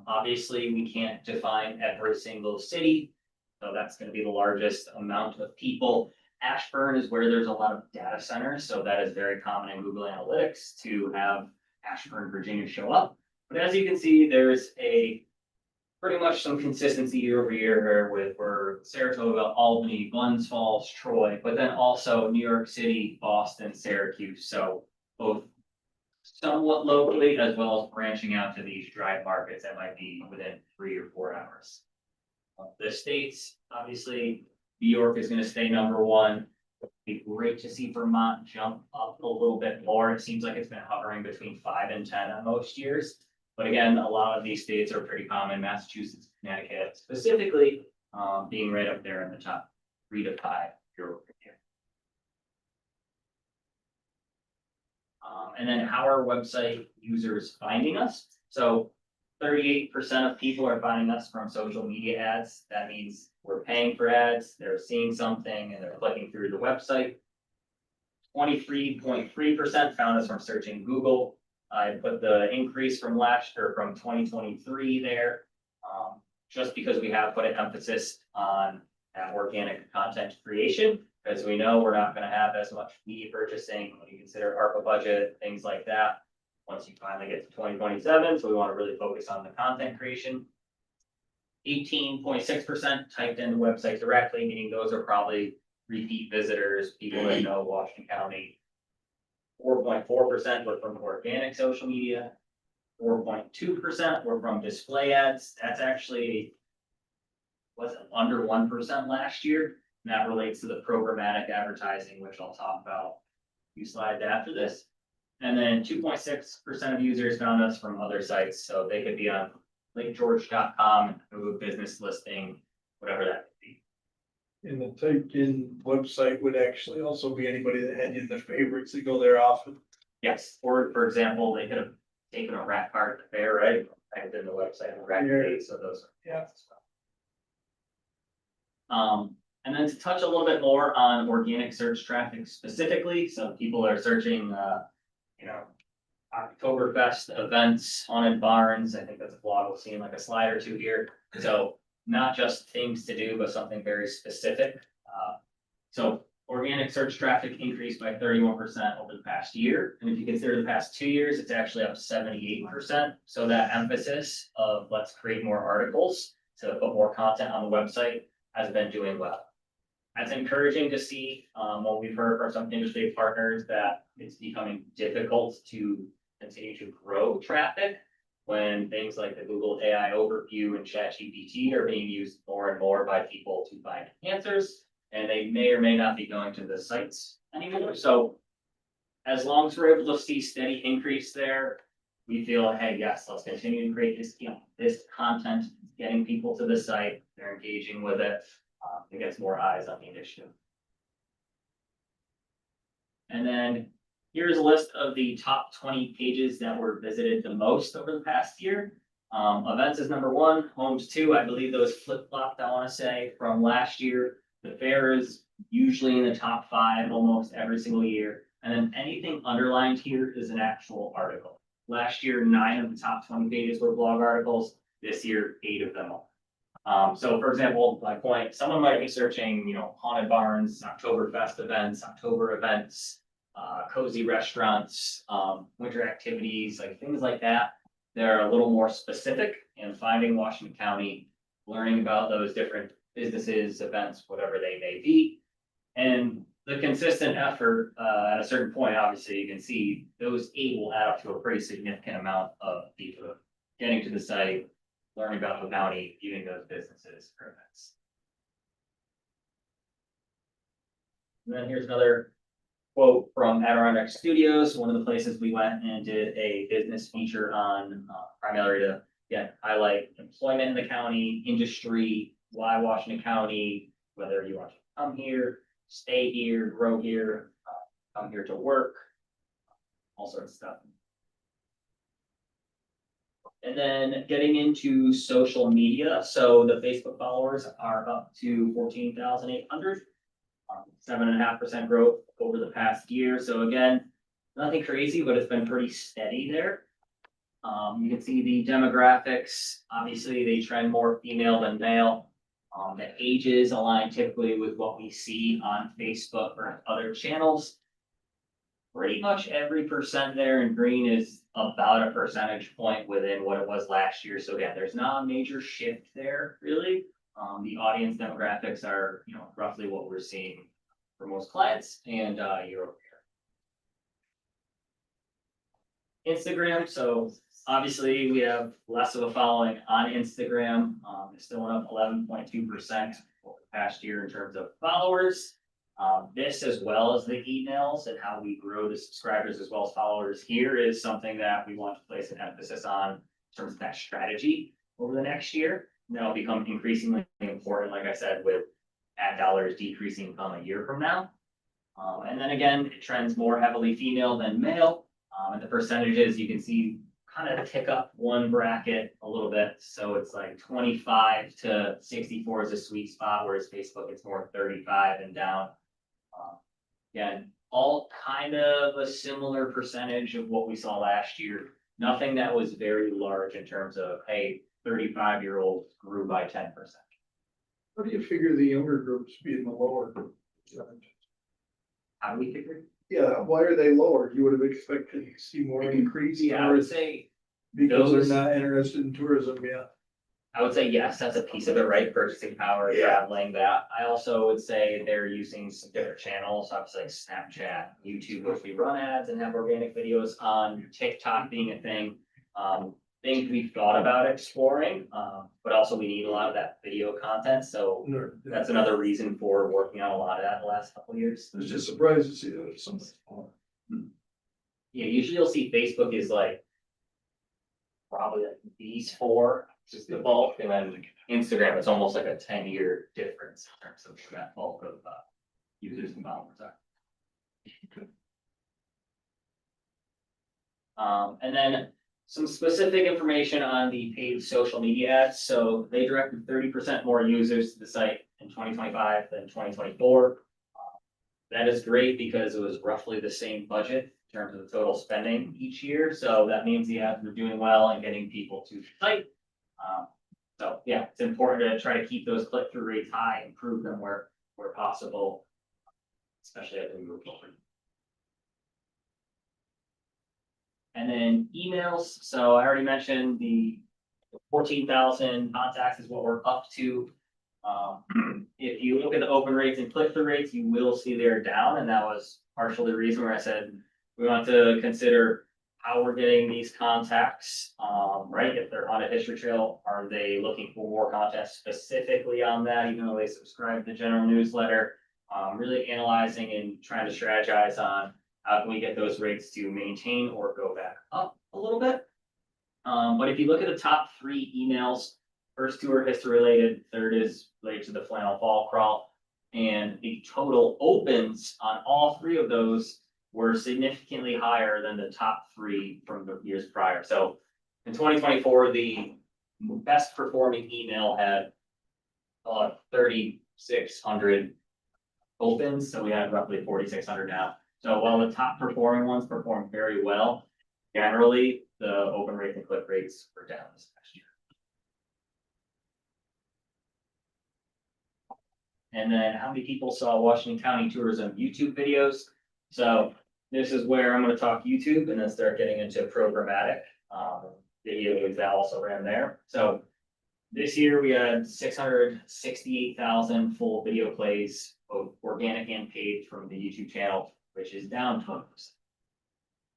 Obviously, we can't define every single city, so that's going to be the largest amount of people. Ashburn is where there's a lot of data centers, so that is very common in Google Analytics to have Ashburn, Virginia show up. But as you can see, there's pretty much some consistency year over year here with Saratoga, Albany, Glens Falls, Troy, but then also New York City, Boston, Syracuse. So both somewhat locally as well as branching out to these drive markets that might be within 3 or 4 hours. The states, obviously, New York is going to stay number one. It'd be great to see Vermont jump up a little bit more. It seems like it's been hovering between 5 and 10 on most years. But again, a lot of these states are pretty common, Massachusetts, Connecticut, specifically being right up there in the top 3 to 5 year over year. And then how are website users finding us? So 38% of people are finding us from social media ads. That means we're paying for ads, they're seeing something and they're clicking through the website. 23.3% found us from searching Google. I put the increase from from 2023 there, just because we have put an emphasis on that organic content creation, because we know we're not going to have as much media purchasing when you consider ARPA budget, things like that, once you finally get to 2027. So we want to really focus on the content creation. 18.6% typed in the website directly, meaning those are probably repeat visitors, people that know Washington County. 4.4% were from organic social media. 4.2% were from display ads. That's actually was under 1% last year. And that relates to the programmatic advertising, which I'll talk about a few slides after this. And then 2.6% of users found us from other sites. So they could be on lakegeorge.com, a business listing, whatever that could be. And the typed in website would actually also be anybody that had you in the favorites that go there often. Yes, or for example, they could have taken a rat card at the fair, right? Typed in the website and rat date, so those are. Yeah. And then to touch a little bit more on organic search traffic specifically, so people are searching, Oktoberfest events, haunted barns. I think that's a blog. We'll see in like a slide or two here. So not just things to do, but something very specific. So organic search traffic increased by 31% over the past year. And if you consider the past 2 years, it's actually up 78%. So that emphasis of let's create more articles to put more content on the website has been doing well. That's encouraging to see, when we've heard from some industry partners that it's becoming difficult to continue to grow traffic when things like the Google AI overview and ChatGPT are being used more and more by people to find answers, and they may or may not be going to the sites anymore. So as long as we're able to see steady increase there, we feel, hey, yes, let's continue to create this, this content, getting people to the site, they're engaging with it. It gets more eyes on the initiative. And then here's a list of the top 20 pages that were visited the most over the past year. Events is number 1, homes 2. I believe those flip-flopped, I want to say, from last year. The fair is usually in the top 5 almost every single year. And then anything underlined here is an actual article. Last year, 9 of the top 20 pages were blog articles. This year, 8 of them are. So for example, my point, someone might be searching, haunted barns, Oktoberfest events, October events, cozy restaurants, winter activities, like things like that. They're a little more specific in finding Washington County, learning about those different businesses, events, whatever they may be. And the consistent effort, at a certain point, obviously, you can see those 8 will add up to a pretty significant amount of people getting to the site, learning about the county, viewing those businesses or events. And then here's another quote from Adirondack Studios, one of the places we went and did a business feature on, primarily to highlight employment in the county, industry, why Washington County, whether you want to come here, stay here, grow here, come here to work, all sorts of stuff. And then getting into social media. So the Facebook followers are up to 14,800, 7.5% growth over the past year. So again, nothing crazy, but it's been pretty steady there. You can see the demographics. Obviously, they trend more female than male. The ages align typically with what we see on Facebook or other channels. Pretty much every percent there in green is about a percentage point within what it was last year. So again, there's not a major shift there, really. The audience demographics are, roughly what we're seeing for most clients and year over year. Instagram. So obviously we have less of a following on Instagram. It's still went up 11.2% over the past year in terms of followers. This, as well as the emails and how we grow the subscribers as well as followers here, is something that we want to place an emphasis on in terms of that strategy over the next year. And that'll become increasingly important, like I said, with ad dollars decreasing come a year from now. And then again, it trends more heavily female than male. And the percentages you can see kind of tick up one bracket a little bit. So it's like 25 to 64 is a sweet spot, whereas Facebook it's more 35 and down. Again, all kind of a similar percentage of what we saw last year. Nothing that was very large in terms of, hey, 35-year-olds grew by 10%. How do you figure the younger groups being the lower? How do we figure? Yeah, why are they lower? You would have expected to see more increase. Yeah, I would say Because those- they're not interested in tourism yet. I would say yes, that's a piece of it, right? Purchasing power, traveling that. I also would say they're using some different channels, obviously like Snapchat, YouTube, which we run ads and have organic videos on, TikTok being a thing. Things we've thought about exploring, but also we need a lot of that video content. So that's another reason for working on a lot of that the last couple of years. I was just surprised to see that it's so much smaller. Yeah, usually you'll see Facebook is like probably like these 4, just the bulk, and then Instagram, it's almost like a 10-year difference in terms of that bulk of users and followers are. And then some specific information on the paid social media ads. So they directed 30% more users to the site in 2025 than 2024. That is great because it was roughly the same budget in terms of the total spending each year. So that means the ads were doing well and getting people to the site. So yeah, it's important to try to keep those click-through rates high, improve them where possible, especially as we move forward. And then emails. So I already mentioned the 14,000 contacts is what we're up to. If you look at the open rates and click-through rates, you will see they're down, and that was partially the reason where I said we want to consider how we're getting these contacts, right? If they're on a history trail, are they looking for more content specifically on that, even though they subscribe to the general newsletter? Really analyzing and trying to strategize on how can we get those rates to maintain or go back up a little bit. But if you look at the top 3 emails, first 2 are history related, third is related to the flannel fall crawl. And the total opens on all 3 of those were significantly higher than the top 3 from the years prior. So in 2024, the best performing email had 3,600 opens, so we have roughly 4,600 now. So while the top performing ones performed very well, generally the open rate and click rates were down this past year. And then how many people saw Washington County Tourism YouTube videos? So this is where I'm going to talk YouTube and then start getting into programmatic videos that also ran there. So this year we had 668,000 full video plays, both organic and paid, from the YouTube channel, which is down 20%.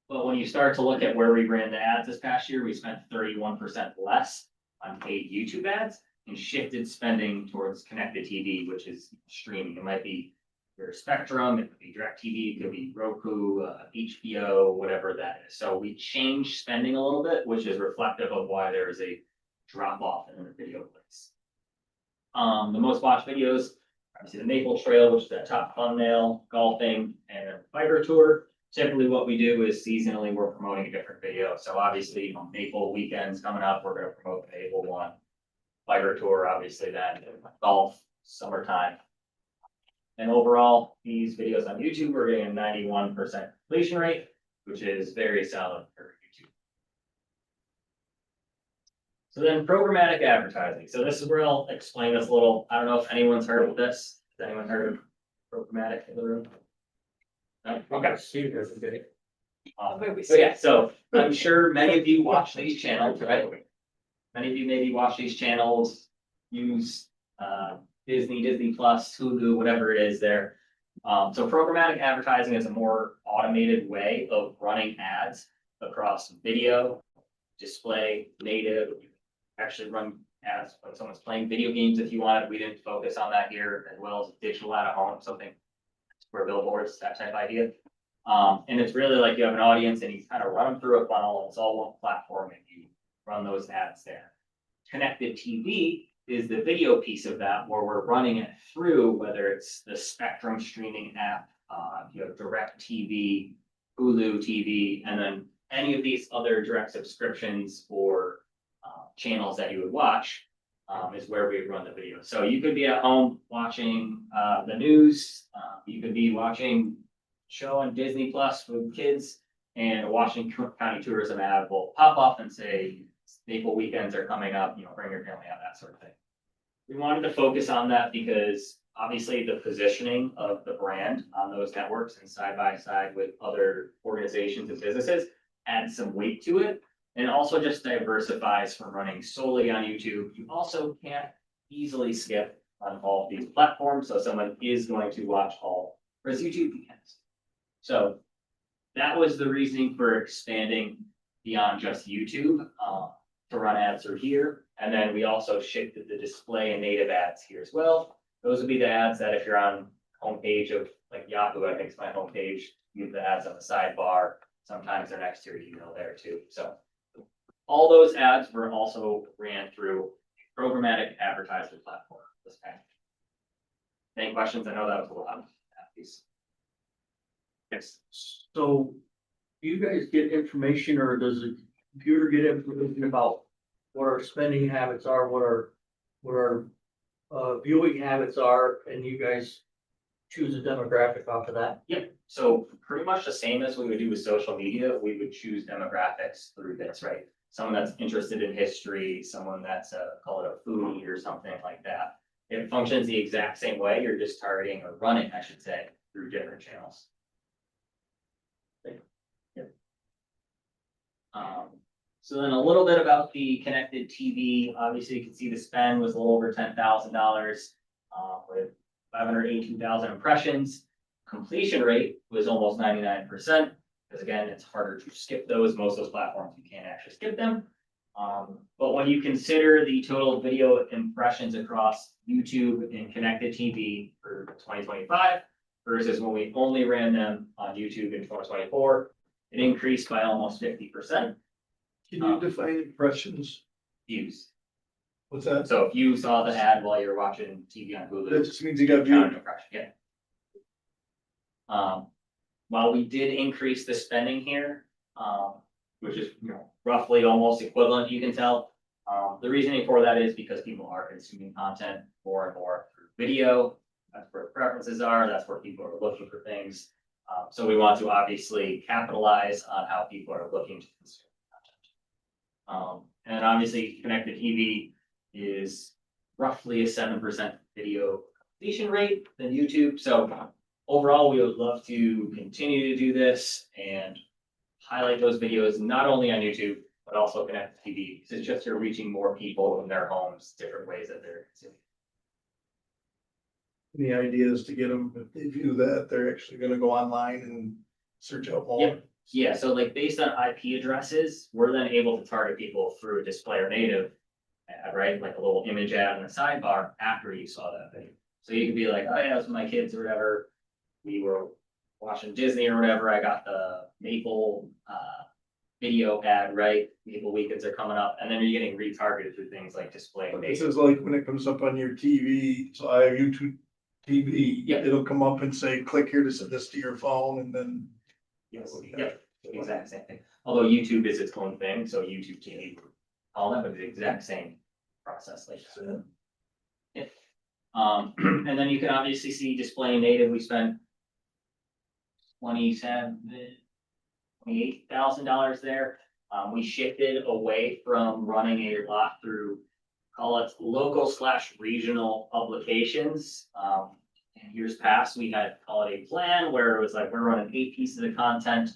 But when you start to look at where we ran the ads this past year, we spent 31% less on paid YouTube ads and shifted spending towards connected TV, which is streaming. It might be your Spectrum, it could be DirecTV, it could be Roku, HBO, whatever that is. So we changed spending a little bit, which is reflective of why there is a drop off in the video plays. The most watched videos, obviously the Maple Trail, which is that top thumbnail, golfing, and a biker tour. Typically what we do is seasonally we're promoting a different video. So obviously Maple weekends coming up, we're going to promote the Maple one. Biker tour, obviously then golf, summertime. And overall, these videos on YouTube are getting a 91% completion rate, which is very solid for YouTube. So then programmatic advertising. So this is where I'll explain this a little. I don't know if anyone's heard of this. Has anyone heard of programmatic in the room? No? Okay. So yeah, so I'm sure many of you watch these channels, right? Many of you maybe watch these channels, use Disney Plus, Hulu, whatever it is there. So programmatic advertising is a more automated way of running ads across video, display, native. Actually run ads when someone's playing video games if you want it. We didn't focus on that here, as well as digital out of home, something for billboards, that type of idea. And it's really like you have an audience and you kind of run them through a funnel. It's all one platform and you run those ads there. Connected TV is the video piece of that, where we're running it through, whether it's the Spectrum streaming app, DirecTV, Hulu TV, and then any of these other direct subscriptions or channels that you would watch is where we run the video. So you could be at home watching the news, you could be watching show on Disney Plus with kids, and a Washington County Tourism ad will pop up and say, Maple weekends are coming up, bring your family out, that sort of thing. We wanted to focus on that because obviously the positioning of the brand on those networks and side by side with other organizations and businesses adds some weight to it. And also just diversifies from running solely on YouTube. You also can't easily skip on all of these platforms. So someone is going to watch all, whereas YouTube you can. So that was the reasoning for expanding beyond just YouTube to run ads through here. And then we also shifted the display and native ads here as well. Those would be the ads that if you're on homepage of like Yahoo, I think it's my homepage, you have the ads on the sidebar. Sometimes they're next to your email there too. So all those ads were also ran through programmatic advertising platform this past. Any questions? I know that was a lot. Yes. So do you guys get information, or does the computer get information about what our spending habits are, what our viewing habits are, and you guys choose a demographic off of that? Yep. So pretty much the same as we would do with social media, we would choose demographics through this, right? Someone that's interested in history, someone that's call it a foodie or something like that. It functions the exact same way. You're just targeting or running, I should say, through different channels. Yep. So then a little bit about the connected TV. Obviously, you can see the spend was a little over $10,000. with 582,000 impressions. Completion rate was almost 99%, because again, it's harder to skip those. Most of those platforms, you can't actually skip them. But when you consider the total video impressions across YouTube and connected TV for 2025 versus when we only ran them on YouTube in 2024, it increased by almost 50%. Can you define impressions? Views. What's that? So if you saw the ad while you're watching TV on Hulu. That just means you got count viewed. impression, yeah. While we did increase the spending here, which is, roughly almost equivalent, you can tell. The reasoning for that is because people are consuming content more and more through video. That's where preferences are, that's where people are looking for things. So we want to obviously capitalize on how people are looking to consume content. And obviously connected TV is roughly a 7% video completion rate than YouTube. So overall, we would love to continue to do this and highlight those videos, not only on YouTube, but also connected TV. Because it's just you're reaching more people in their homes, different ways that they're consuming. The idea is to get them, if they view that, they're actually gonna go online and search out more. Yep. Yeah, so like based on IP addresses, we're then able to target people through a display or native ad, right? Like a little image ad in the sidebar after you saw that video. So you could be like, oh yeah, it's my kids or whatever. We were watching Disney or whatever. I got the Maple video ad, right? Maple weekends are coming up, and then you're getting retargeted through things like display. But this is like when it comes up on your TV, so I have YouTube TV. Yeah. It'll come up and say, click here to send this to your phone, and then. Yes, yep, exact same thing. Although YouTube is its own thing, so YouTube TV, all that, but the exact same process like that. Yeah. And then you can obviously see display native, we spent $28,000 there. We shifted away from running a lot through, call it local/regional publications. In years past, we had call it a plan where it was like, we're running 8 pieces of content.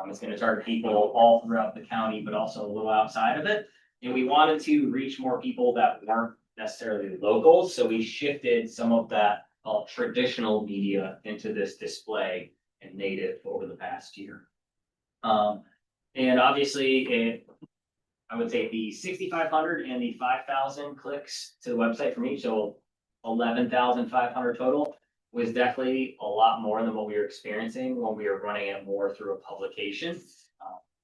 It's going to target people all throughout the county, but also a little outside of it. And we wanted to reach more people that weren't necessarily locals. So we shifted some of that traditional media into this display and native over the past year. And obviously, I would say the 6,500 and the 5,000 clicks to the website from each, so 11,500 total, was definitely a lot more than what we were experiencing when we were running it more through a publication,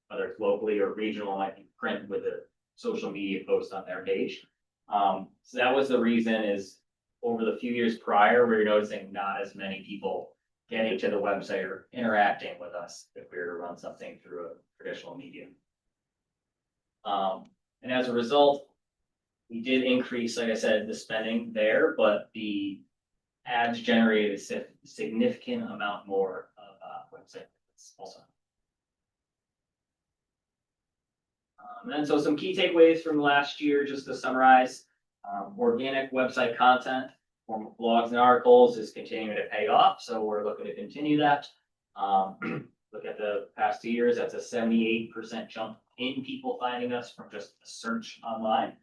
whether it's locally or regional, might be print with a social media post on their page. So that was the reason is over the few years prior, we were noticing not as many people getting to the website or interacting with us if we were to run something through a traditional medium. And as a result, we did increase, like I said, the spending there, but the ads generated a significant amount more of website visits also. And so some key takeaways from last year, just to summarize, organic website content, form of blogs and articles is continuing to pay off. So we're looking to continue that. Look at the past 2 years, that's a 78% jump in people finding us from just a search online.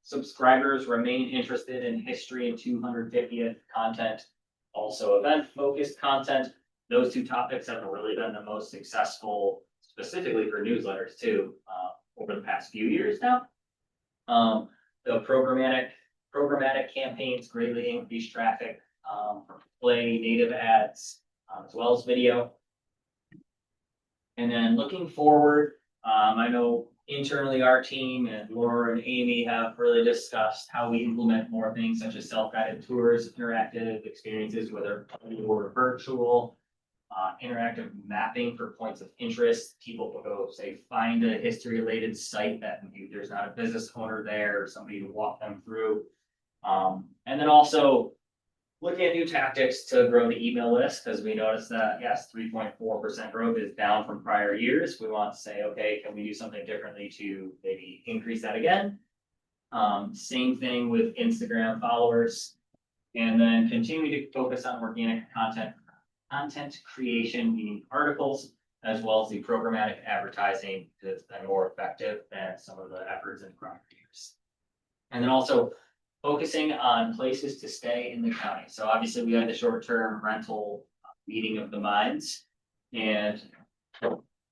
Subscribers remain interested in history and 250th content, also event-focused content. Those 2 topics have really been the most successful, specifically for newsletters too, over the past few years now. The programmatic campaigns greatly increased traffic from display native ads, as well as video. And then looking forward, I know internally our team and Laura and Amy have really discussed how we implement more things such as self-guided tours, interactive experiences, whether or virtual, interactive mapping for points of interest. People will go, say, find a history-related site that maybe there's not a business owner there or somebody to walk them through. And then also looking at new tactics to grow the email list, because we noticed that, yes, 3.4% growth is down from prior years. We want to say, okay, can we do something differently to maybe increase that again? Same thing with Instagram followers, and then continue to focus on organic content creation, meaning articles, as well as the programmatic advertising that's been more effective than some of the efforts in prior years. And then also focusing on places to stay in the county. So obviously, we have the short-term rental meeting of the minds. And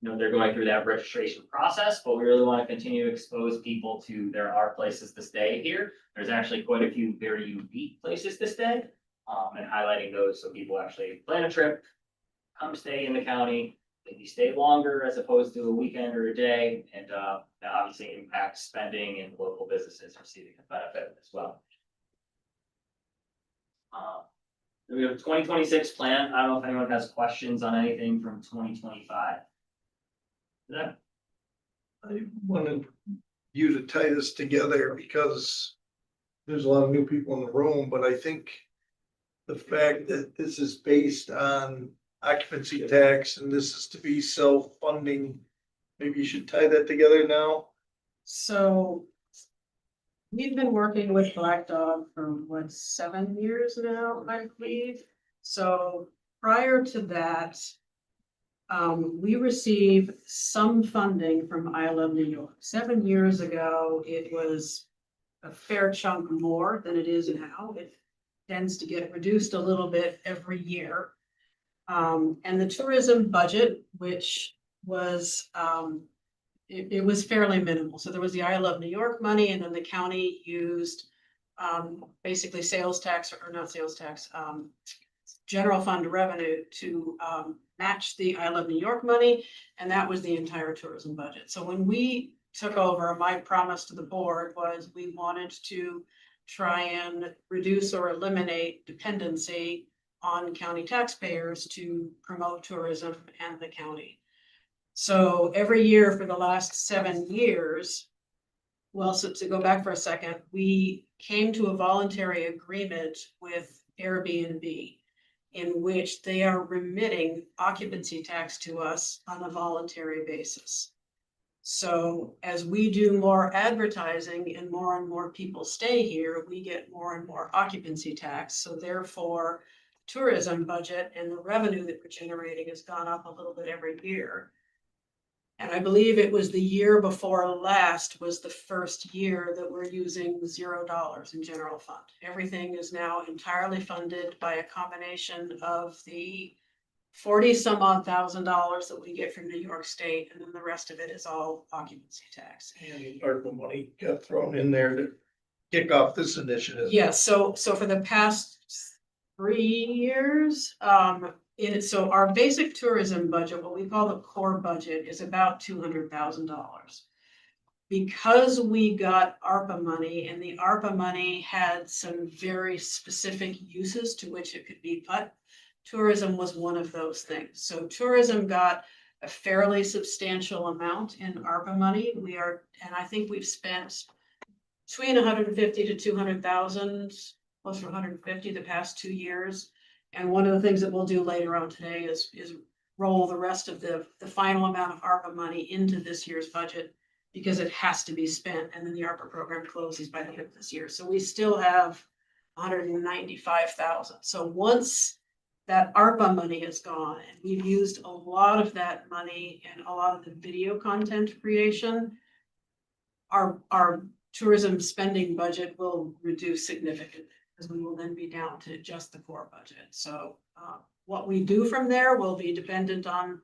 they're going through that registration process, but we really want to continue to expose people to there are places to stay here. There's actually quite a few very unique places to stay, and highlighting those so people actually plan a trip, come stay in the county, maybe stay longer as opposed to a weekend or a day, and that obviously impacts spending and local businesses receiving a benefit as well. We have a 2026 plan. I don't know if anyone has questions on anything from 2025. Yeah. I wanted you to tie this together because there's a lot of new people in the room, but I think the fact that this is based on occupancy tax and this is to be self-funding, maybe you should tie that together now. So we've been working with Black Dog for 7 years now, I believe. So prior to that, we received some funding from I Love New York. 7 years ago, it was a fair chunk more than it is now. It tends to get reduced a little bit every year. And the tourism budget, which was, it was fairly minimal. So there was the I Love New York money, and then the county used basically sales tax, or not sales tax, general fund revenue to match the I Love New York money, and that was the entire tourism budget. So when we took over, my promise to the board was we wanted to try and reduce or eliminate dependency on county taxpayers to promote tourism and the county. So every year for the last 7 years, well, so to go back for a second, we came to a voluntary agreement with Airbnb in which they are remitting occupancy tax to us on a voluntary basis. So as we do more advertising and more people stay here, we get more and more occupancy tax. So therefore, tourism budget and the revenue that we're generating has gone up a little bit every year. And I believe it was the year before last was the first year that we're using $0 in general fund. Everything is now entirely funded by a combination of the 40 some odd $1,000 that we get from New York State, and then the rest of it is all occupancy tax. And ARPA money got thrown in there to kick off this initiative. Yeah, so for the past 3 years, so our basic tourism budget, what we call the core budget, is about $200,000. Because we got ARPA money, and the ARPA money had some very specific uses to which it could be put, tourism was one of those things. So tourism got a fairly substantial amount in ARPA money. And I think we've spent between 150 to 200,000, close to 150 the past 2 years. And one of the things that we'll do later on today is roll the rest of the final amount of ARPA money into this year's budget, because it has to be spent, and then the ARPA program closes by the end of this year. So we still have 195,000. So once that ARPA money is gone, and we've used a lot of that money and a lot of the video content creation, our tourism spending budget will reduce significantly, because we will then be down to just the core budget. So what we do from there will be dependent on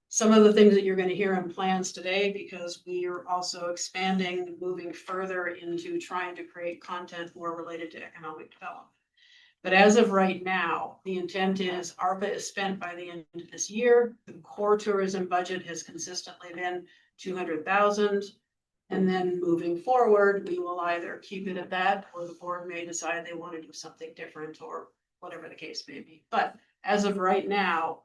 some of the things that you're going to hear in plans today, because we are also expanding, moving further into trying to create content more related to economic development. But as of right now, the intent is ARPA is spent by the end of this year. The core tourism budget has consistently been 200,000. And then moving forward, we will either keep it at that, or the board may decide they want to do something different, or whatever the case may be. But as of right now,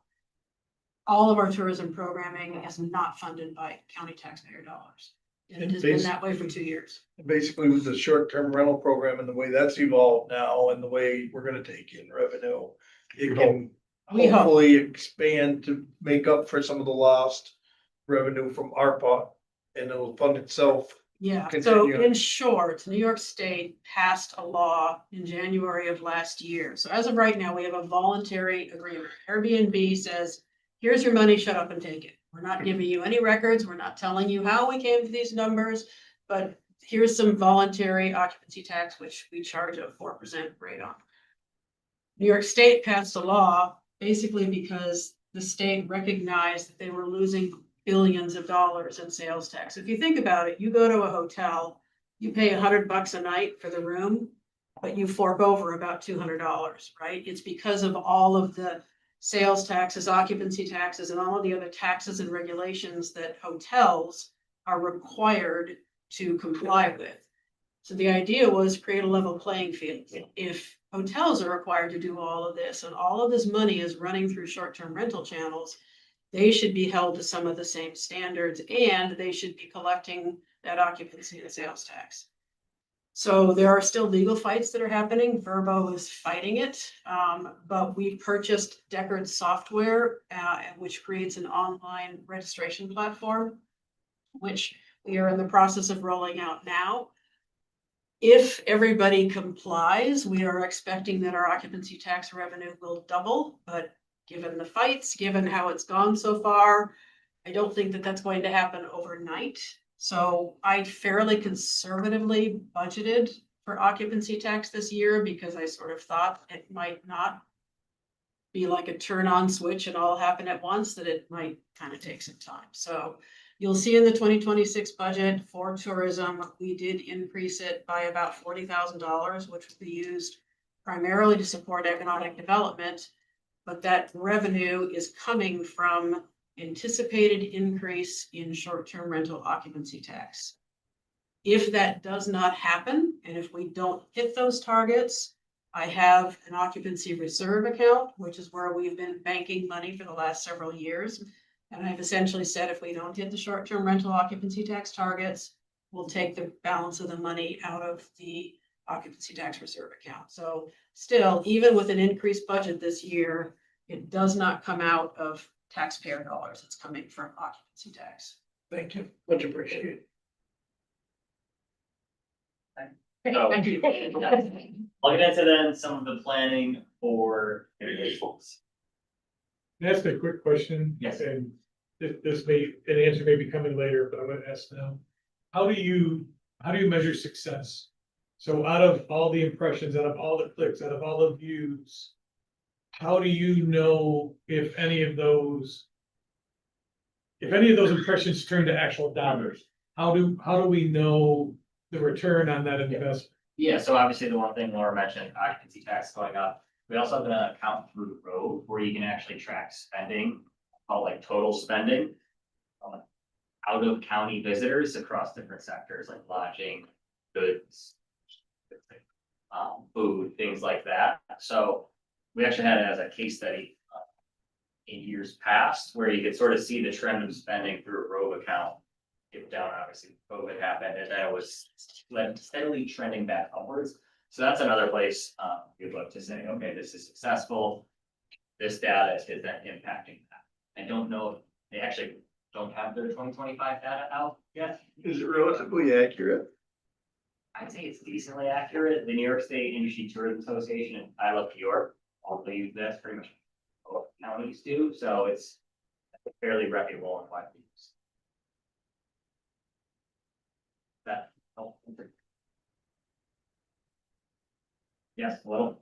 all of our tourism programming is not funded by county taxpayer dollars. And it has been that way for 2 years. Basically, with the short-term rental program and the way that's evolved now and the way we're gonna take in revenue, it can We hope. hopefully expand to make up for some of the lost revenue from ARPA, and it'll fund itself. Yeah, so Continue. in short, New York State passed a law in January of last year. So as of right now, we have a voluntary agreement. Airbnb says, here's your money, shut up and take it. We're not giving you any records. We're not telling you how we came to these numbers, but here's some voluntary occupancy tax, which we charge a 4% rate on. New York State passed a law basically because the state recognized that they were losing billions of dollars in sales tax. If you think about it, you go to a hotel, you pay $100 a night for the room, but you fork over about $200, right? It's because of all of the sales taxes, occupancy taxes, and all of the other taxes and regulations that hotels are required to comply with. So the idea was create a level playing field. If hotels are required to do all of this and all of this money is running through short-term rental channels, they should be held to some of the same standards and they should be collecting that occupancy and sales tax. So there are still legal fights that are happening. Verbo is fighting it, but we purchased Deckard software, which creates an online registration platform, which we are in the process of rolling out now. If everybody complies, we are expecting that our occupancy tax revenue will double, but given the fights, given how it's gone so far, I don't think that that's going to happen overnight. So I fairly conservatively budgeted for occupancy tax this year because I sort of thought it might not be like a turn on switch and all happen at once, that it might kind of take some time. So you'll see in the 2026 budget for tourism, we did increase it by about $40,000, which will be used primarily to support economic development. But that revenue is coming from anticipated increase in short-term rental occupancy tax. If that does not happen, and if we don't hit those targets, I have an occupancy reserve account, which is where we've been banking money for the last several years. And I've essentially said, if we don't hit the short-term rental occupancy tax targets, we'll take the balance of the money out of the occupancy tax reserve account. So still, even with an increased budget this year, it does not come out of taxpayer dollars. It's coming from occupancy tax. Thank you, much appreciated. So- Thank you. I'll get into then some of the planning for individuals. Can I ask a quick question? Yes. And this may, an answer may be coming later, but I'm gonna ask now. How do you measure success? So out of all the impressions, out of all the clicks, out of all the views, how do you know if any of those impressions turn to actual dollars? How do we know the return on that investment? Yeah, so obviously the one thing Laura mentioned, occupancy tax going up. We also have an account through Road where you can actually track spending, called like total spending. Out of county visitors across different sectors like lodging, goods, food, things like that. So we actually had it as a case study in years past where you could sort of see the trend of spending through a Rove account. It down, obviously COVID happened and then it was steadily trending back upwards. So that's another place you'd look to say, okay, this is successful. This data is then impacting that. I don't know if they actually don't have their 2025 data out yet. Is it relatively accurate? I'd say it's decently accurate. The New York State Industry Tourism Association and I Love New York all use this pretty much all counties do. So it's fairly reputable and widely used. That help? Yes, a little.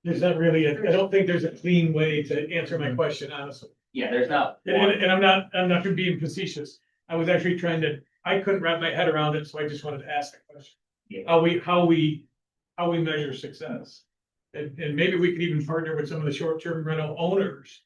There's not really, I don't think there's a clean way to answer my question, honestly. Yeah, there's not. And I'm not being facetious. I was actually I couldn't wrap my head around it, so I just wanted to ask that question. Yeah. How we measure success. And maybe we could even partner with some of the short-term rental owners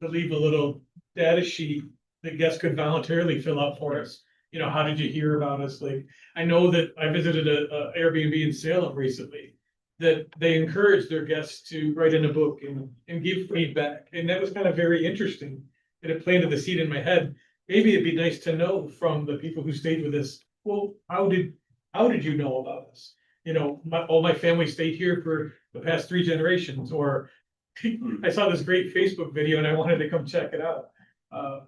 to leave a little data sheet that guests could voluntarily fill out for us. You know, how did you hear about us? Like, I know that I visited a Airbnb in Salem recently, that they encouraged their guests to write in a book and give feedback. And that was kind of very interesting. And it planted the seed in my head. Maybe it'd be nice to know from the people who stayed with us, well, how did you know about us? You know, all my family stayed here for the past 3 generations, or I saw this great Facebook video and I wanted to come check it out.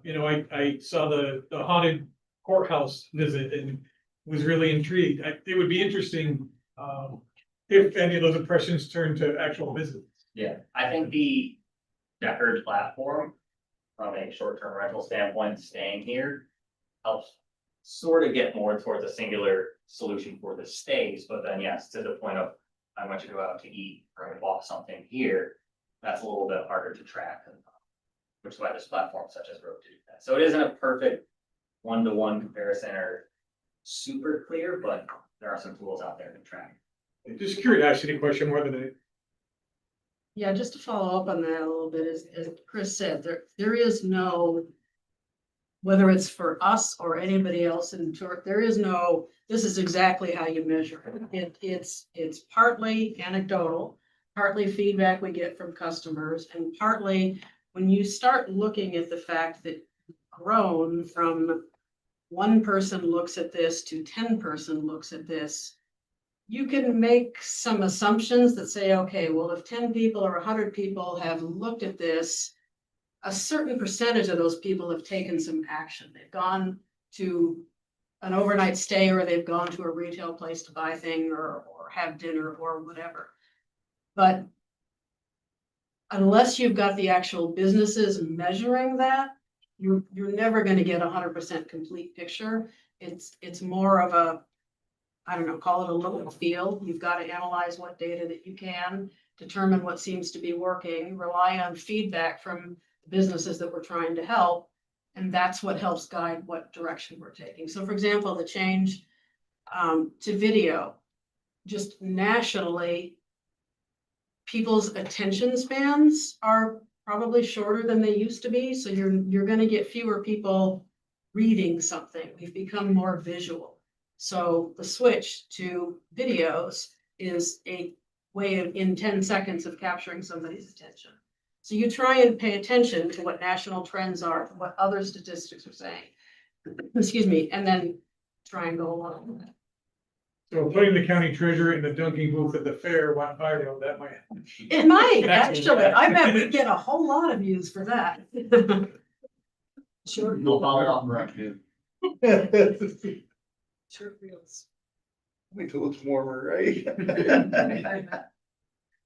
You know, I saw the haunted courthouse visit and was really intrigued. It would be interesting if any of those impressions turn to actual visits. Yeah, I think the Deckard platform, from a short-term rental standpoint, staying here, helps sort of get more towards a singular solution for the stays, but then yes, to the point of I want you to go out to eat or I bought something here, that's a little bit harder to track. Which is why there's platforms such as Road to do that. So it isn't a perfect one-to-one comparison or super clear, but there are some tools out there to track. Just curiosity question more than a. Yeah, just to follow up on that a little bit, as Chris said, there is no, whether it's for us or anybody else in tour, there is no, this is exactly how you measure it. It's partly anecdotal, partly feedback we get from customers, and partly when you start looking at the fact that you've grown from one person looks at this to 10 person looks at this, you can make some assumptions that say, okay, well, if 10 people or 100 people have looked at this, a certain percentage of those people have taken some action. They've gone to an overnight stay, or they've gone to a retail place to buy thing or have dinner or whatever. But unless you've got the actual businesses measuring that, you're never going to get 100% complete picture. It's more of a, I don't know, call it a look and feel. You've got to analyze what data that you can, determine what seems to be working, rely on feedback from businesses that we're trying to help. And that's what helps guide what direction we're taking. So for example, the change to video, just nationally, people's attention spans are probably shorter than they used to be. So you're going to get fewer people reading something. We've become more visual. So the switch to videos is a way of in 10 seconds of capturing somebody's attention. So you try and pay attention to what national trends are, what other statistics are saying, excuse me, and then try and go along with it. So putting the county treasurer in the dunking booth at the fair went viral, that might. It might, actually, I bet we'd get a whole lot of views for that. Sure. No follow-up. Sure feels. Wait till it's warmer, right?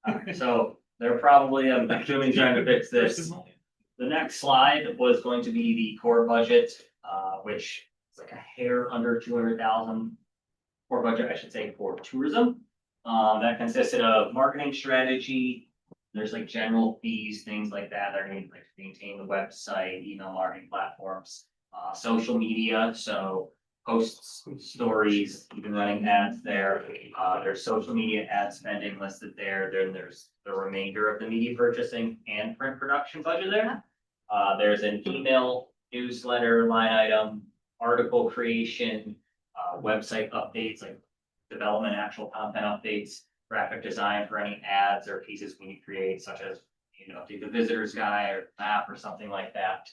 Alright, so they're probably, I'm assuming, trying to fix this. The next slide was going to be the core budget, which is like a hair under 200,000. Core budget, I should say, for tourism. That consisted of marketing strategy. There's like general fees, things like that. They're going to like maintain the website, email marketing platforms, social media. So posts, stories, even running ads there. There's social media ad spending listed there. Then there's the remainder of the media purchasing and print production budget there. There's an email newsletter line item, article creation, website updates, like development, actual content updates, graphic design for any ads or pieces we need to create, such as, update the visitor's guide or map or something like that.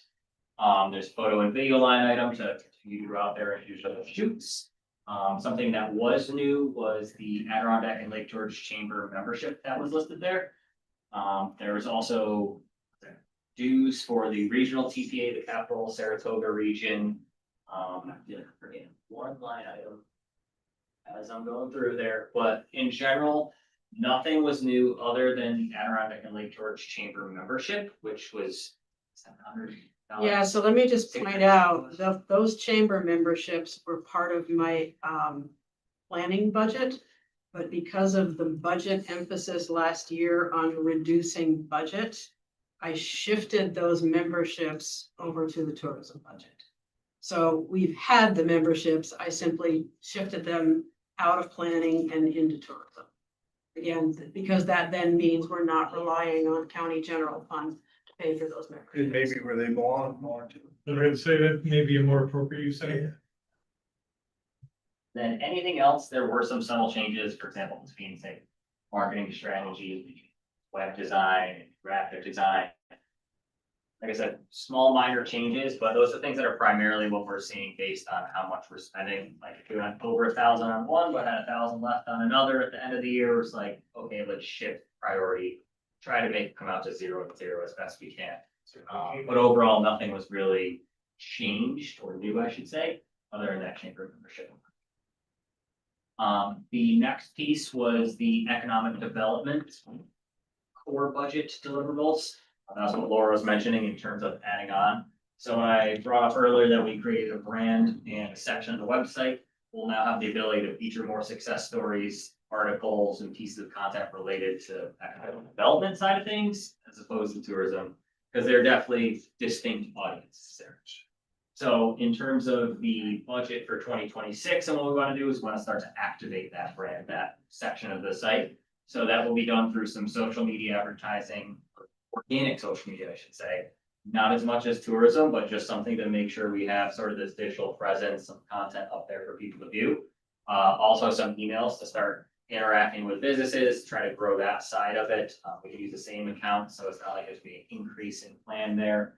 There's photo and video line item to continue to go out there and do shoots. Something that was new was the Adirondack and Lake George Chamber membership that was listed there. There was also dues for the regional TPA, the Capital Saratoga region. I forget one line item as I'm going through there, but in general, nothing was new other than the Adirondack and Lake George Chamber membership, which was $700. Yeah, so let me just point out that those chamber memberships were part of my planning budget. But because of the budget emphasis last year on reducing budget, I shifted those memberships over to the tourism budget. So we've had the memberships, I simply shifted them out of planning and into tourism. Again, because that then means we're not relying on county general fund to pay for those memberships. And maybe where they belong more to. I'm going to say that may be a more appropriate use setting. Then anything else, there were some subtle changes, for example, between say marketing strategy, web design, graphic design. Like I said, small minor changes, but those are things that are primarily what we're seeing based on how much we're spending. Like if we went over 1,000 on one, but had 1,000 left on another at the end of the year, it's like, okay, let's shift priority, try to make it come out to 0 and 0 as best we can. But overall, nothing was really changed or new, I should say, other than that chamber membership. The next piece was the economic development core budget deliverables. That's what Laura was mentioning in terms of adding on. So when I brought up earlier that we created a brand and a section of the website, we'll now have the ability to feature more success stories, articles, and pieces of content related to economic development side of things, as opposed to tourism, because they're definitely distinct audiences there. So in terms of the budget for 2026, and what we want to do is we want to start to activate that brand, that section of the site. So that will be done through some social media advertising, organic social media, I should say. Not as much as tourism, but just something to make sure we have sort of this digital presence, some content up there for people to view. Also some emails to start interacting with businesses, try to grow that side of it. We can use the same account, so it's not like there's be an increase in plan there.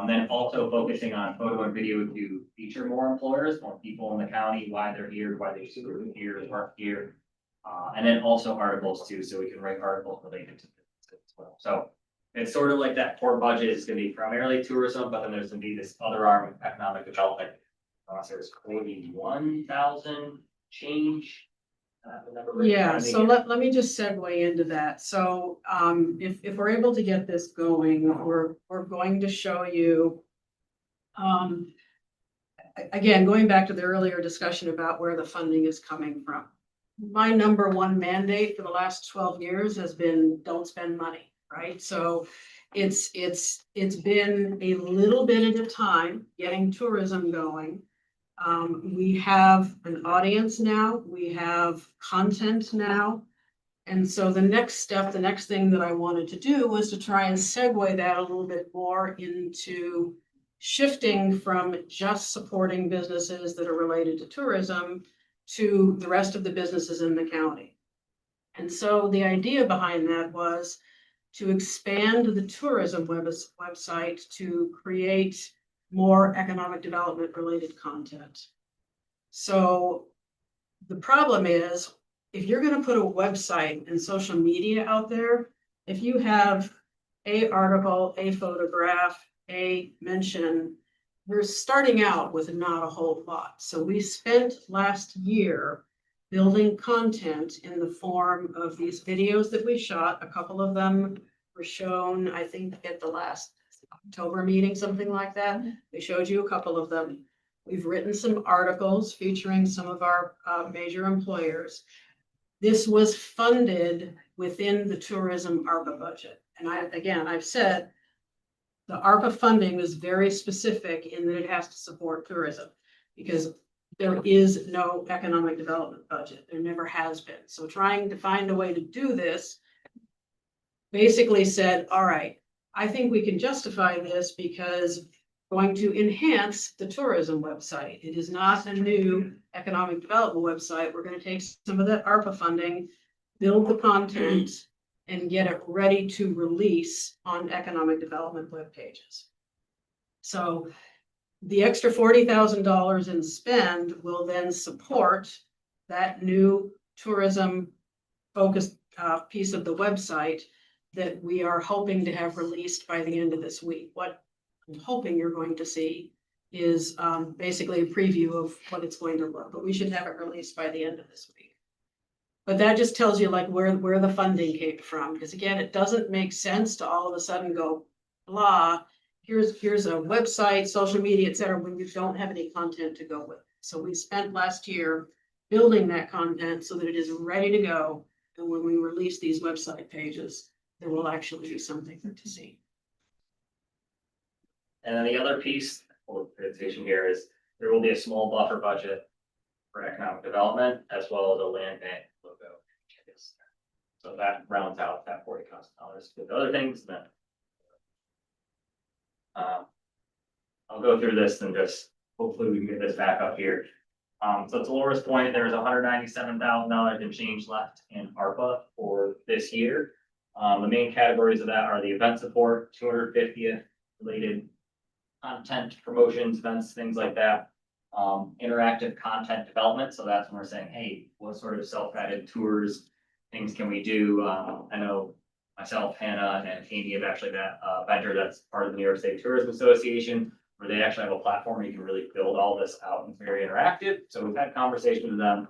Then also focusing on photo and video to feature more employers, more people in the county, why they're here, why they're here, work here. And then also articles too, so we can write articles related to this as well. So it's sort of like that core budget is gonna be primarily tourism, but then there's gonna be this other arm of economic development. So there's 41,000 change. The number right in front Yeah, of me so here. let me just segue into that. So, if we're able to get this going, we're going to show you. Again, going back to the earlier discussion about where the funding is coming from. My number one mandate for the last 12 years has been, don't spend money, right? So it's been a little bit at a time getting tourism going. We have an audience now, we have content now. And so the next step, the next thing that I wanted to do was to try and segue that a little bit more into shifting from just supporting businesses that are related to tourism to the rest of the businesses in the county. And so the idea behind that was to expand the tourism website to create more economic development related content. So the problem is, if you're gonna put a website and social media out there, if you have a article, a photograph, a mention, we're starting out with not a whole lot. So we spent last year building content in the form of these videos that we shot. A couple of them were shown, I think, at the last October meeting, something like that. We showed you a couple of them. We've written some articles featuring some of our major employers. This was funded within the tourism ARPA budget. And I've said the ARPA funding was very specific in that it has to support tourism because there is no economic development budget. There never has been. So trying to find a way to do this basically said, all right, I think we can justify this because going to enhance the tourism website. It is not a new economic development website. We're going to take some of that ARPA funding, build the content, and get it ready to release on economic development web pages. So the extra $40,000 in spend will then support that new tourism focused piece of the website that we are hoping to have released by the end of this week. What I'm hoping you're going to see is basically a preview of what it's going to look, but we should have it released by the end of this week. But that just tells you like where the funding came from, because again, it doesn't make sense to all of a sudden go, blah, here's a website, social media, et cetera, when you don't have any content to go with. So we spent last year building that content so that it is ready to go. And when we release these website pages, there will actually be something to see. And then the other piece for the presentation here is there will be a small buffer budget for economic development as well as a land bank logo. So that rounds out that $40,000. With other things, then I'll go through this and just hopefully we can get this back up here. So to Laura's point, there's $197,000 in change left in ARPA for this year. The main categories of that are the event support, 250th related content, promotions, events, things like that. Interactive content development. So that's when we're saying, hey, what sort of self-guided tours, things can we do? I know myself, Hannah, and Amy have actually that vendor that's part of the New York State Tourism Association, where they actually have a platform where you can really build all this out and it's very interactive. So we've had conversations with them,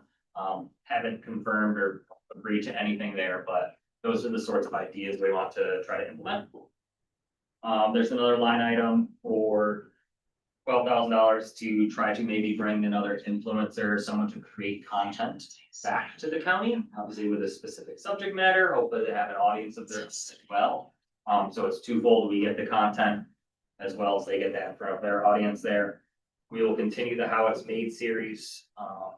haven't confirmed or agreed to anything there, but those are the sorts of ideas we want to try to implement. There's another line item for $12,000 to try to maybe bring another influencer, someone to create content back to the county, obviously with a specific subject matter, hopefully they have an audience of theirs as well. So it's twofold, we get the content as well as they get that in front of their audience there. We will continue the How It's Made series,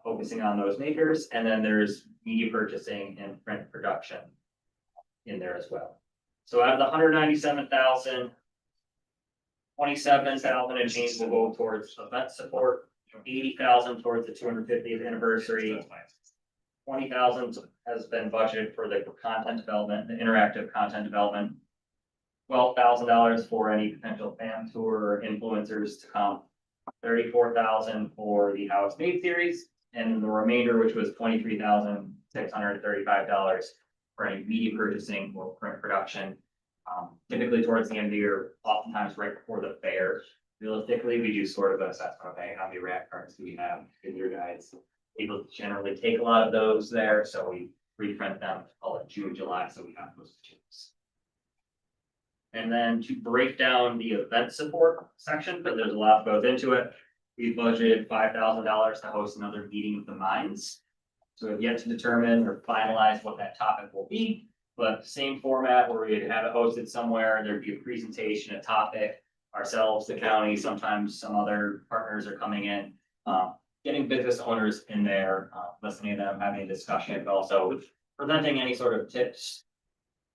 focusing on those makers, and then there's media purchasing and print production in there as well. So out of the 197,000, 27,000 and change will go towards event support, 80,000 towards the 250th anniversary. 20,000 has been budgeted for the content development, the interactive content development. $12,000 for any potential fan tour or influencers to come. 34,000 for the How It's Made series, and the remainder, which was $23,635 for any media purchasing or print production. Typically towards the end of the year, oftentimes right before the fair. Realistically, we do sort of assess, okay, how many rack cards do we have in your guides? People generally take a lot of those there, so we reprint them, call it June, July, so we have those chips. And then to break down the event support section, but there's a lot that goes into it. We budgeted $5,000 to host another meeting of the minds. So we've yet to determine or finalize what that topic will be. But same format where we'd have it hosted somewhere, there'd be a presentation, a topic, ourselves, the county, sometimes some other partners are coming in. Getting business owners in there, listening to them, having a discussion, but also presenting any sort of tips,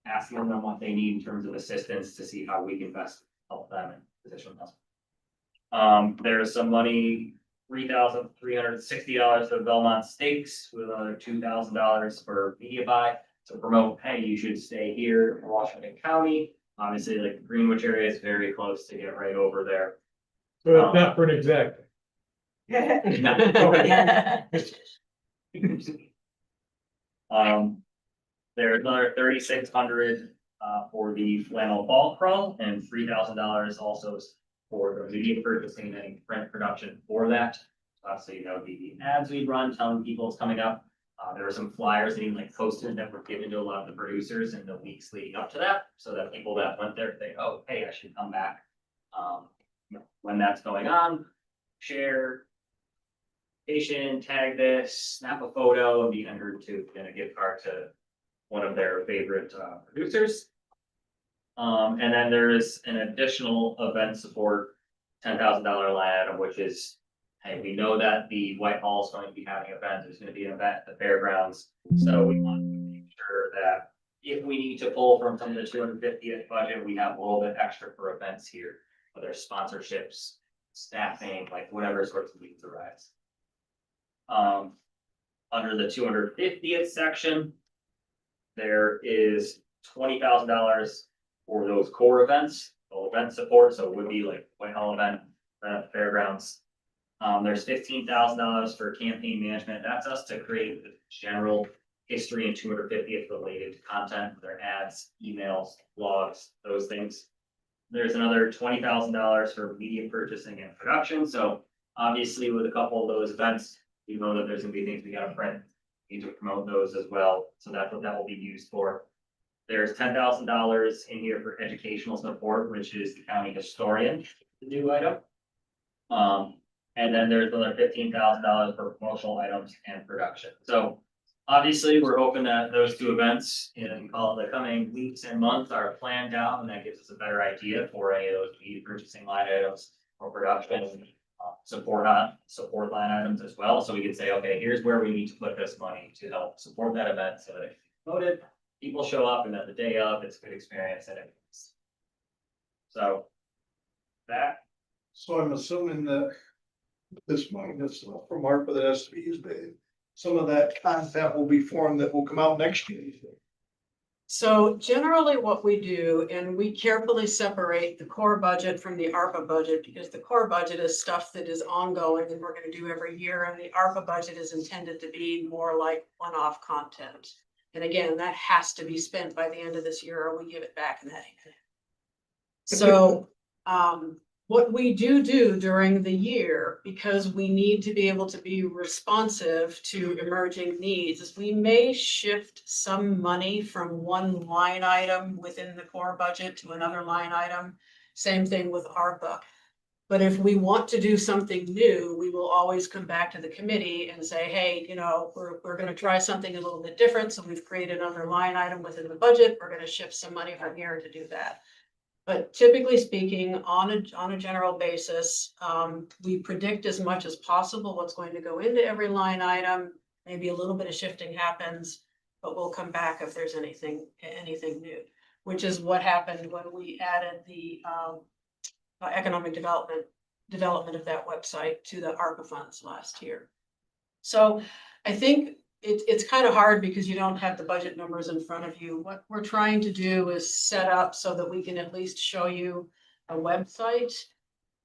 asking them what they need in terms of assistance to see how we can best help them and position them. There's some money, $3,360 for Belmont Stakes, with another $2,000 for media buy to promote, hey, you should stay here in Washington County. Obviously, like the Greenwich area is very close to get right over there. So it's not for an exact. There's another $3,600 for the flannel ball crawl, and $3,000 also for the media purchasing and print production for that. So that would be the ads we'd run telling people it's coming up. There were some flyers and even like posters that were given to a lot of the producers in the weeks leading up to that, so that people that went there think, oh, hey, I should come back. When that's going on, share, tag this, snap a photo, and be entered to get a gift card to one of their favorite producers. And then there's an additional event support, $10,000 line item, which is, hey, we know that the Whitehall is going to be having an event. There's going to be an event at the fairgrounds. So we want to make sure that if we need to pull from some of the 250th budget, we have a little bit extra for events here, whether sponsorships, staffing, like whatever sorts of needs arise. Under the 250th section, there is $20,000 for those core events, event support. So it would be like Whitehall event at the fairgrounds. There's $15,000 for campaign management. That's us to create the general history and 250th related content, their ads, emails, blogs, those things. There's another $20,000 for media purchasing and production. So obviously with a couple of those events, you know that there's gonna be things we gotta print, need to promote those as well. So that's what that will be used for. There's $10,000 in here for educational support, which is the county historian, the new item. And then there's another $15,000 for promotional items and production. So obviously, we're hoping that those two events in call it the coming weeks and months are planned out, and that gives us a better idea for any of those media purchasing line items or production support line items as well. So we can say, okay, here's where we need to put this money to help support that event so that it's promoted, people show up, and then the day of, it's a good experience and everything. So that. So I'm assuming that this money that's from ARPA that has to be used, some of that content will be formed that will come out next year. So generally what we do, and we carefully separate the core budget from the ARPA budget, because the core budget is stuff that is ongoing and we're going to do every year. And the ARPA budget is intended to be more like one-off content. And again, that has to be spent by the end of this year or we give it back in that. So, what we do during the year, because we need to be able to be responsive to emerging needs, is we may shift some money from one line item within the core budget to another line item. Same thing with ARPA. But if we want to do something new, we will always come back to the committee and say, hey, we're gonna try something a little bit different. So we've created another line item within the budget. We're gonna shift some money from here to do that. But typically speaking, on a general basis, we predict as much as possible what's going to go into every line item. Maybe a little bit of shifting happens, but we'll come back if there's anything new, which is what happened when we added the economic development of that website to the ARPA funds last year. So I think it's kind of hard because you don't have the budget numbers in front of you. What we're trying to do is set up so that we can at least show you a website.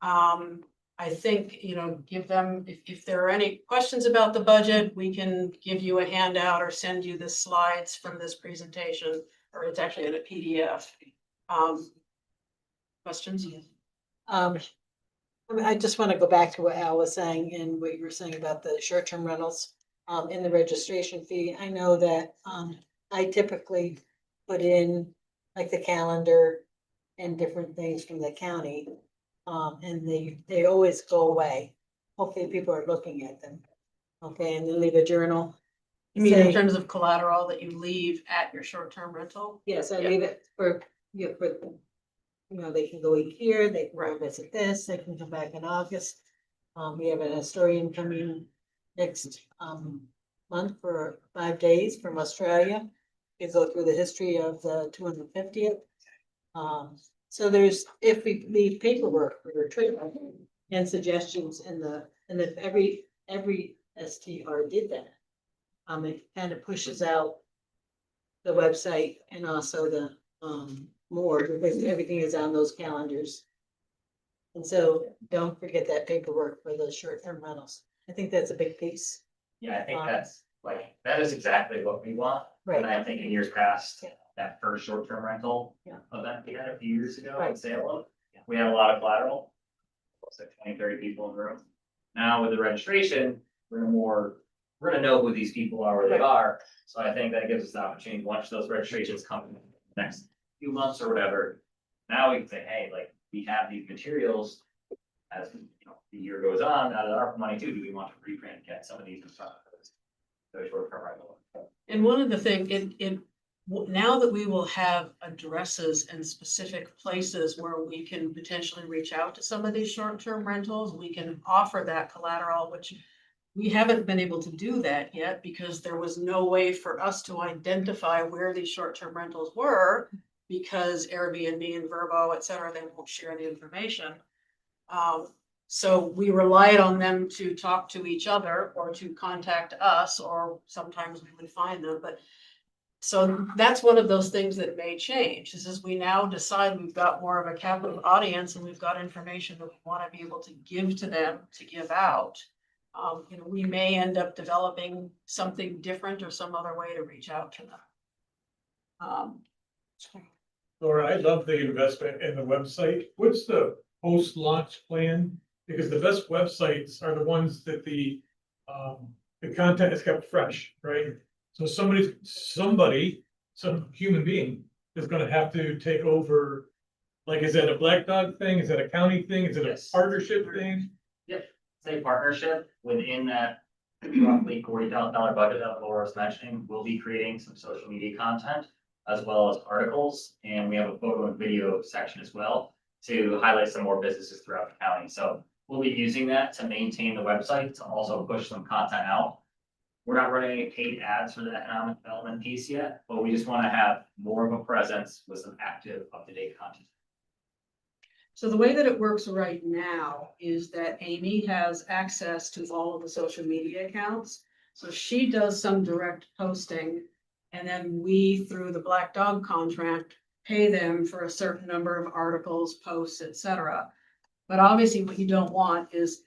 I think, give them, if there are any questions about the budget, we can give you a handout or send you the slides from this presentation, or it's actually in a PDF. Questions? I just want to go back to what Al was saying and what you were saying about the short-term rentals in the registration fee. I know that I typically put in like the calendar and different things from the county. And they always go away. Hopefully people are looking at them. Okay, and then leave a journal. You mean in terms of collateral that you leave at your short-term rental? Yes, I leave it for, they can go eat here, they can go visit this, they can come back in August. We have an historian coming next month for 5 days from Australia. We go through the history of the 250th. So if we leave paperwork for your trip and suggestions and if every STR did that, it kind of pushes out the website and also the more, because everything is on those calendars. And so don't forget that paperwork for those short-term rentals. I think that's a big piece. Yeah, I think that is exactly what we want. Right. And I think in years past, that first short-term rental event we had a few years ago in Salem, we had a lot of collateral. Looks like 20, 30 people in the room. Now with the registration, we're gonna know who these people are, where they are. So I think that gives us the opportunity, once those registrations come in the next few months or whatever, now we can say, hey, like, we have these materials. As the year goes on, out of our money too, do we want to reprint and get some of these in front of those short-term rental? And one of the things, now that we will have addresses and specific places where we can potentially reach out to some of these short-term rentals, we can offer that collateral, which we haven't been able to do that yet because there was no way for us to identify where these short-term rentals were, because Airbnb and Vrbo, et cetera, they won't share the information. So we relied on them to talk to each other or to contact us, or sometimes we would find them, but so that's one of those things that may change. Is as we now decide we've got more of a captive audience and we've got information that we want to be able to give to them to give out. We may end up developing something different or some other way to reach out to them. Laura, I love the investment in the website. What's the post-launch plan? Because the best websites are the ones that the content is kept fresh, right? So some human being is gonna have to take over. Like, is that a Black Dog thing? Is that a county thing? Is it a partnership thing? Yep, say partnership within that roughly $40,000 budget that Laura was mentioning. We'll be creating some social media content as well as articles, and we have a photo and video section as well to highlight some more businesses throughout the county. So we'll be using that to maintain the website, to also push some content out. We're not running any paid ads for the economic development piece yet, but we just want to have more of a presence with some active, up-to-date content. So the way that it works right now is that Amy has access to all of the social media accounts. So she does some direct posting, and then we, through the Black Dog contract, pay them for a certain number of articles, posts, etc. But obviously what you don't want is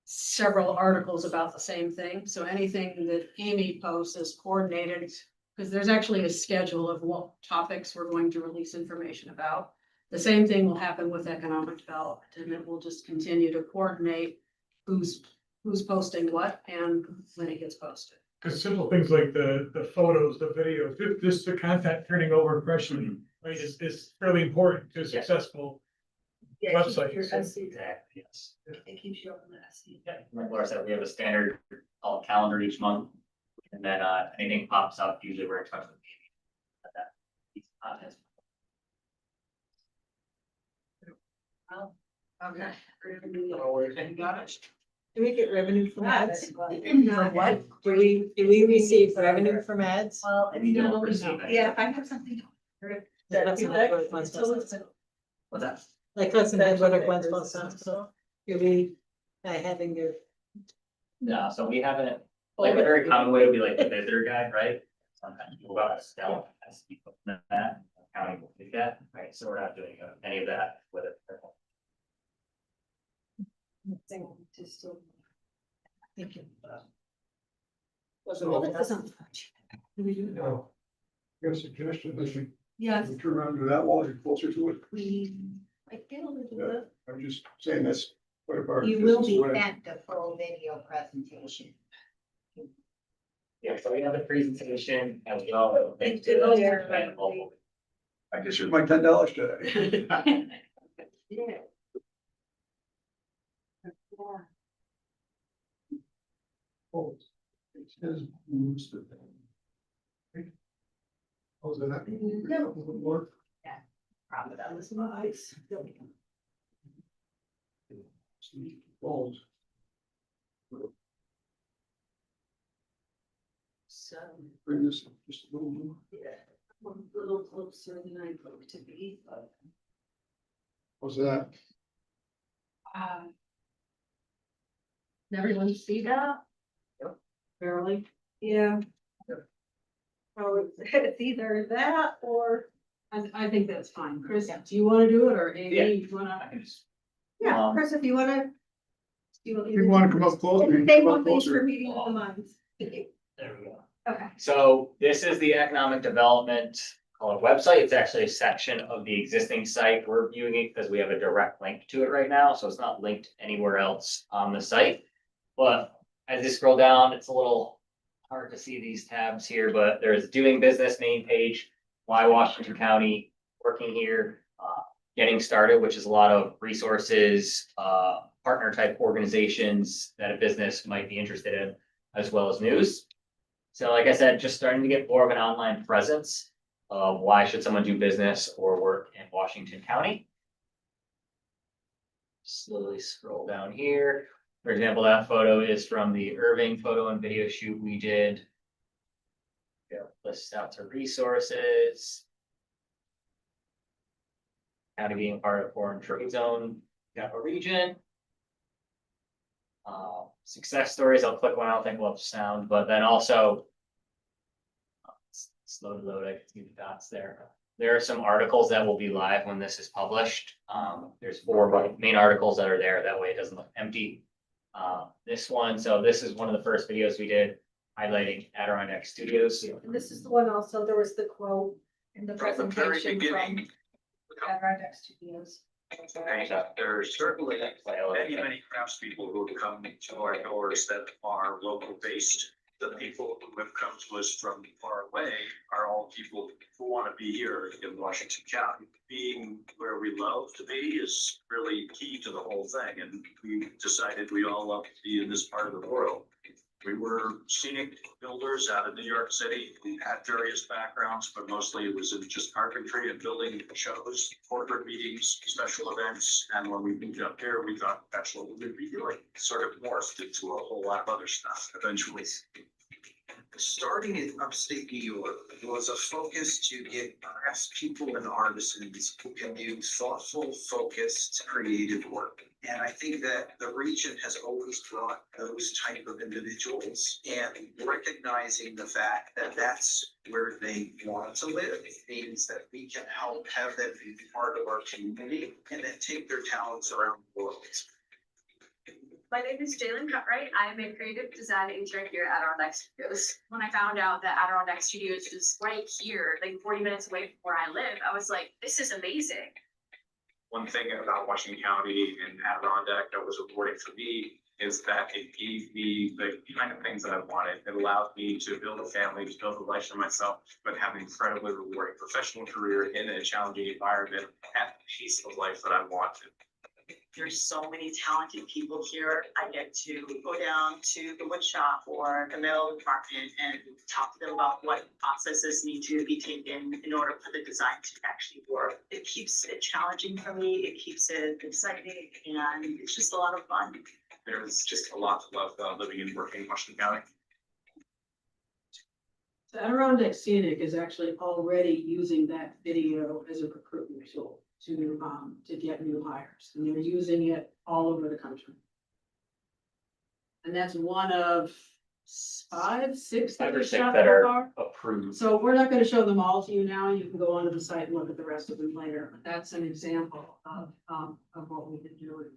several articles about the same thing. So anything that Amy posts is coordinated, because there's actually a schedule of what topics we're going to release information about. The same thing will happen with economic development, and it will just continue to coordinate who's posting what and when it gets posted. Because simple things like the photos, the videos, just the content turning over freshly, right, is fairly important to a successful Website. Exactly, yes. It keeps you up on the SC. Yeah, like Laura said, we have a standard calendar each month. And then anything pops up, usually we're in touch with Amy. That piece of content. Okay. You got it? Do we get revenue from ads? For what? Do we receive revenue from ads? Well, If you don't receive it. yeah, if I have something. That's what Gwen's supposed to- What's that? Like listen to what Gwen's supposed to, do we, by having your. No, so we haven't, like a very common way would be like the visitor guide, right? Sometimes people go out to stealth, as people know that, county will do that, right? So we're not doing any of that with it. Thank you. No. Got a suggestion, as we Yes. turn around to that wall, you're closer to it. I get a little bit. I'm just saying that's quite a part. of You will business be way. sent the full video presentation. Yeah, so we have a presentation as well. Thank you. I guess here's my $10 today. Yeah. Oh, it says moves the thing. Oh, is that? No. Work? Probably that was nice. Balls. So, Bring this up just a little more. yeah, a little closer than I'd like to be, but. What's that? Can everyone see that? Barely. Yeah. So it's either that or. I think that's fine. Chris, do you wanna do it or Yeah. Amy, you wanna? I can just- Yeah, Chris, if you wanna. If you wanna come up closer, you can Same come up one thing for closer. meeting of the minds. There we go. Okay. So this is the economic development website. It's actually a section of the existing site. We're viewing it because we have a direct link to it right now, so it's not linked anywhere else on the site. But as you scroll down, it's a little hard to see these tabs here, but there's doing business main page, why Washington County, working here, getting started, which is a lot of resources, partner type organizations that a business might be interested in, as well as news. So like I said, just starting to get more of an online presence of why should someone do business or work in Washington County. Slowly scroll down here. For example, that photo is from the Irving photo and video shoot we did. Lists out to resources. County being part of foreign trade zone, capital region. Success stories, I'll click one, I don't think we'll have sound, but then also. Slow to load, I can see the dots there. There are some articles that will be live when this is published. There's 4 main articles that are there, that way it doesn't look empty. This one, so this is one of the first videos we did highlighting Adirondack Studios. And this is the one also, there was the quote in the From the very presentation from beginning, Adirondack Studios. there's certainly many craftspeople who have come to our doors that are local based. The people who have come to us from far away are all people who want to be here in Washington County. Being where we love to be is really key to the whole thing, and we decided we all love to be in this part of the world. We were scenic builders out of New York City. We had various backgrounds, but mostly it was in just carpentry and building shows, corporate meetings, special events. And when we moved up here, we thought that's what we would be doing. Sort of morphed into a whole lot of other stuff eventually. Starting in upstate New York was a focus to get craftspeople and artisans who can do thoughtful, focused, creative work. And I think that the region has always brought those type of individuals, and recognizing the fact that that's where they want to live means that we can help have them be part of our community and then take their talents around the world. My name is Jalen Cutright. I am a creative design intern here at Adirondack Studios. When I found out that Adirondack Studios was right here, like 40 minutes away from where I live, I was like, this is amazing. One thing about Washington County and Adirondack that was rewarding for me is that it gave me the kind of things that I wanted. It allowed me to build a family, to build a life for myself, but have an incredibly rewarding professional career in a challenging environment at the pace of life that I wanted. there's so many talented people here. I get to go down to the wood shop or the metal department and talk to them about what processes need to be taken in order for the design to actually work. It keeps it challenging for me, it keeps it exciting, and it's just a lot of fun. There's just a lot of love living and working in Washington County. So Adirondack Scenic is actually already using that video as a recruitment tool to get new hires, and they're using it all over the country. And that's one of five, six that Five or we six shot that so are far. approved. So we're not gonna show them all to you now, you can go onto the site and look at the rest of them later, but that's an example of what we've been doing.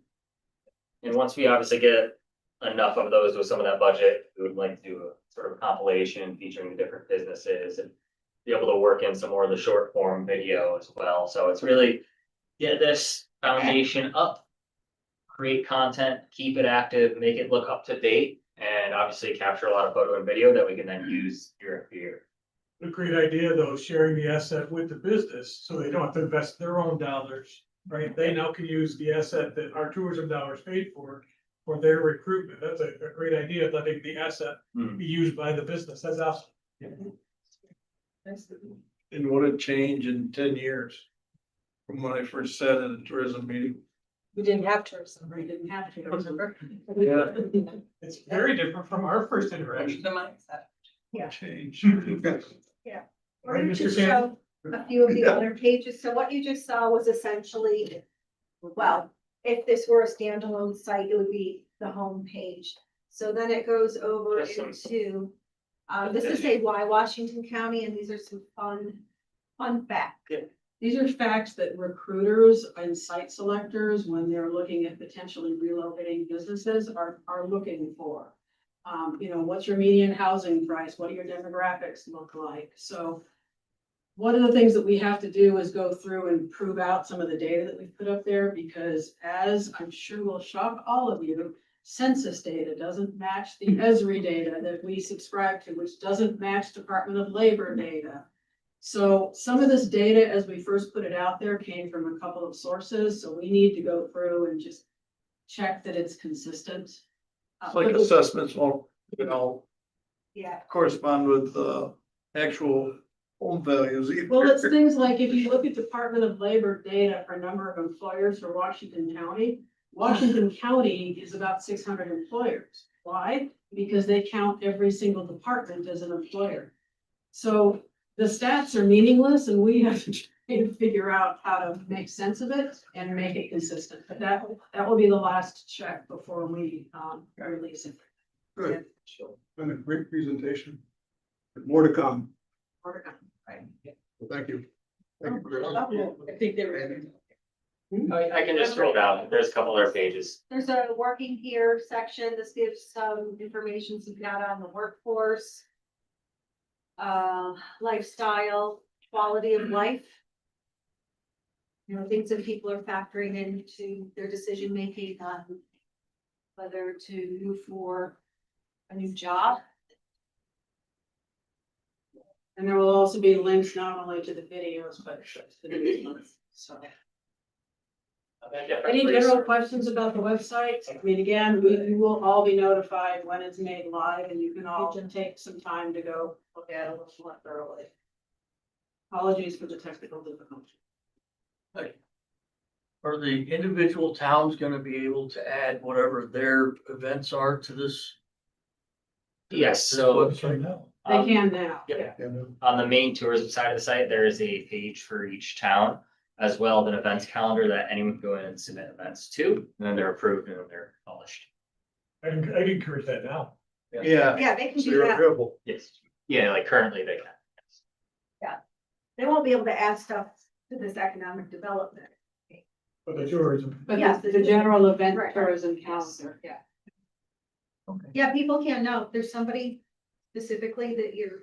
And once we obviously get enough of those with some of that budget, we would like to do a sort of compilation featuring the different businesses and be able to work in some more of the short form video as well. So it's really get this foundation up, create content, keep it active, make it look up to date, and obviously capture a lot of photo and video that we can then use year after year. A great idea, though, sharing the asset with the business, so they don't have to invest their own dollars, right? They now can use the asset that our tourism dollars paid for their recruitment. That's a great idea, letting the asset be used by the business. That's awesome. And what a change in 10 years from when I first sat in a tourism meeting. We didn't have tourism. We didn't have to, remember? Yeah. It's very different from our first interaction. The mindset. Yeah. Change. Yeah. Right, We're Mr. just Sam? show a few of the Yeah. other pages. So what you just saw was essentially, well, if this were a standalone site, it would be the home page. So then it goes over into, this is a why Washington County, and these are some fun facts. These are facts that recruiters and site selectors, when they're looking at potentially relocating businesses, are looking for. You know, what's your median housing price? What do your demographics look like? So one of the things that we have to do is go through and prove out some of the data that we've put up there, because as I'm sure will shock all of you, census data doesn't match the ESRI data that we subscribe to, which doesn't match Department of Labor data. So some of this data, as we first put it out there, came from a couple of sources, so we need to go through and just check that it's consistent. It's like assessments won't, Yeah. correspond with actual home values either. Well, it's things like if you look at Department of Labor data for number of employers for Washington County, Washington County is about 600 employers. Why? Because they count every single department as an employer. So the stats are meaningless, and we have to try to figure out how to make sense of it and make it consistent. But that will be the last check before we release it. Good. Been a great presentation. More to come. More to come. Well, thank you. Thank you, Chris. I think they were. I can just scroll down. There's a couple other pages. There's a working here section. This gives some information, some data on the workforce. Lifestyle, quality of life. You know, things that people are factoring into their decision making on whether to move for a new job. And there will also be links not only to the videos, but to the newsletter. So. Any general questions about the website? I mean, again, we will all be notified when it's made live, and you can all take some time to go look at it a little more thoroughly. Apologies for the technical difficulty. Are the individual towns gonna be able to add whatever their events are to this? Yes, this so website now? They can now. Yeah. On the main tourism side of the site, there is a page for each town, as well as an events calendar that anyone can go in and submit events to, and then they're approved and then they're published. I'd encourage that now. Yeah. Yeah, they can So do you're that. available. Yes, yeah, like currently they can. Yeah. They won't be able to add stuff to this economic development. For the tourism. But Yes, the general event right. tourism calendar, yeah. Yeah, people can know if there's somebody specifically that you're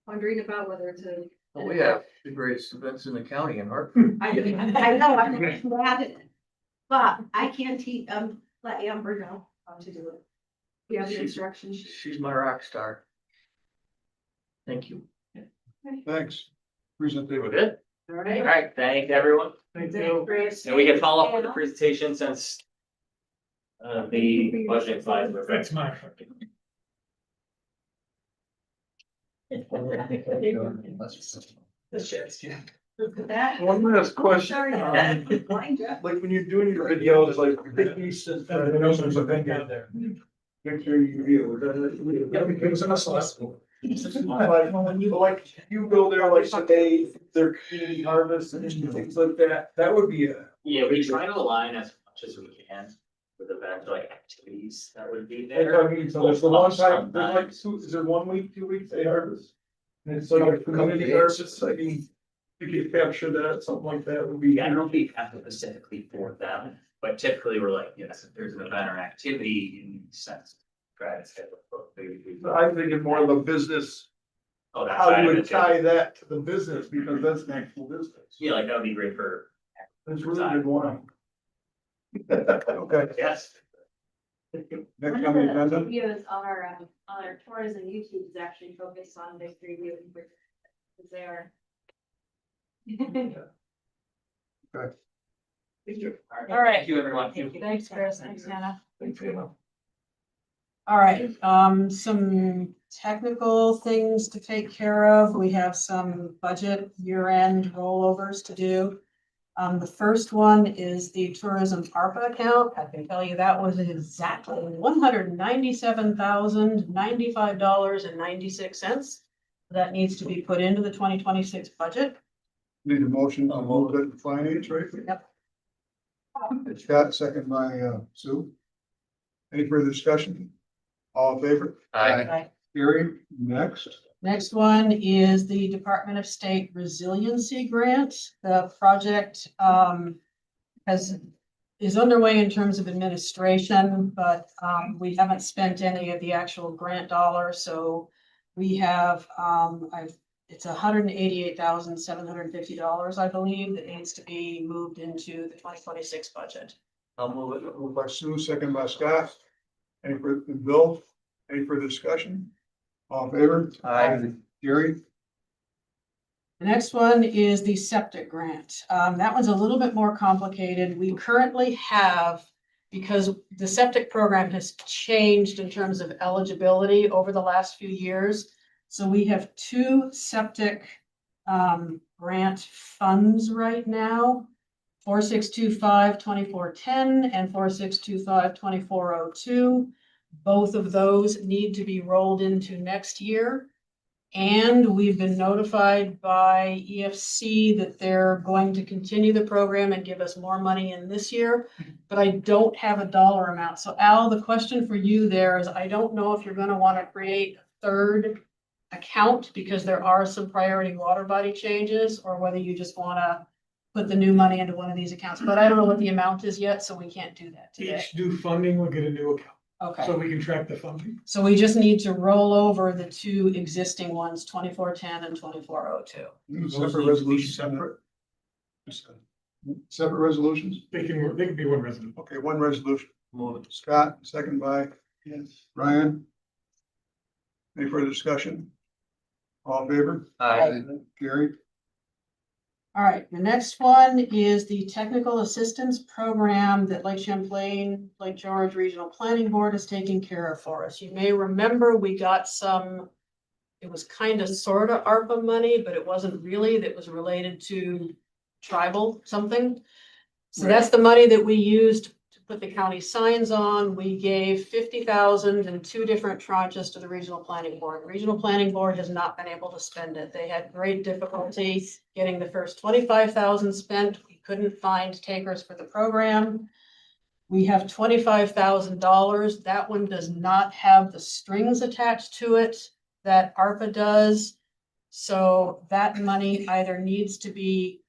wondering about, whether it's a. Well, we have the greatest events in the county in Hartford. I know, I'm glad it, but I can't let Amber know how to do it. We have the instructions. She's my rock star. Thank you. Thanks. Presentation. We're good? All All right. right, thank everyone. Thank you. Chris. And we can follow up with the presentation since the budget slides were. That's my. The shifts. Yeah. One last question, Sorry. like when you're doing your videos, like. Picture you view. It was an assault. Like, you go there like today, their community harvest and things like that, that would be a. Yeah, we try to align as much as we can with events like activities that would be Like, there. I mean, so there's the one time, there's like Sometimes. two, is there 1 week, 2 weeks they harvest? And it's like a community harvest, I mean, if you could capture that, something like that would be. Yeah, I don't think we have to specifically for them, but typically we're like, yes, if there's an event or activity in the sense. Try to schedule. I'm thinking more of a business, Oh, that's how side you of would it, too. tie that to the business, because that's an actual business. Yeah, like that would be great for. That's really good one. Okay. Yes. Next on the agenda. Videos on our tourism YouTube is actually focused on Victory View, because they are. Okay. Thank you. All right. Thank you, everyone. Thanks, Chris. Thanks, Hannah. Thanks, Anna. All right, some technical things to take care of. We have some budget year-end rollovers to do. The first one is the tourism ARPA account. I can tell you that was exactly $197,095.96. That needs to be put into the 2026 budget. Need a motion to move it to finance, right? Yep. Scott, second by Sue. Any further discussion? All in favor? Aye. Gary, next. Next one is the Department of State Resiliency Grant. The project is underway in terms of administration, but we haven't spent any of the actual grant dollars, so we have it's $188,750, I believe, that needs to be moved into the 2026 budget. I'll move it. Moved by Sue, second by Scott. Any further, Bill, any further discussion? All in favor? Aye. Gary? The next one is the septic grant. That one's a little bit more complicated. We currently have, because the septic program has changed in terms of eligibility over the last few years. So we have two septic grant funds right now. 4625-2410 and 4625-2402. Both of those need to be rolled into next year. And we've been notified by EFC that they're going to continue the program and give us more money in this year, but I don't have a dollar amount. So Al, the question for you there is, I don't know if you're gonna want to create a third account because there are some priority water body changes, or whether you just wanna put the new money into one of these accounts, but I don't know what the amount is yet, so we can't do that today. Each new funding will get a new account, Okay. so we can track the funding. So we just need to roll over the two existing ones, 2410 and 2402. Separate resolutions. Separate resolutions? They can be one resident. Okay, one resolution. Move it. Scott, second by Ryan. Any further discussion? All in favor? Aye. Gary? All right, the next one is the technical assistance program that Lake Champlain, Lake George Regional Planning Board is taking care of for us. You may remember we got some, it was kind of sort of ARPA money, but it wasn't really, that was related to tribal something. So that's the money that we used to put the county signs on. We gave 50,000 in two different tranches to the Regional Planning Board. The Regional Planning Board has not been able to spend it. They had great difficulty getting the first 25,000 spent. We couldn't find takers for the program. We have $25,000. That one does not have the strings attached to it that ARPA does. So that money either needs to be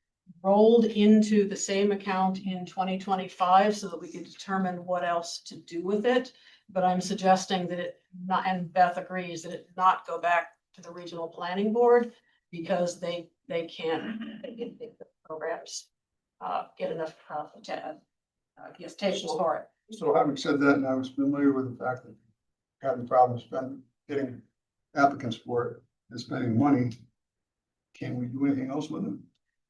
rolled into the same account in 2025 so that we can determine what else to do with it. But I'm suggesting that it not, and Beth agrees, that it not go back to the Regional Planning Board because they can't, the programs get enough takers for it. So having said that, and I was familiar with the fact that having problems getting applicants for it and spending money, can we do anything else with them?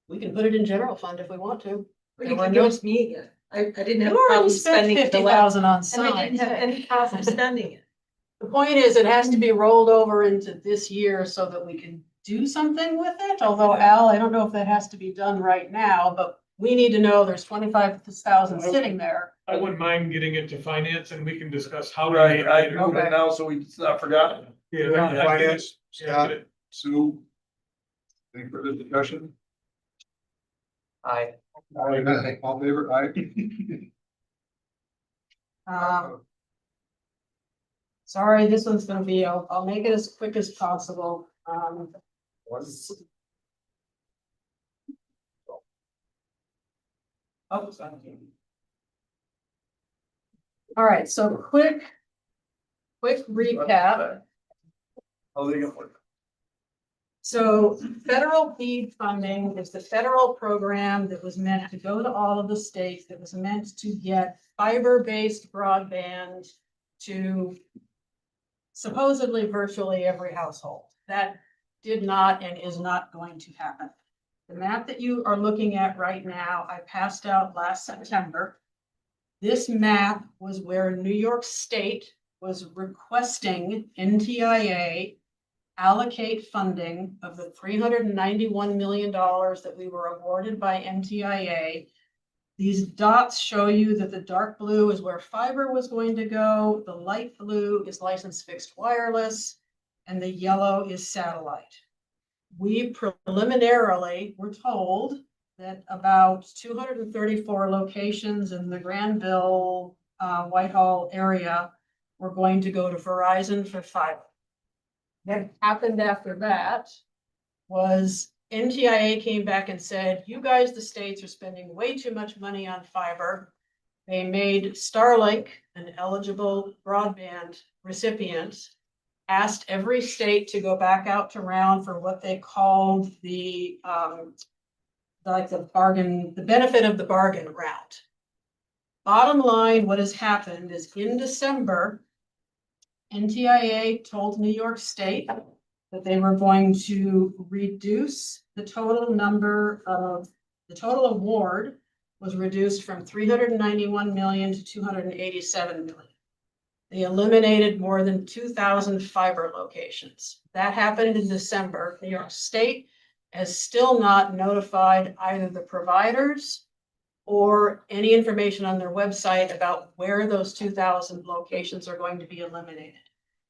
We can put it in general fund if we want to. But There you were can no- give it to me again. I didn't have You a already problem spent spending it the last, 50,000 on and I didn't signs. have any problem spending it. The point is, it has to be rolled over into this year so that we can do something with it, although Al, I don't know if that has to be done right now, but we need to know there's 25,000 sitting there. I wouldn't mind getting it to finance and we can discuss how. to Right, I allocate it. move it now, so it's not forgotten. Yeah, Thank you, I get it. Finance, Yeah, I Scott, get it. Sue. Any further discussion? Aye. All in favor, aye. Sorry, this one's gonna be, I'll make it as quick as possible. Oh, sorry. All right, so quick recap. I'll leave it. So federal BEAD funding is the federal program that was meant to go to all of the states, that was meant to get fiber-based broadband to supposedly virtually every household. That did not and is not going to happen. The map that you are looking at right now, I passed out last September. This map was where New York State was requesting NTIA allocate funding of the $391 million that we were awarded by NTIA. These dots show you that the dark blue is where fiber was going to go, the light blue is licensed fixed wireless, and the yellow is satellite. We preliminarily were told that about 234 locations in the Granville, Whitehall area were going to go to Verizon for fiber. What happened after that was NTIA came back and said, you guys, the states, are spending way too much money on fiber. They made Starlink an eligible broadband recipient, asked every state to go back out to round for what they called the bargain, the benefit of the bargain round. Bottom line, what has happened is in December, NTIA told New York State that they were going to reduce the total award was reduced from 391 million to 287 million. They eliminated more than 2,000 fiber locations. That happened in December. New York State has still not notified either the providers or any information on their website about where those 2,000 locations are going to be eliminated.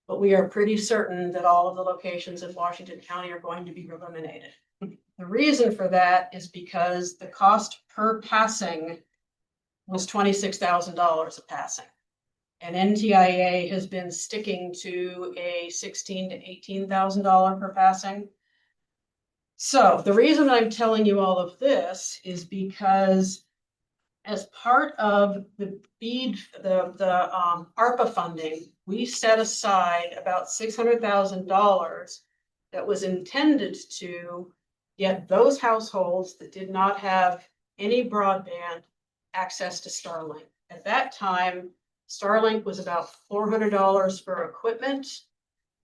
But we are pretty certain that all of the locations in Washington County are going to be eliminated. The reason for that is because the cost per passing was $26,000 a passing. And NTIA has been sticking to a $16,000 to $18,000 per passing. So the reason I'm telling you all of this is because as part of the BEAD, the ARPA funding, we set aside about $600,000 that was intended to get those households that did not have any broadband access to Starlink. At that time, Starlink was about $400 for equipment.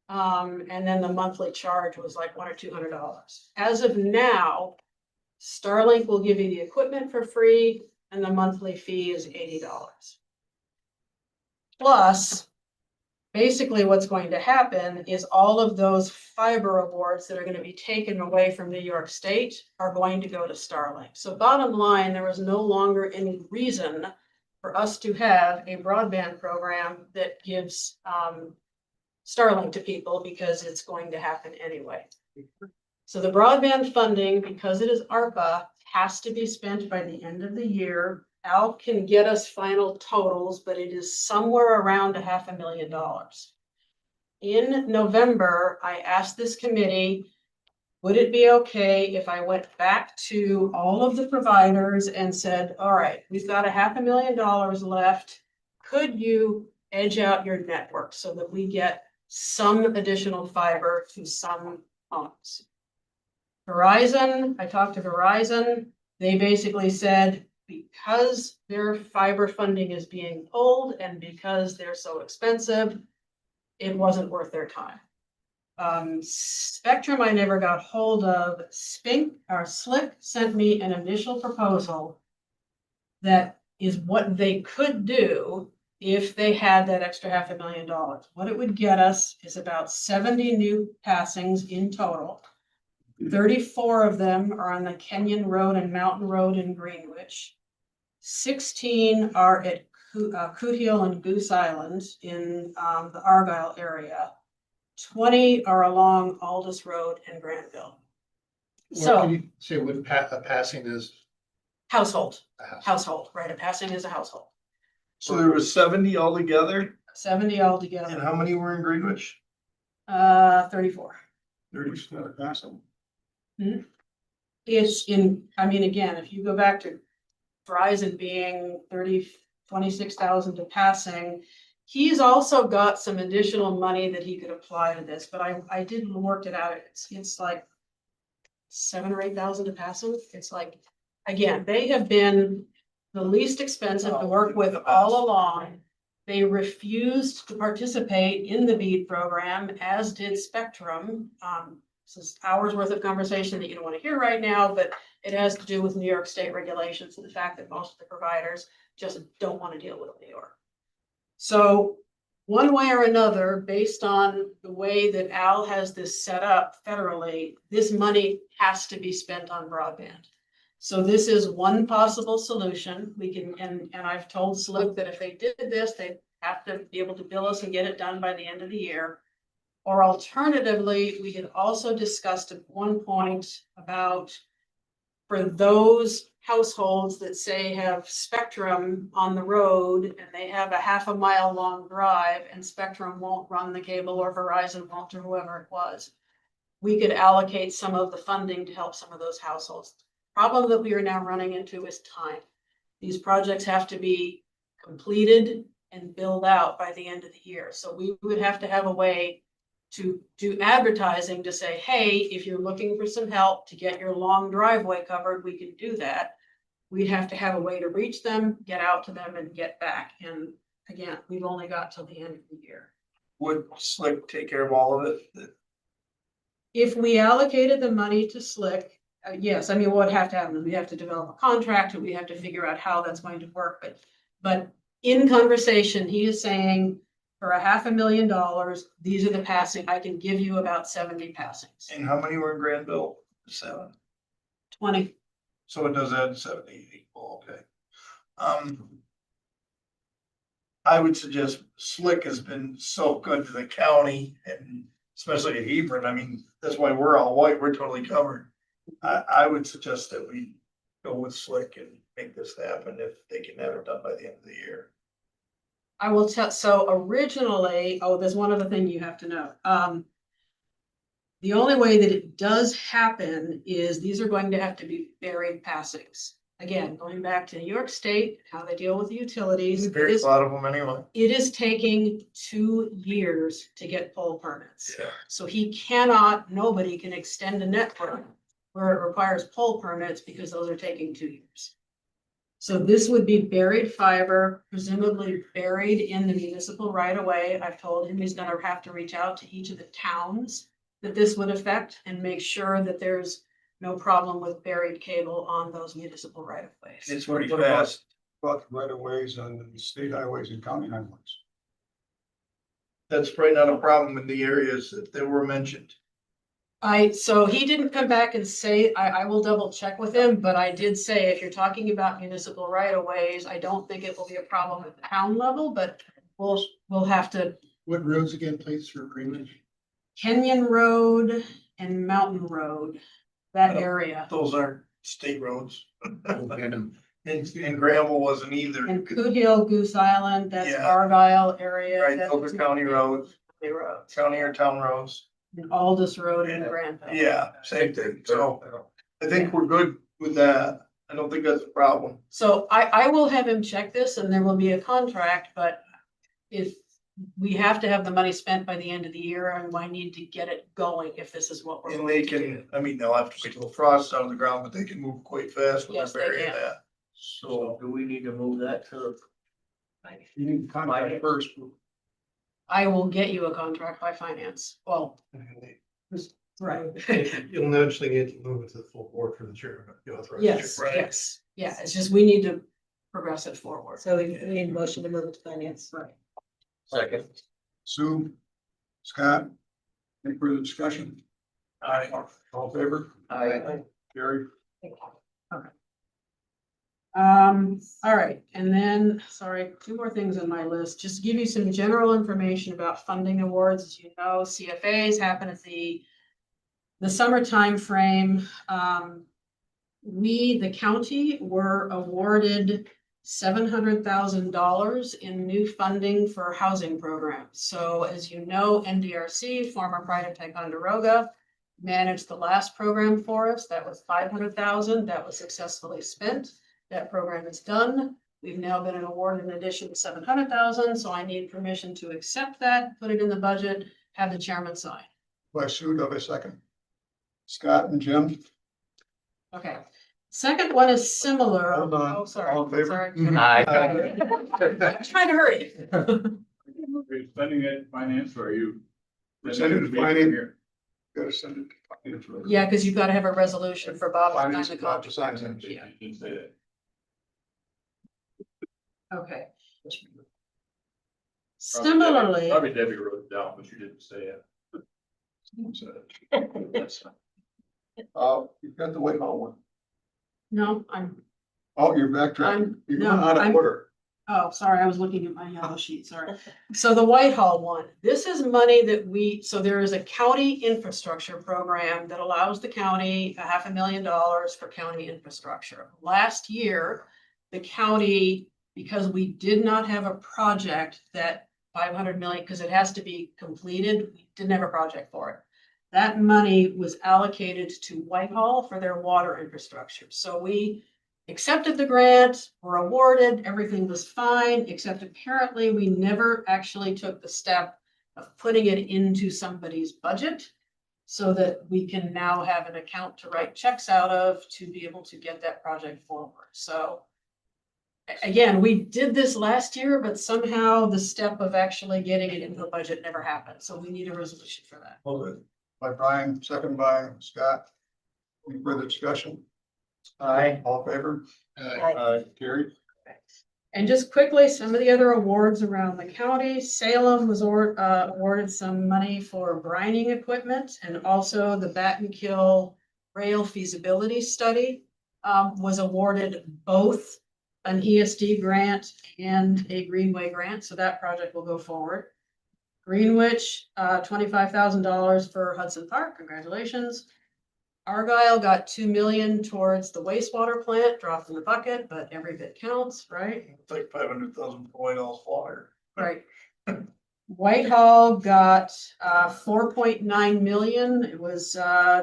And then the monthly charge was like $100 or $200. As of now, Starlink will give you the equipment for free and the monthly fee is $80. Plus, basically what's going to happen is all of those fiber awards that are going to be taken away from New York State are going to go to Starlink. So bottom line, there is no longer any reason for us to have a broadband program that gives Starlink to people because it's going to happen anyway. So the broadband funding, because it is ARPA, has to be spent by the end of the year. Al can get us final totals, but it is somewhere around $500,000. In November, I asked this committee, would it be okay if I went back to all of the providers and said, all right, we've got $500,000 left. Could you edge out your network so that we get some additional fiber to some homes? Verizon, I talked to Verizon. They basically said, because their fiber funding is being pulled and because they're so expensive, it wasn't worth their time. Spectrum, I never got hold of. Slick sent me an initial proposal that is what they could do if they had that extra $500,000. What it would get us is about 70 new passings in total. 34 of them are on the Kenyon Road and Mountain Road in Greenwich. 16 are at Coot Hill and Goose Island in the Argyle area. 20 are along Aldous Road and Granville. What can you say what a passing is? Household, right, a passing is a household. So there was 70 altogether, 70 and altogether, how many were in Greenwich? 34. 30 not a passing. It's in, I mean, again, if you go back to Verizon being 26,000 to passing, he's also got some additional money that he could apply to this, but I didn't work it out. It's like 7,000 or 8,000 to passing. It's like, again, they have been the least expensive to work with all along. They refused to participate in the BEAD program, as did Spectrum. This is hours worth of conversation that you don't want to hear right now, but it has to do with New York State regulations and the fact that most of the providers just don't want to deal with New York. So one way or another, based on the way that Al has this set up federally, this money has to be spent on broadband. So this is one possible solution. We can, and I've told Slick that if they did this, they'd have to be able to bill us and get it done by the end of the year. Or alternatively, we had also discussed at one point about for those households that say have Spectrum on the road and they have a half a mile long drive and Spectrum won't run the cable or Verizon won't or whoever it was, we could allocate some of the funding to help some of those households. Problem that we are now running into is time. These projects have to be completed and build out by the end of the year. So we would have to have a way to do advertising to say, hey, if you're looking for some help to get your long driveway covered, we can do that. We'd have to have a way to reach them, get out to them and get back. And again, we've only got till the end of the year. Would Slick take care of all of it? If we allocated the money to Slick, yes, I mean, what would have to happen? We have to develop a contract and we have to figure out how that's going to work. But in conversation, he is saying for $500,000, these are the passing. I can give you about 70 passings. And how many were in Granville? 7. 20. So it does add 70 equal, okay. I would suggest Slick has been so good to the county and especially at Hebron. I mean, that's why we're all white. We're totally covered. I would suggest that we go with Slick and make this happen if they can have it done by the end of the year. I will tell, so originally, there's one other thing you have to know. The only way that it does happen is these are going to have to be buried passings. Again, going back to New York State, how they deal with the utilities. There's a lot of them anyway. It is taking 2 years to get pole permits. Yeah. So nobody can extend a network where it requires pole permits because those are taking 2 years. So this would be buried fiber, presumably buried in the municipal right of way. I've told him he's gonna have to reach out to each of the towns that this would affect and make sure that there's no problem with buried cable on those municipal right of ways. It's pretty fast. About right of ways on the state highways and county highways. That's probably not a problem in the areas that were mentioned. So he didn't come back and say, I will double check with him, but I did say, if you're talking about municipal right of ways, I don't think it will be a problem at the town level, but we'll have to. What roads again, please, for Greenwich? Kenyon Road and Mountain Road, that area. Those aren't state roads. And Granville wasn't either. And Coot Hill, Goose Island, that's Yeah. Argyle area. Right, that's those are county roads, county or town roads. And Aldous Road and Granville. Yeah, same thing. So I think we're good with that. I don't think that's a problem. So I will have him check this and there will be a contract, but if we have to have the money spent by the end of the year and I need to get it going if this is what we're. And they can, I mean, they'll have to wait till the frost out of the ground, but they can move quite fast when Yes, they're they burying can. that. So do we need to move that to? You need to contact first. I will get you a contract by finance. Well, right. You'll eventually need to move it to the full board for the chair. Yes, yes. Yeah, it's just we need to progress it forward. So we need a motion to move it to finance. Right. Second. Sue, Scott, any further discussion? Aye. All in favor? Aye. Gary? All right, and then, sorry, two more things on my list, just to give you some general information about funding awards. As you know, CFAs happen at the summer timeframe. We, the county, were awarded $700,000 in new funding for housing programs. So as you know, NDRC, former Pride of Ticonderoga, managed the last program for us. That was $500,000. That was successfully spent. That program is done. We've now been awarded an additional $700,000, so I need permission to accept that, put it in the budget, have the chairman sign. By Sue, do I have a second? Scott and Jim? Okay. Second one is similar. Hold on. Oh, sorry. All in favor? Sorry. Aye. I'm trying to hurry. Are you spending it finance or are you? Send it to finance. Gotta send it to finance. Yeah, because you've got to have a resolution for Bob to sign Finance, the Bob to contract. sign it. Yeah. You didn't say that. Okay. Probably Similarly, Probably Debbie wrote it down, but you didn't say it. You've got the Whitehall one. no, Oh, you're backtracking. You're no, going out of I'm- order. oh, sorry, I was looking at my yellow sheet, sorry. So the Whitehall one, this is money that so there is a county infrastructure program that allows the county $500,000 for county infrastructure. Last year, the county, because we did not have a project that 500 million, because it has to be completed, we didn't have a project for it. That money was allocated to Whitehall for their water infrastructure. So we accepted the grant, were awarded, everything was fine, except apparently we never actually took the step of putting it into somebody's budget so that we can now have an account to write checks out of to be able to get that project forward. So again, we did this last year, but somehow the step of actually getting it into the budget never happened. So we need a resolution for that. Hold it. By Brian, second by Scott. Any further discussion? Aye. All in favor? Aye. Carried. And just quickly, some of the other awards around the county, Salem was awarded some money for brining equipment, and also the Battenkill Rail Feasibility Study was awarded both an ESD grant and a Greenway grant, so that project will go forward. Greenwich, $25,000 for Hudson Park, congratulations. Argyle got 2 million towards the wastewater plant, dropped in the bucket, but every bit counts, right? It's like 500,000 for Whitehall's flyer. Right. Whitehall got 4.9 million. It was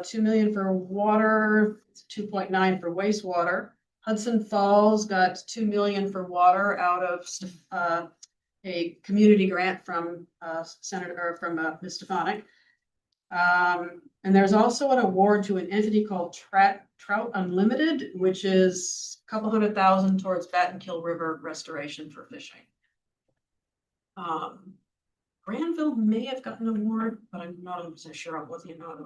2 million for water, 2.9 for wastewater. Hudson Falls got 2 million for water out of a community grant from Ms. Stefanik. And there's also an award to an entity called Trout Unlimited, which is a couple $100,000 towards Battenkill River restoration for fishing. Granville may have gotten an award, but I'm not 100% sure on what the amount of.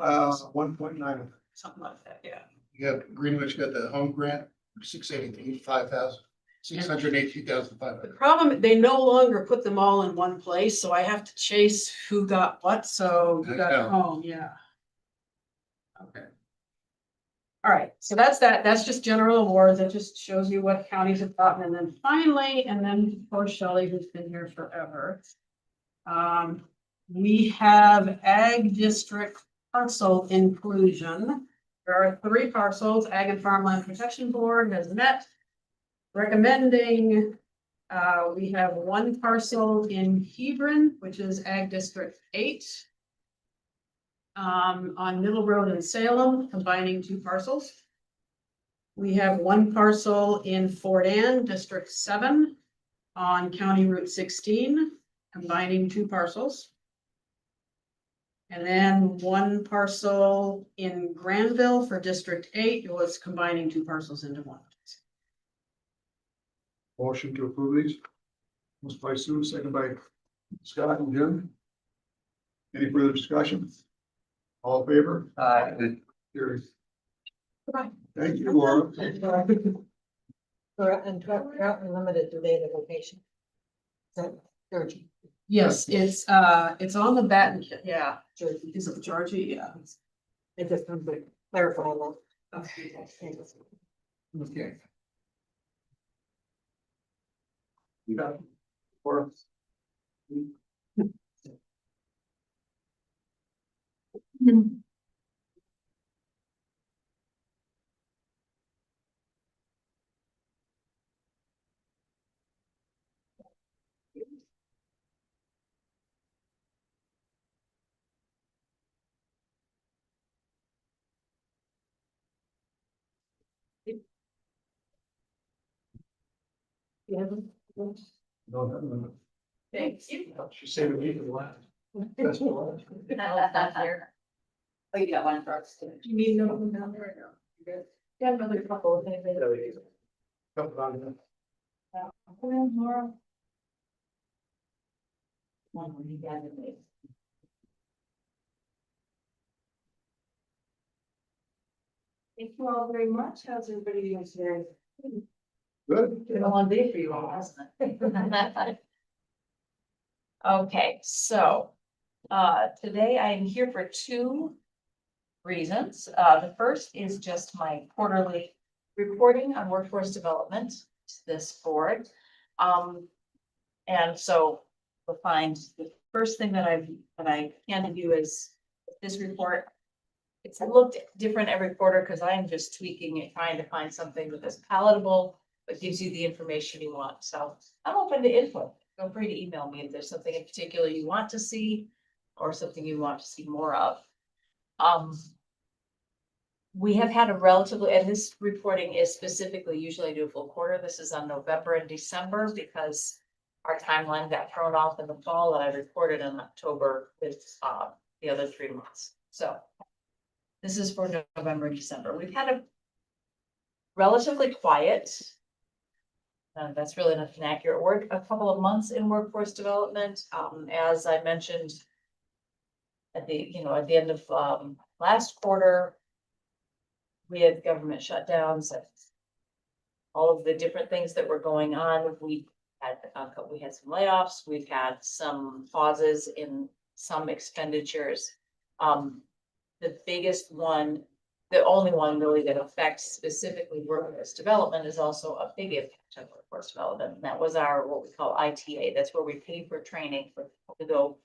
1.9. Something like that, yeah. You got Greenwich got the home grant, 682,500. The problem, they no longer put them all in one place, so I have to chase who got what, so you got Yeah. home, yeah. Okay. All right, so that's just general awards, that just shows you what counties have gotten, and then finally, and then poor Shelley, who's been here forever. We have Ag District parcel inclusion. There are 3 parcels. Ag and Farmland Protection Board has met, recommending, we have 1 parcel in Hebron, which is Ag District 8. On Middle Road in Salem, combining 2 parcels. We have 1 parcel in Fort Ann, District 7, on County Route 16, combining 2 parcels. And then 1 parcel in Granville for District 8, it was combining 2 parcels into 1. Motion to approve these. Moved by Sue, second by Scott and Jim? Any further discussion? All in favor? Carries. Thank you, Laura. And Trout Unlimited, do they have a location? Is that Georgie? Yes, it's on the bat, yeah, Georgie. is it Georgie? Yeah. I just want to clarify that. Okay. Okay. You got it? Laura? No, no. Thank you. She saved me for the last. That's the last. Oh, you got one for us too. You need no one down there right now. You good? Yeah, another couple of things. Couple on there. Laura. One when you got it. Thank you all very much. How's everybody doing today? Good. Been a long day for you all, hasn't it? Okay, so, today I am here for two reasons. The first is just my quarterly reporting on workforce development, to this board. And so you'll find the first thing that I handed you is this report. It's looked different every quarter because I am just tweaking it, trying to find something that is palatable, but gives you the information you want. So I'm open to input. Feel free to email me if there's something in particular you want to see or something you want to see more of. We have had a relatively, and this reporting is specifically, usually I do a full quarter. This is on November and December because our timeline got thrown off in the fall and I reported in October with the other 3 months. So this is for November and December. We've had a relatively quiet, that's really not an accurate word, a couple of months in workforce development. As I mentioned at the end of last quarter, we had government shutdowns and all of the different things that were going on. We had some layoffs. We've had some pauses in some expenditures. The biggest one, the only one really that affects specifically workforce development is also a big impact on workforce development. And that was our, what we call ITA. That's where we pay for training for people to go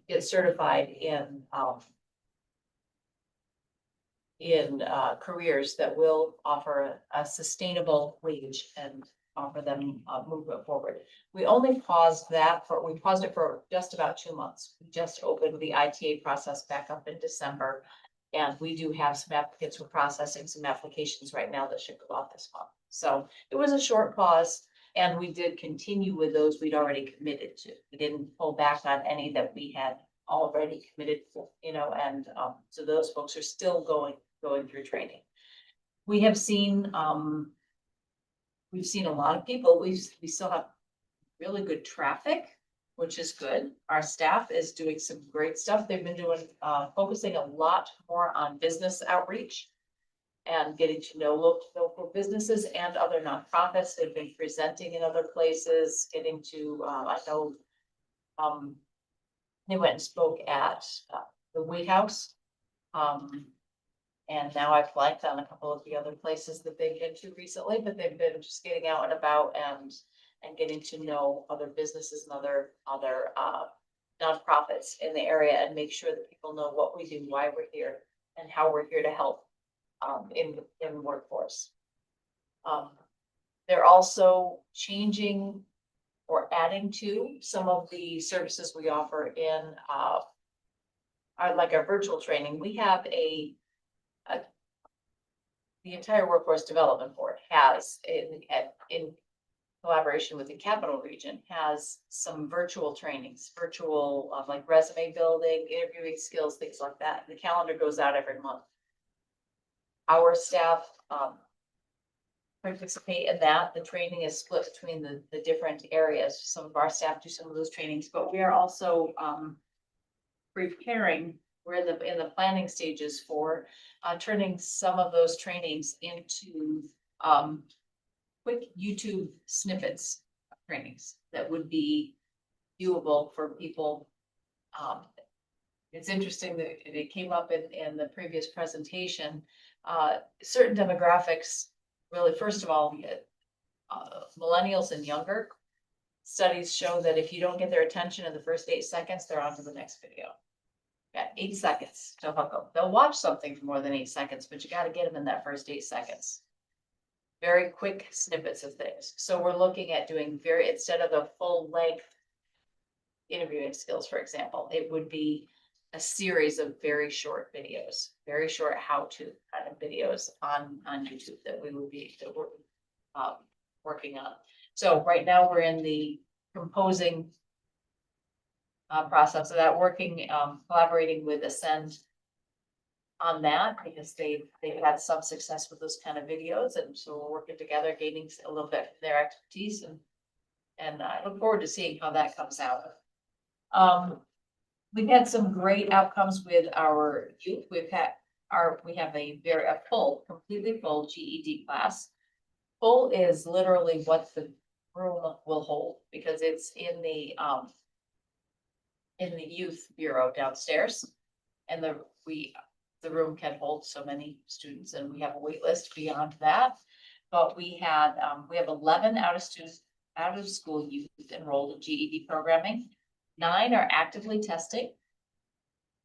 get certified in careers that will offer a sustainable wage and offer them movement forward. We only paused it for just about 2 months. We just opened the ITA process back up in December. And we do have some applicants. We're processing some applications right now that should go out this month. So it was a short pause and we did continue with those we'd already committed to. We didn't pull back on any that we had already committed to, and so those folks are still going through training. We have seen, we've seen a lot of people. We still have really good traffic, which is good. Our staff is doing some great stuff. They've been doing, focusing a lot more on business outreach and getting to know local businesses and other nonprofits. They've been presenting in other places, getting to, I know, they went and spoke at the Wheat House. And now I've blanked on a couple of the other places that they've been to recently, but they've been just getting out and about and getting to know other businesses and other nonprofits in the area and make sure that people know what we do, why we're here, and how we're here to help in the workforce. They're also changing or adding to some of the services we offer in our virtual training. We have the entire Workforce Development Board has in collaboration with the Capital Region has some virtual trainings, like resume building, interviewing skills, things like that. The calendar goes out every month. Our staff participate in that. The training is split between the different areas. Some of our staff do some of those trainings, but we are also preparing, we're in the planning stages for turning some of those trainings into quick YouTube snippets of trainings that would be viewable for people. It's interesting that it came up in the previous presentation. Certain demographics, really, first of all, millennials and younger, studies show that if you don't get their attention in the first 8 seconds, they're on to the next video. Yeah, 8 seconds to hook them. They'll watch something for more than 8 seconds, but you got to get them in that first 8 seconds. Very quick snippets of things. So we're looking at doing instead of the full length interviewing skills, for example, it would be a series of very short videos, very short how-to kind of videos on YouTube that we're working on. So right now we're in the composing process of that, working, collaborating with Ascend on that, because they've had some success with those kind of videos, and so we're working together, gaining a little bit of their expertise, and I look forward to seeing how that comes out. We've had some great outcomes with our youth. We have a completely full GED class. Full is literally what the room will hold, because it's in the youth bureau downstairs, and the room can hold so many students, and we have a wait list beyond that. But we have 11 out of school youth enrolled in GED programming. 9 are actively testing.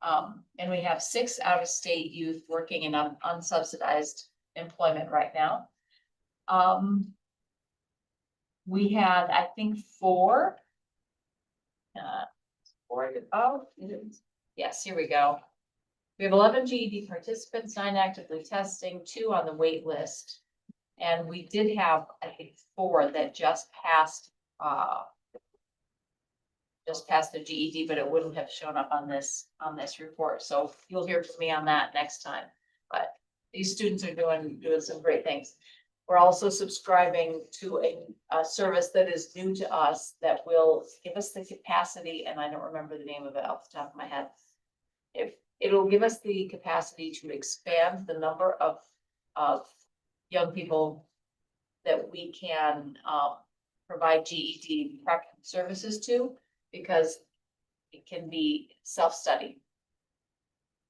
And we have 6 out of state youth working in unsubsidized employment right now. We had, I think, 4. Yes, here we go. We have 11 GED participants, 9 actively testing, 2 on the wait list. And we did have, I think, 4 that just passed the GED, but it wouldn't have shown up on this report. So you'll hear from me on that next time. But these students are doing some great things. We're also subscribing to a service that is new to us that will give us the capacity, and I don't remember the name of it off the top of my head. It'll give us the capacity to expand the number of young people that we can provide GED prep services to, because it can be self-study.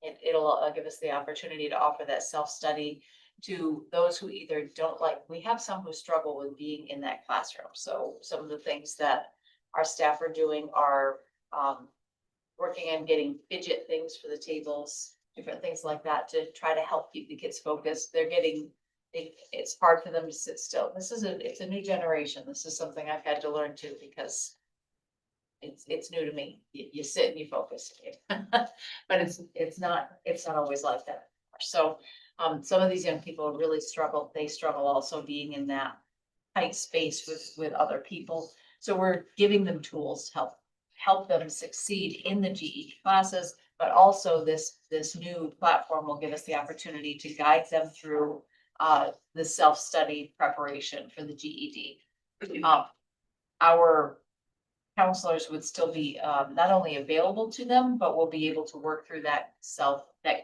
It'll give us the opportunity to offer that self-study to those who either don't like, we have some who struggle with being in that classroom. So some of the things that our staff are doing are working on getting fidget things for the tables, different things like that to try to help keep the kids focused. It's hard for them to sit still. It's a new generation. This is something I've had to learn too, because it's new to me. You sit and you focus, but it's not always like that. So some of these young people really struggle. They struggle also being in that tight space with other people. So we're giving them tools to help them succeed in the GED classes, but also this new platform will give us the opportunity to guide them through the self-study preparation for the GED. Our counselors would still be not only available to them, but will be able to work through that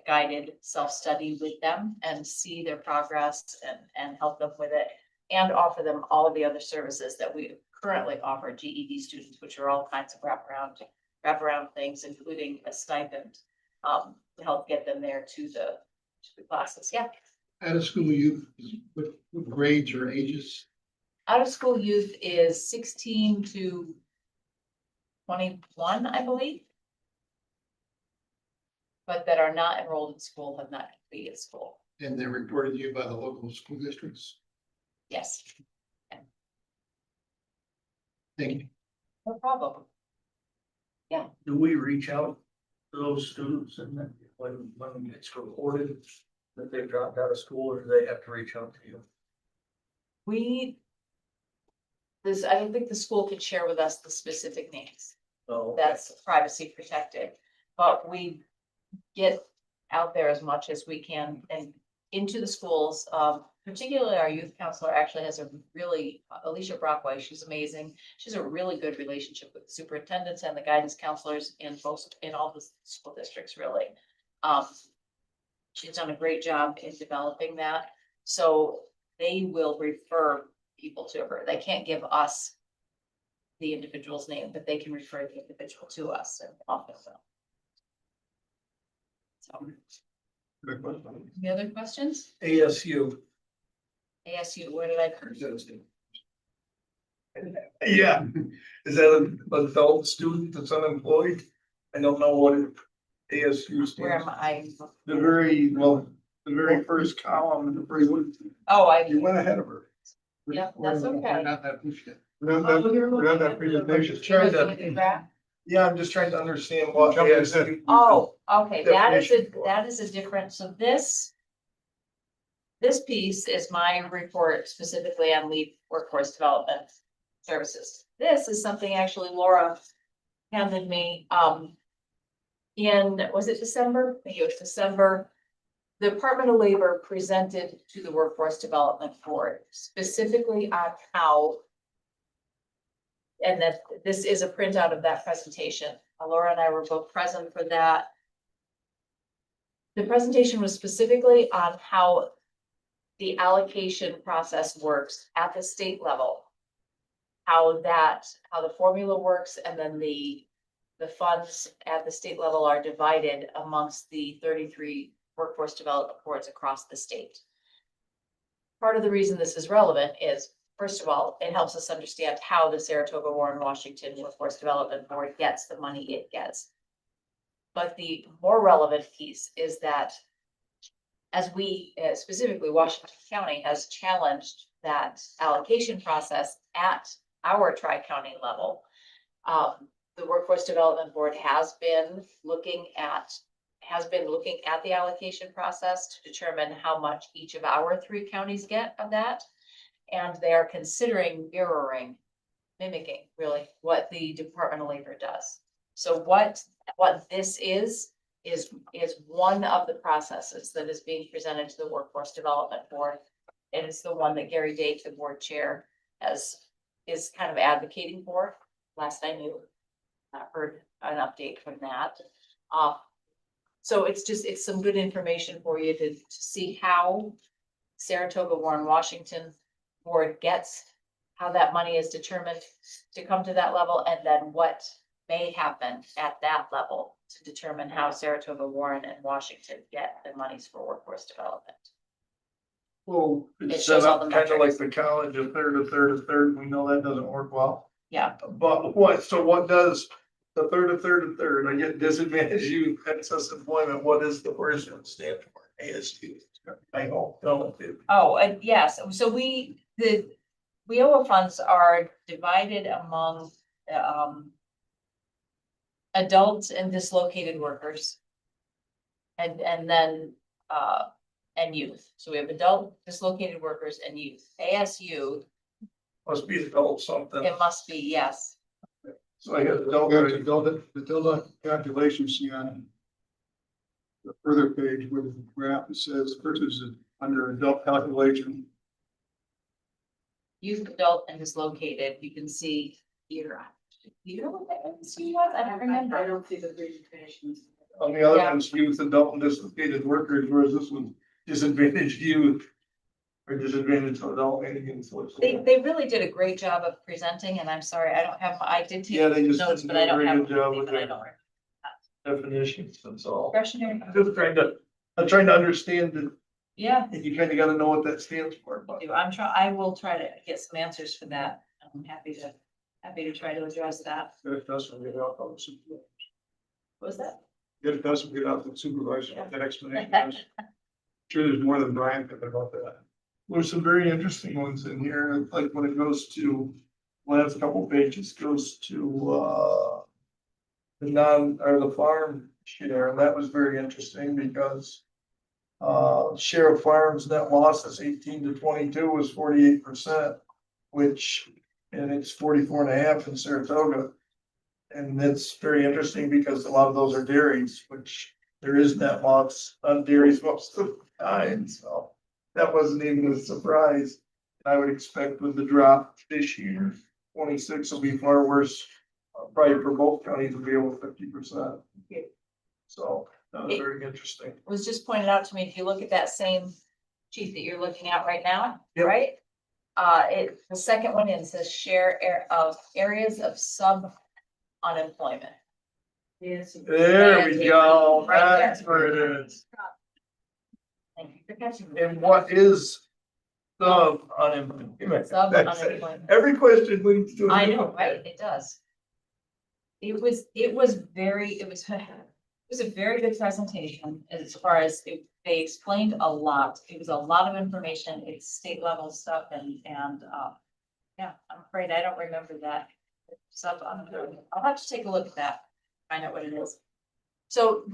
guided self-study with them and see their progress and help them with it, and offer them all of the other services that we currently offer GED students, which are all kinds of wraparound things, including a stipend to help get them there to the classes. Yeah. Out of school youth, what grades or ages? Out of school youth is 16 to 21, I believe. But that are not enrolled in school, have not completed school. And they're reported to you by the local school districts? Yes. Thank you. No problem. Yeah. Do we reach out to those students and then when it's reported that they've dropped out of school, or do they have to reach out to you? I don't think the school could share with us the specific names. Oh, okay. That's privacy protected, but we get out there as much as we can and into the schools. particularly our youth counselor actually has a really, Alicia Brockway, she's amazing. She has a really good relationship with the superintendents and the guidance counselors in all the school districts, really. She's done a great job in developing that, so they will refer people to her. They can't give us the individual's name, but they can refer the individual to us and often will. So, any other questions? ASU. ASU, where did I? Yeah, is that an adult student that's unemployed? I don't know what ASU Where stands. am I? The very first column, the very, Oh, I, you went ahead of her. yeah, that's okay. Not that pushed yet. Oh, you're looking at the- Trying you're looking at the to, graph? yeah, I'm just trying to understand what Jump in. ASU. Oh, okay, Definition for. that is a different, so this piece is my report specifically on lead workforce development services. This is something actually Laura handed me, was it December? I think it was December. The Department of Labor presented to the Workforce Development Board specifically on how, and that this is a printout of that presentation. Laura and I were both present for that. The presentation was specifically on how the allocation process works at the state level. How the formula works, and then the funds at the state level are divided amongst the 33 workforce development boards across the state. Part of the reason this is relevant is, first of all, it helps us understand how the Saratoga, Warren, Washington Workforce Development Board gets the money it gets. But the more relevant piece is that as we, specifically Washington County, has challenged that allocation process at our tri-county level. The Workforce Development Board has been looking at the allocation process to determine how much each of our 3 counties get of that. And they are considering mimicking really what the Department of Labor does. So what this is one of the processes that is being presented to the Workforce Development Board. And it's the one that Gary Dake, the board chair, is kind of advocating for. Last I knew, I heard an update from that. So it's some good information for you to see how Saratoga, Warren, Washington board gets, how that money is determined to come to that level, and then what may happen at that level to determine how Saratoga, Warren, and Washington get the monies for workforce development. Well, It it's shows set all up the kind of metrics. like the college, a third, we know that doesn't work well. Yeah, But what does the third, I get disadvantaged youth, excess employment, what is the first one stand for? ASU. I hope, don't do. oh, and yes, so the WIOA funds are divided among, adults and dislocated workers. And then, and youth. So we have adult dislocated workers and youth. ASU, Must be adult something. it must be, yes. So I guess adult, The Delta calculations, see on the further page with the graph, it says first is under adult calculation. Youth, adult, and dislocated, you can see here. You know what the ASU was? I don't remember. I don't see the presentations. on the other Yeah. one's youth, adult and dislocated workers, whereas this one disadvantaged youth. Or disadvantaged adult and against. They really did a great job of presenting, and I'm sorry, I don't have, I did Yeah, they take just notes, did but a I don't very have. good job them, with but I their don't. definitions, that's all. Discretionary, I'm trying to understand it, yeah, and you kind of gotta know what that stands for, but. I will try to get some answers for that. I'm happy to try to address that. Get it doesn't get out of the supervisor. What was that? Get it doesn't get out of the supervisor, what that explanation is. Sure, there's more than Brian thinking about that. There's some very interesting ones in here, like when it goes to, last couple pages goes to, the farm share, and that was very interesting because share of farms net losses 18 to 22 was 48%, which, and it's 44.5 in Saratoga. And that's very interesting because a lot of those are dairies, which there is net loss on dairies most of the time, so. that wasn't even a surprise. I would expect with the drop this year, 26 will be far worse. Probably for both counties will be over 50%. So that was very interesting. It was just pointed out to me, if you look at that same sheet that you're looking at right now, Yep. right? The second one in says of areas of sub unemployment. Yes. There we go. Right there. That's where it is. Thank you for catching me. And what is sub unemployment? Sub That's it. unemployment. Every question leads to. I know, right? It does. It was a very good presentation as far as they explained a lot. It was a lot of information. It's state level stuff and, yeah, I'm afraid I don't remember that. I'll have to take a look at that, find out what it is. So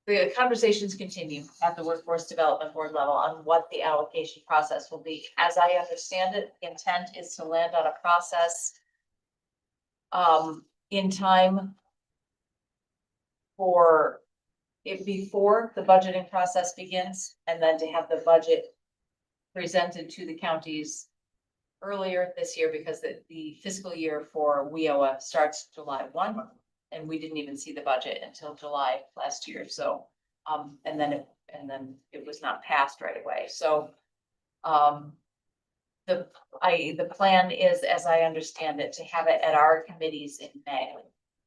the conversations continue at the Workforce Development Board level on what the allocation process will be. As I understand it, the intent is to land on a process in time for it before the budgeting process begins, and then to have the budget presented to the counties earlier this year, because the fiscal year for WIOA starts July 1, and we didn't even see the budget until July last year. So, and then it was not passed right away. So, the plan is, as I understand it, to have it at our committees in May,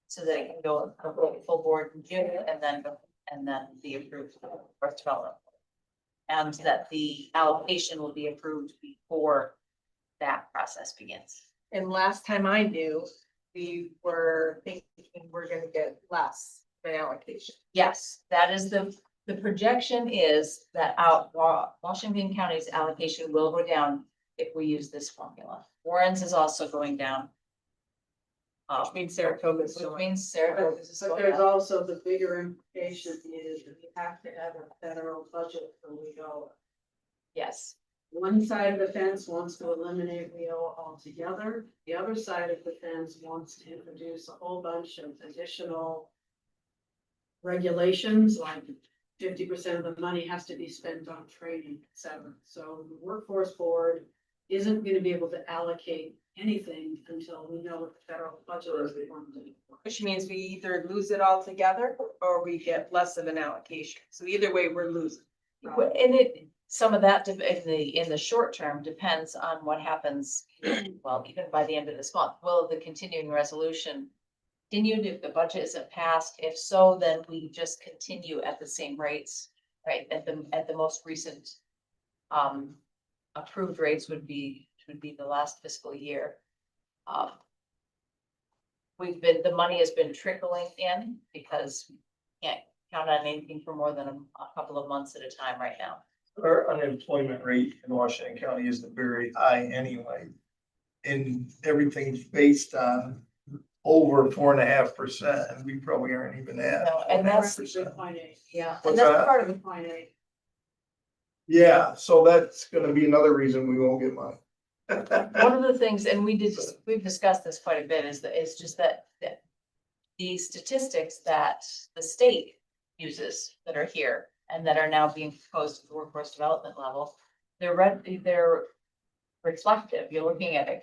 so that it can go full board in June, and then be approved for Workforce Development. And that the allocation will be approved before that process begins. And last time I knew, we were thinking we're gonna get less than allocation. Yes, that is the projection is that Washington County's allocation will go down if we use this formula. Warren's is also going down. Which means Saratoga is Which going. means Saratoga is But going there's up. also the bigger implication is that we have to have a federal budget for WIO. Yes, One side of the fence wants to eliminate WIO altogether. The other side of the fence wants to introduce a whole bunch of additional regulations, like 50% of the money has to be spent on training, et cetera. So the workforce board isn't going to be able to allocate anything until we know what the federal budget is going to be. Which means we either lose it altogether or we get less of an allocation. So either way, we're losing. and some of that in the short term depends on what happens, well, even by the end of this month. Will the continuing resolution continue if the budget isn't passed? If so, then we just continue at the same rates, right? At the most recent approved rates would be the last fiscal year. The money has been trickling in because we can't count on anything for more than a couple of months at a time right now. Our unemployment rate in Washington County is very high anyway. And everything's based on over 4.5%, and we probably aren't even at. No, and that's, 0.8. yeah, What's and that's that? part of it. 0.8. Yeah, so that's gonna be another reason we won't get money. One of the things, and we've discussed this quite a bit, is just that the statistics that the state uses that are here and that are now being proposed at the workforce development level, they're reflective. You're looking at it,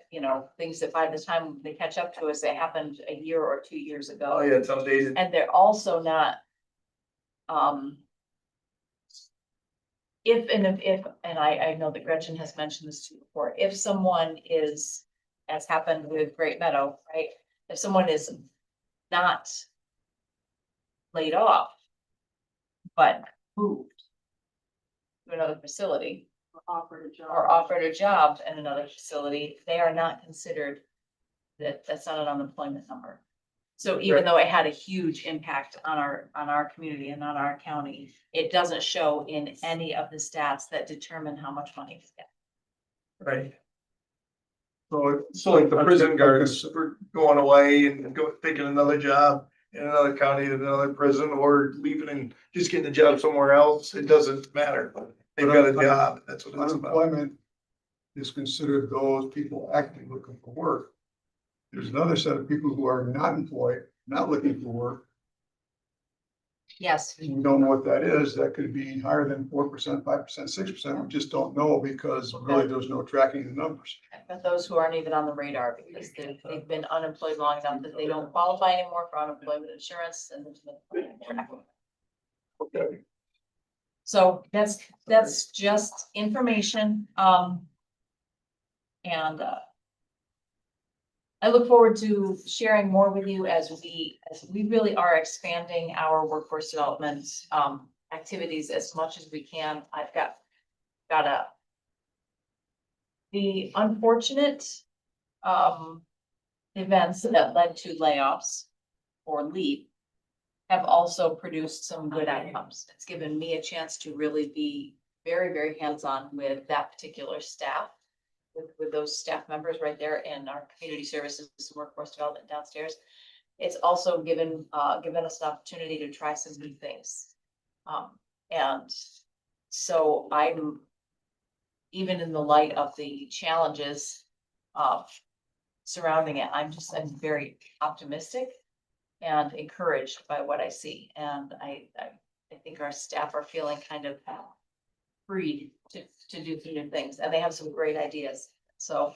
things that by the time they catch up to us, they happened a year or 2 years ago. Oh, yeah, it's outdated. And And they're also not, if, and I know that Gretchen has mentioned this too before, if someone is, as happened with Great Meadow, right? If someone is not laid off, but moved to another facility or offered a job in another facility, they are not considered, that's not an unemployment number. So even though it had a huge impact on our community and on our county, it doesn't show in any of the stats that determine how much money to get. Right. So like the prison guards are going away and taking another job in another county, in another prison, or leaving and just getting a job somewhere else. It doesn't matter. They've got a job. That's what it's about. Unemployment is considered those people actively looking for work. There's another set of people who are not employed, not looking for work. Yes. We don't know what that is. That could be higher than 4%, 5%, 6%. We just don't know because really there's no tracking the numbers. But those who aren't even on the radar because they've been unemployed long enough that they don't qualify anymore for unemployment insurance and. Okay. So that's just information, and, I look forward to sharing more with you as we really are expanding our workforce development, activities as much as we can. I've got the unfortunate, events that led to layoffs or leave have also produced some good outcomes. It's given me a chance to really be very, very hands-on with that particular staff, with those staff members right there in our community services workforce development downstairs. It's also given us an opportunity to try some new things. And so I'm, even in the light of the challenges surrounding it, I'm very optimistic and encouraged by what I see. And I think our staff are feeling kind of free to do some new things, and they have some great ideas. So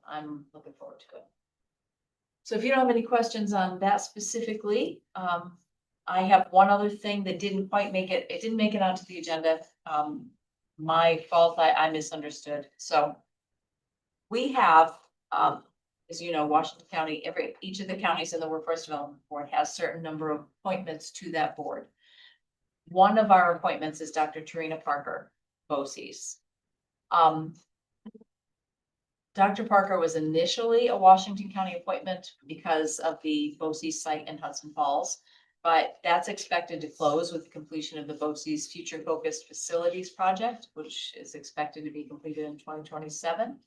I'm looking forward to it. So if you don't have any questions on that specifically, I have one other thing that didn't quite make it. It didn't make it onto the agenda. My fault, I misunderstood. So we have, as you know, Washington County, each of the counties in the Workforce Development Board has a certain number of appointments to that board. One of our appointments is Dr. Tarina Parker, BOCES. Dr. Parker was initially a Washington County appointment because of the BOCES site in Hudson Falls, but that's expected to close with the completion of the BOCES Future Focused Facilities Project, which is expected to be completed in 2027.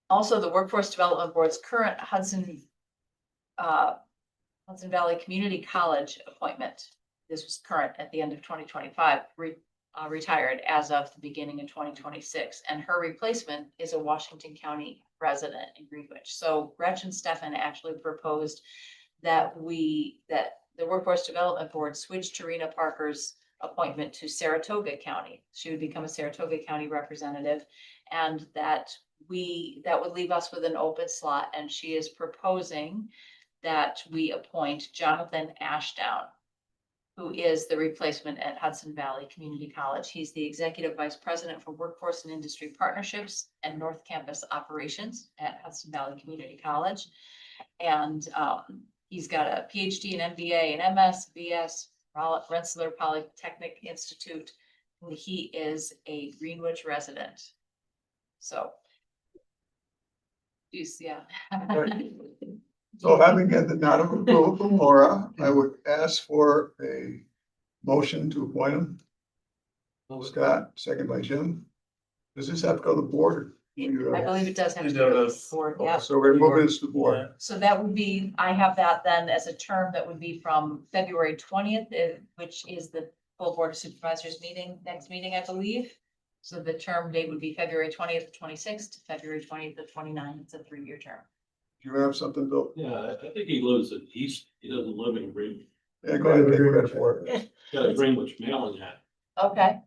Also, the Workforce Development Board's current Hudson Valley Community College appointment, this was current at the end of 2025, retired as of the beginning of 2026. And her replacement is a Washington County resident in Greenwich. So Gretchen Steffen actually proposed that the Workforce Development Board switch Tarina Parker's appointment to Saratoga County. She would become a Saratoga County representative, and that would leave us with an open slot. And she is proposing that we appoint Jonathan Ashdown, who is the replacement at Hudson Valley Community College. He's the Executive Vice President for Workforce and Industry Partnerships and North Campus Operations at Hudson Valley Community College. And he's got a PhD, an MBA, an MS, BS, Rensselaer Polytechnic Institute, and he is a Greenwich resident. So, yeah. So having had the nod of approval from Laura, I would ask for a motion to appoint him. Scott, second by Jim. Does this have to go to the board? I believe it does have to go to the board, yeah. So we're moving this to the board. So that would be, I have that then as a term that would be from February 20th, which is the full Board of Supervisors next meeting, I believe. So the term date would be February 20th of 26 to February 20th of 29. It's a 3-year term. Do you have something, Bill? Yeah, I think he lives in East, he doesn't live in Greenwich. Yeah, go ahead, take credit for it. Got a Greenwich mailing that. Okay.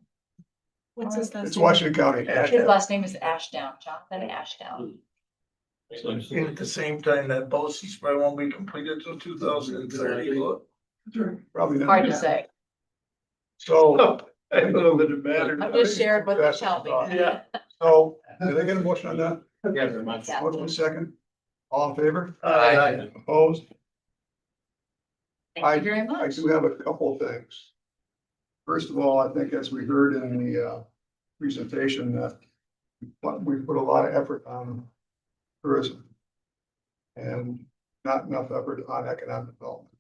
What's his last It's name? Washington County. His last name is Ashdown, Jonathan Ashdown. And at the same time, that BOCES probably won't be completed till 2030. Probably not. Hard to say. So. I don't know that it matters. I'm just sharing what they tell me. Yeah. So, did I get a motion on that? Yeah, very much. Yeah. Motion second. All in favor? Aye. Opposed? Thank you very I much. do have a couple of things. First of all, I think as we heard in the presentation that we put a lot of effort on tourism and not enough effort on economic development.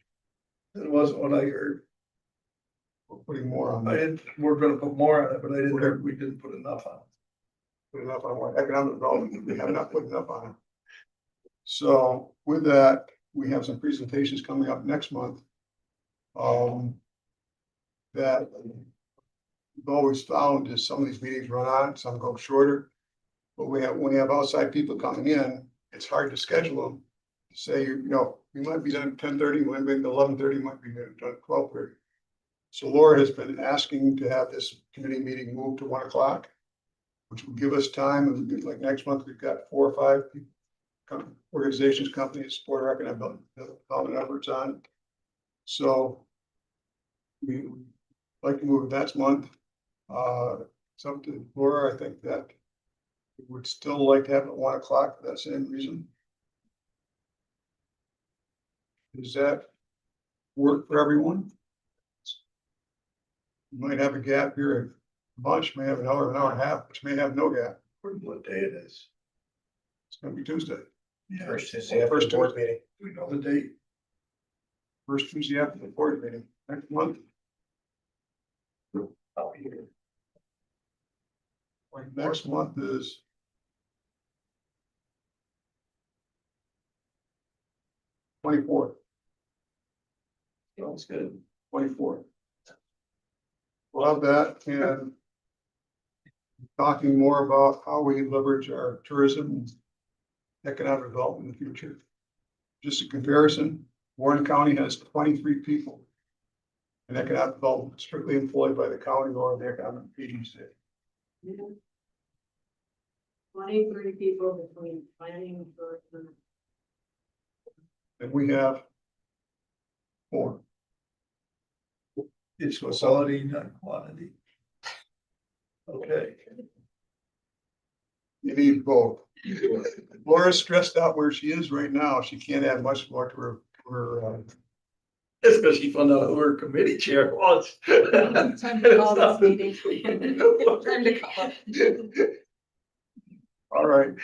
That wasn't what I heard. We're putting more on. We're gonna put more on it, but I didn't hear we didn't put enough on it. Put enough on what? Economic development, we have not put enough on it. So with that, we have some presentations coming up next month. That we've always found is some of these meetings run on, some go shorter. But when we have outside people coming in, it's hard to schedule them. Say, we might be done at 10:30, might be 11:30, might be done at 12:30. So Laura has been asking to have this committee meeting moved to 1 o'clock, which will give us time, and like next month, we've got 4 or 5 organizations, companies, support our economic development efforts on. So we like to move it next month. It's up to Laura. I think that we would still like to have it at 1 o'clock for that same reason. Does that work for everyone? You might have a gap here, a bunch may have an hour and a half, which may have no gap. What day it is? It's gonna be Tuesday. Yeah. First Tuesday after the board meeting. Do we know the date? First Tuesday after the board meeting, next month. I'll be here. Like next month is. Twenty-fourth. Sounds good. 24th. We'll have that and talking more about how we leverage our tourism and economic development in the future. Just a comparison, Warren County has 23 people in economic development strictly employed by the county or the economic agency. 23 people between planning for. And we have 4. It's quality, not quantity. Okay. You need both. Laura's stressed out where she is right now. She can't add much more to her That's because she found out who her committee chair was. Time to call this meeting. Time to call. All right.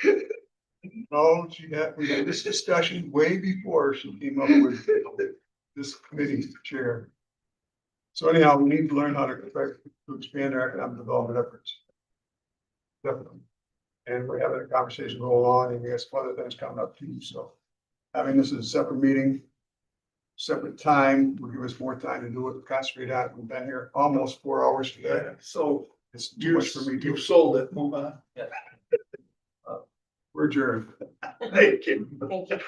No, we had this discussion way before she came up with this committee chair. So anyhow, we need to learn how to expand our economic development efforts. Definitely. And we're having a conversation roll on, and we have some other things coming up too. So having this as a separate meeting, separate time, will give us more time to do it, concentrate on it. We've been here almost 4 hours today. So It's too much for me. you've sold it, move on. We're adjourned. Thank you. Thank you.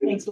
Thanks.